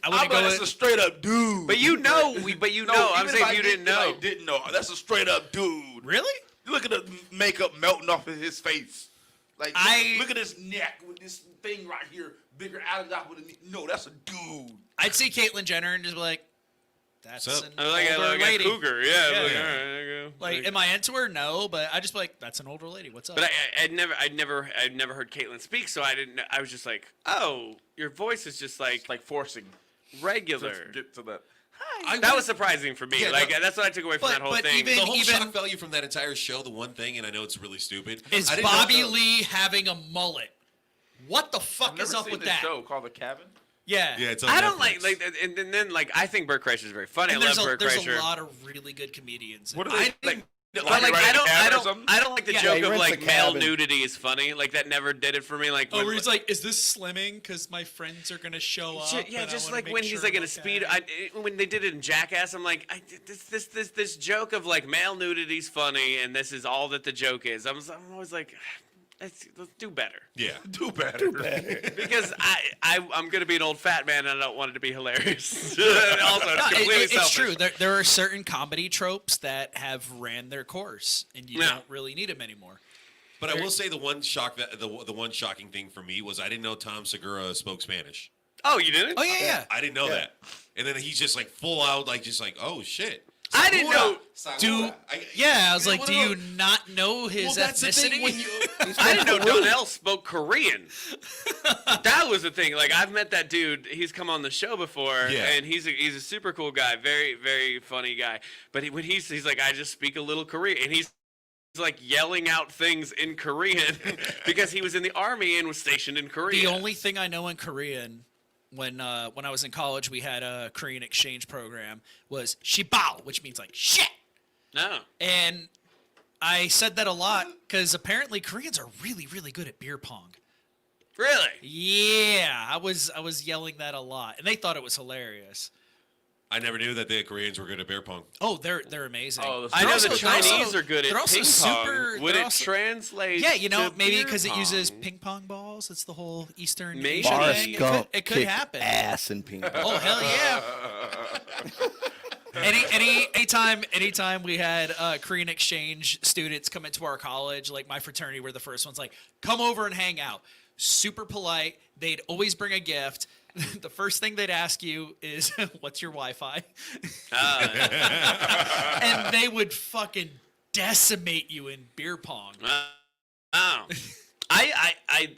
I'm go like, that's a with, straight up dude. But you know, I'm even saying if you didn't if know. I didn't know. That's a straight up dude. really? Look at the makeup melting off of his face. Like, look at his neck with this thing right here, bigger out of that with a no. That's a dude. I'd see Caitlyn Jenner and just be like, that's So- an I like, older a lady. cougar. Yeah. Yeah. Like, all right, there you go. Like, am I into her? No, but I just be like, that's an older lady. What's up? But I'd never heard Caitlyn speak, so I didn't know. I was just like, oh, your voice is just like It's like forcing regular. to get to that. That was surprising for me. Yeah, like no- that's what I took away from But- that whole but thing. even- The whole shock value from that entire show, the one thing, and I know it's really stupid, is I didn't Bobby know- Lee having a mullet? What the fuck I've is never up seen with this that? show called The Cabin. Yeah. Yeah, it's on I don't Netflix. like and then like I think Bert Kreischer is very funny. And I love there's Bert a Kreischer. lot of really good comedians. What are I they didn't. But Like, like right I in don't, the I cabin or don't, something? I don't like the Yeah, joke he of rents like the male cabin. nudity is funny. Like that never did it for me. Like Oh, when, where he's like, "Is this slimming? Because my friends are gonna show up." yeah, and I just wanna like make when he's sure like in a look speed. at it." When they did it in Jackass, I'm like, this joke of like male nudity's funny, and this is all that the joke is. I'm always like, let's do better. Yeah. Do better. Because I'm gonna be an old fat man and I don't want it to be hilarious. Also, it's completely It's selfish. true. There are certain comedy tropes that have ran their course, and you Yeah. don't really need them anymore. But I will say the one one shocking thing for me was I didn't know Tom Segura spoke Spanish. Oh, you didn't? Oh yeah. I didn't know that. And then he's just like full out, like just like, oh shit. I didn't know. Do yeah. I was like, do you not know his Well, that's the ethnicity? thing when you. I didn't know Donnell spoke Korean. That was the thing. Like I've met that dude. He's come on the show before, Yeah. and he's a super cool guy, very very funny guy. But when he's like, I just speak a little Korean, and he's like yelling out things in Korean because he was in the army and was stationed in Korea. The only thing I know in Korean, when I was in college, we had a Korean exchange program, was shibao, which means like shit. No. And I said that a lot because apparently Koreans are really, really good at beer pong. Really? Yeah, I was yelling that a lot, and they thought it was hilarious. I never knew that the Koreans were good at beer pong. Oh, they're amazing. Oh, I know also- the they're also- Chinese are good at they're also ping pong. super- Would they're it also- translate? Yeah, you know, to maybe beer because it uses pong? ping pong balls. It's the whole Eastern Maybe. Asian Forrest thing. Gump It could kicked happen. ass in ping pong. Oh hell yeah! Anytime we had Korean exchange students come into our college, like my fraternity were the first ones. Like, come over and hang out. Super polite. They'd always bring a gift. The first thing they'd ask you is, "What's your Wi-Fi?" And they would fucking decimate you in beer pong. Oh.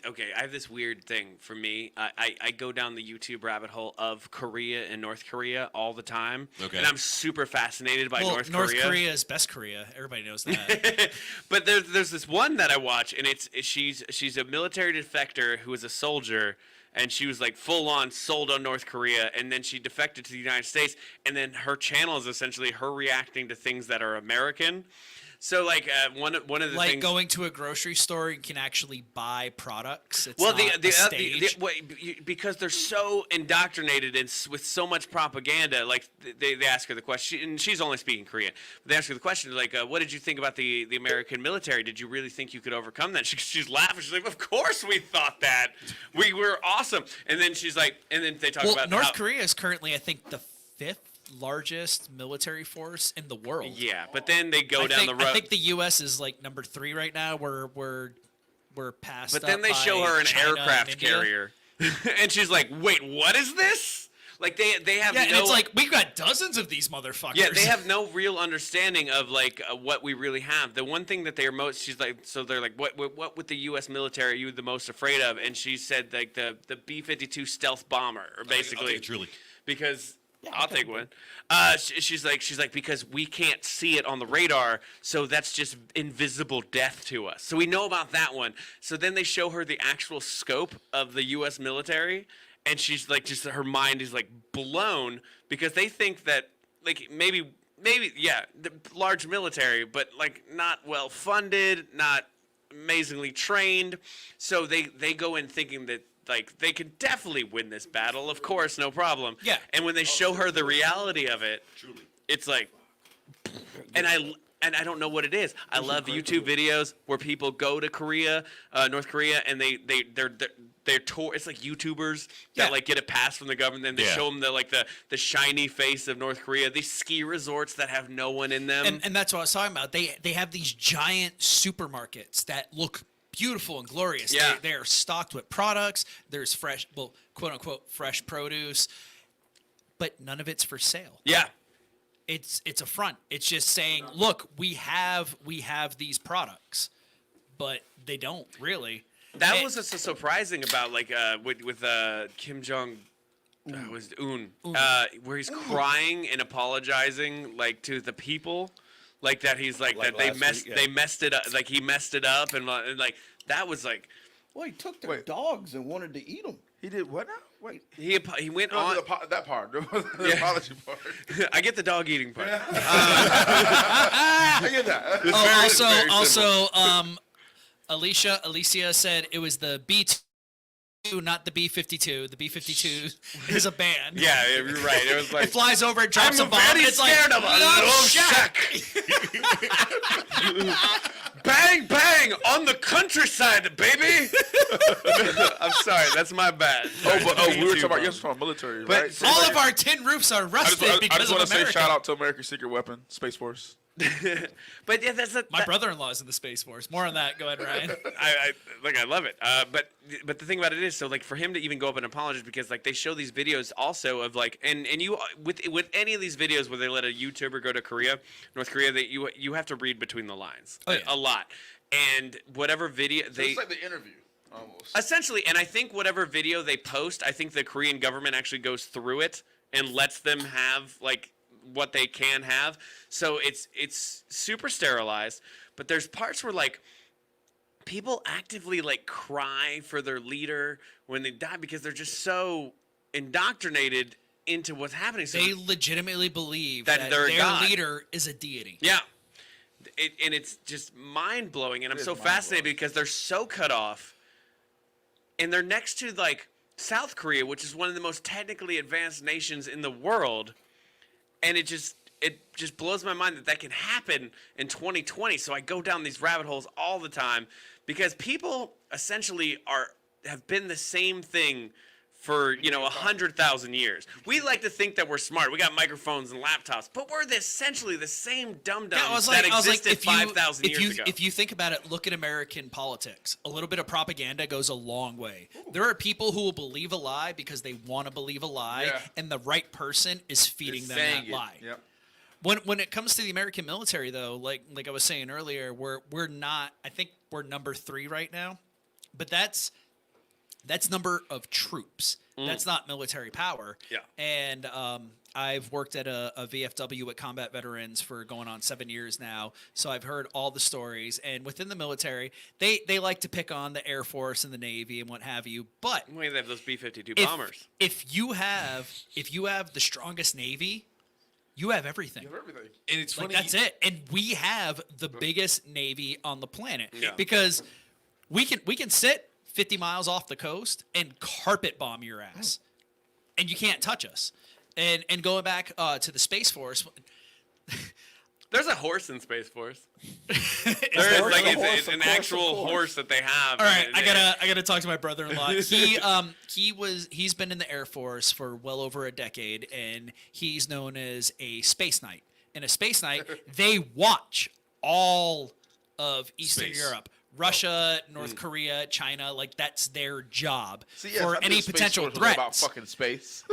Okay, I have this weird thing for me. I go down the YouTube rabbit hole of Korea and North Korea all the time. Okay. And I'm super fascinated by Well, North North Korea. Korea is best Korea. Everybody knows that. But there's this one that I watch, and she's a military defector who is a soldier, and she was like full on sold on North Korea, and then she defected to the United States, and then her channel is essentially her reacting to things that are American. So like one of the Like things, going to a grocery store and can actually buy products. It's well, not a stage. because they're so indoctrinated and with so much propaganda. Like they ask her the question, and she's only speaking Korean. They ask her the question like, "What did you think about the American military? Did you really think you could overcome that?" She's laughing. She's like, "Of course we thought that. We were awesome." And then she's like, and then they talk Well, about North how, Korea is currently, I think, the 5th largest military force in the world. Yeah, but then they go down the road. I think the U.S. is like number 3 right now. We're past. But then up they show by her an China and aircraft India. carrier, and she's like, "Wait, what is this?" Like they have Yeah, and no. it's like we've got dozens of these motherfuckers. Yeah, they have no real understanding of like what we really have. The one thing that they're most, she's like, so they're like, what with the U.S. military are you the most afraid of? And she said like the B-52 stealth bomber, or basically, Truly. because I'll take one. She's like because we can't see it on the radar, so that's just invisible death to us. So we know about that one. So then they show her the actual scope of the U.S. military. And she's like, just her mind is like blown because they think that like maybe yeah, the large military, but like not well funded, not amazingly trained. So they go in thinking that like they can definitely win this battle. Of course, no problem. Yeah. And when they show her the reality of it, it's like, and I don't know what it is. I love YouTube videos where people go to Korea, North Korea, and they're tour. It's like YouTubers that like get a pass from the government, and they show them the shiny face of North Korea. These ski resorts that have no one in them. And that's what I was talking about. They have these giant supermarkets that look beautiful and glorious. Yeah. They are stocked with products. There's fresh, well, quote unquote, fresh produce, but none of it's for sale. Yeah. It's a front. It's just saying, look, we have these products, but they don't really. That And- was what's so surprising about like with Kim Jong was Un, where he's crying and apologizing like to the people, like that he's like that they messed it up, like he messed it up, and like that was like Well, he took their dogs and wanted to eat them. He did what now? Wait. he went on. That part. The apology part. I get the dog eating part. I get that. Oh, also, Alicia said it was the B-2, not the B-52. The B-52 is a band. Yeah, you're right. It was like It flies over, it drops I'm a bomb, very and it's like, scared of a "Love love shack." bang bang on the countryside, baby. I'm sorry, that's my bad. We were talking about military, But right? All of our tin roofs are I rusted just because want of to say America. shout out to America's secret weapon, Space Force. But yeah, that's My brother-in-law's in the Space Force. More on that. Go ahead, Ryan. I love it. But the thing about it is, so like for him to even go up and apologize, because like they show these videos also of like, and you with any of these videos where they let a YouTuber go to North Korea, that you have to read between the lines a lot, and whatever video It's like the interview almost. essentially, and I think whatever video they post, I think the Korean government actually goes through it and lets them have like what they can have. So it's super sterilized, but there's parts where like people actively like cry for their leader when they die because they're just so indoctrinated into what's happening. So They legitimately believe That that they're their God. leader is a deity. yeah. And it's just mind blowing, and I'm so fascinated because they're so cut off, and they're next to like South Korea, which is one of the most technically advanced nations in the world, and it just blows my mind that can happen in 2020. So I go down these rabbit holes all the time because people essentially have been the same thing for 100,000 years. We like to think that we're smart. We got microphones and laptops, but we're essentially the same dum-dums that existed 5,000 years ago. If you think about it, look at American politics. A little bit of propaganda goes a long way. There are people who will believe a lie because they want to believe a lie, and the right person is feeding them that lie. Yep. When it comes to the American military, though, like I was saying earlier, we're not. I think we're number 3 right now, but that's number of troops. That's not military power. Yeah. And I've worked at a VFW with combat veterans for going on 7 years now, so I've heard all the stories. And within the military, they like to pick on the Air Force and the Navy and what have you. But Well, they have those B-52 if- bombers. If you have the strongest Navy, you have everything. Everything. And it's Like funny. that's it. And we have the biggest Navy on the planet Yeah. because we can sit 50 miles off the coast and carpet bomb your ass, and you can't touch us. And going back to the Space Force, There's a horse in Space Force. There horse? is, like, A horse, it's an of course, actual of course. horse that they have. all right, and I gotta talk to my brother-in-law. He's been in the Air Force for well over a decade, and he's known as a Space Knight. And a Space Knight, they watch all of Eastern Space. Europe Russia, North Korea, China, like that's their job See, yes, for I knew any Space potential Force was about threats. fucking space.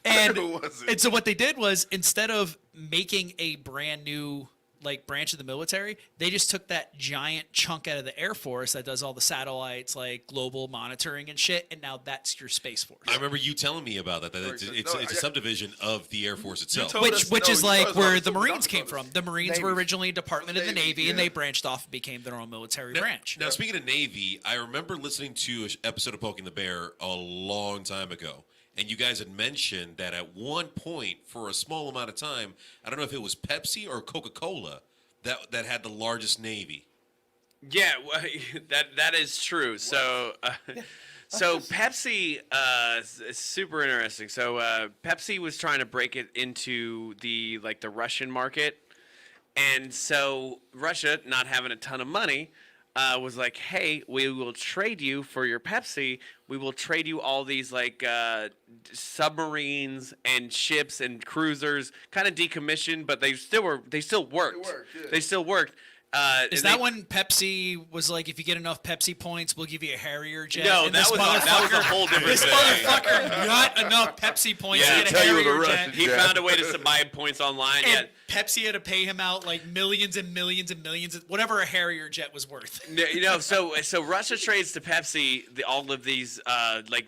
And, Who was it? and so what they did was instead of making a brand new like branch of the military, they just took that giant chunk out of the Air Force that does all the satellites, like global monitoring and shit, and now that's your Space Force. I remember you telling me about that. That it's a subdivision of the Air Force itself. told Which is like where the Marines Marines came from. The Marines were originally a department of the Navy, and they branched off and became their own military branch. Now, speaking of Navy, I remember listening to an episode of Poking the Bear a long time ago, and you guys had mentioned that at one point, for a small amount of time, I don't know if it was Pepsi or Coca-Cola that had the largest Navy. Yeah, well, that is true. So, so Pepsi is super interesting. So Pepsi was trying to break it into the Russian market, and so Russia, not having a ton of money, was like, "Hey, we will trade you for your Pepsi. We will trade you all these submarines and ships and cruisers, kind of decommissioned, but they still worked. They still worked." Is that when Pepsi was like, if you get enough Pepsi points, we'll give you a Harrier jet? No, And that was a whole different This thing. motherfucker got enough Pepsi points Yeah, to get a tell you what a Harrier Russian jet. He found a way to buy points online. And Pepsi had to pay him out like millions and millions and millions, whatever a Harrier jet was worth. So Russia trades to Pepsi all of these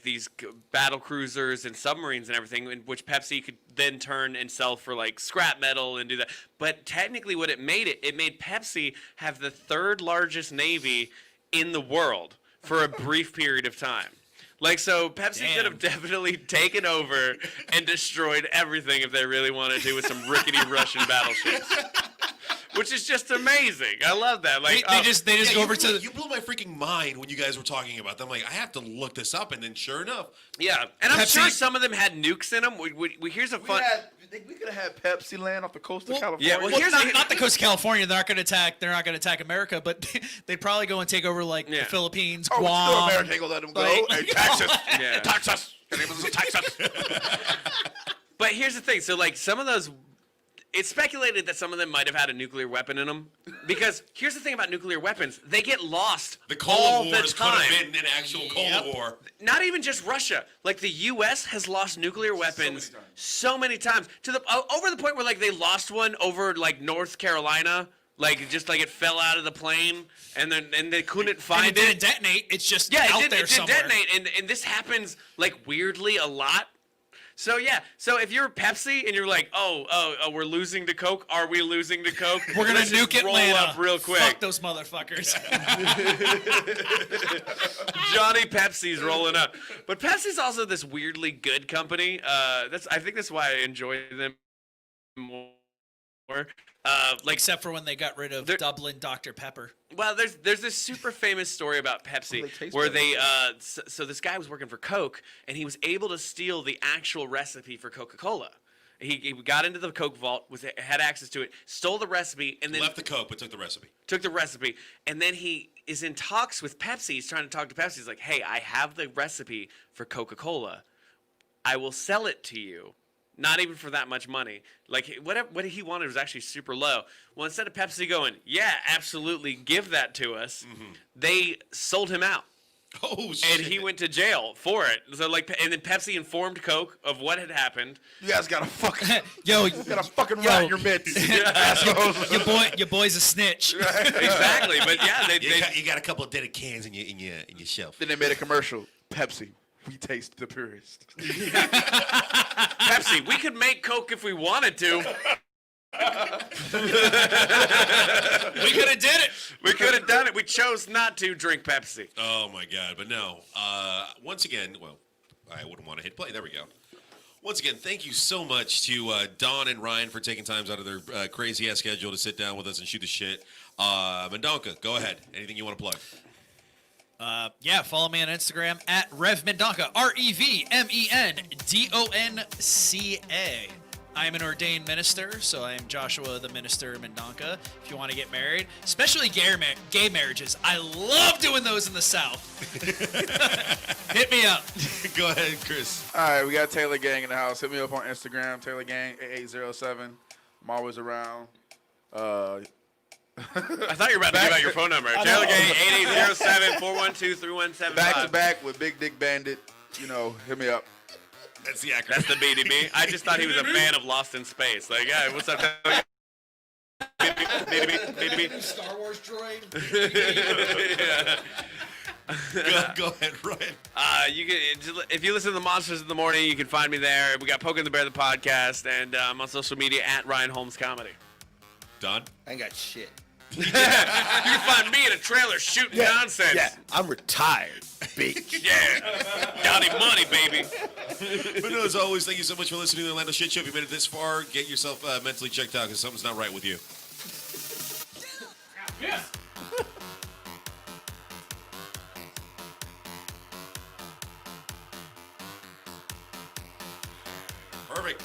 these battle cruisers and submarines and everything, in which Pepsi could then turn and sell for like scrap metal and do that. But technically, what it made Pepsi have the third largest navy in the world for a brief period of time. So Pepsi could have definitely taken over and destroyed everything if they really wanted to with some rickety Russian battleships. Which is just amazing. I love that. They just go over to You blew my freaking mind when you guys were talking about them. Like, I have to look this up, and then sure enough, and I'm Pepsi- sure some of them had nukes in them. Here's a fun. We could have had Pepsi land off the coast of California. yeah, well, Well, here's not the coast of California. They're not going to attack. They're not going to attack America, but they'd probably go and take over the Philippines, Oh, Guam. still America ain't gonna let them go. Like- Hey, Texas. Yeah. Texas. Your name is Texas. But here's the thing. So some of those, it's speculated that some of them might have had a nuclear weapon in them. Because here's the thing about nuclear weapons: they get lost the all Cold the Wars could time. have been an actual Cold War. Not even just Russia. Like the U.S. has lost nuclear weapons so many times to the over the point where they lost one over North Carolina. Just it fell out of the plane and they couldn't find and it didn't detonate. It's just out there it somewhere. did detonate, and this happens weirdly a lot. So so if you're Pepsi and you're like, oh, we're losing to Coke. Are we losing to Coke? We're gonna Let's just nuke roll Atlanta up real quick. Fuck those motherfuckers. Johnny Pepsi's rolling up, but Pepsi's also this weirdly good company. I think that's why I enjoy them more. Except for when they got rid of Dublin Dr. Pepper. Well, there's this super famous story about Pepsi where so this guy was working for Coke and he was able to steal the actual recipe for Coca-Cola. He got into the Coke vault, had access to it, stole the recipe, and then Left the Coke, but took the recipe. and then he is in talks with Pepsi. He's trying to talk to Pepsi. He's like, "Hey, I have the recipe for Coca-Cola. I will sell it to you." Not even for that much money. What he wanted was actually super low. Well, instead of Pepsi going, "Yeah, absolutely, give that to us," they sold him out. Oh shit! And he went to jail for it. So and then Pepsi informed Coke of what had happened. You guys got a fucking rat in your midst. your boy's a snitch. Exactly, but yeah, you got a couple of dead cans in your shelf. Then they made a commercial. Pepsi, we taste the purest. Pepsi, we could make Coke if we wanted to. We could have did it. We could have done it. We chose not to drink Pepsi. Oh my God! But no. Once again, well, I wouldn't want to hit play. There we go. Once again, thank you so much to Don and Ryan for taking times out of their crazy ass schedule to sit down with us and shoot the shit. Mendonca, go ahead. Anything you want to plug? Follow me on Instagram at RevMendonca, RevMendonca. I am an ordained minister, so I am Joshua the Minister Mendonca. If you want to get married, especially gay marriages, I love doing those in the South. Hit me up. Go ahead, Chris. All right, we got Taylor Gang in the house. Hit me up on Instagram, Taylor Gang 8807. I'm always around. I thought you were about to give out your phone number. Taylor Gay, 8807-412-3175. Back to back with Big Dick Bandit. Hit me up. That's the acronym. That's the BDB. I just thought he was a fan of Lost in Space. Like, yeah, what's up, Taylor? BDB. Star Wars droid. Yeah. Go ahead, Ryan. You can, if you listen to the Monsters in the Morning, you can find me there. We got Poking the Bear, the podcast, and I'm on social media at Ryan Holmes Comedy. Don? I ain't got shit. You can find me in a trailer shooting nonsense. Yeah, I'm retired, bitch. Yeah. Got him money, baby. But no, as always, thank you so much for listening to the Orlando Shit Show. If you made it this far, get yourself mentally checked out because something's not right with you. Yeah. Perfect.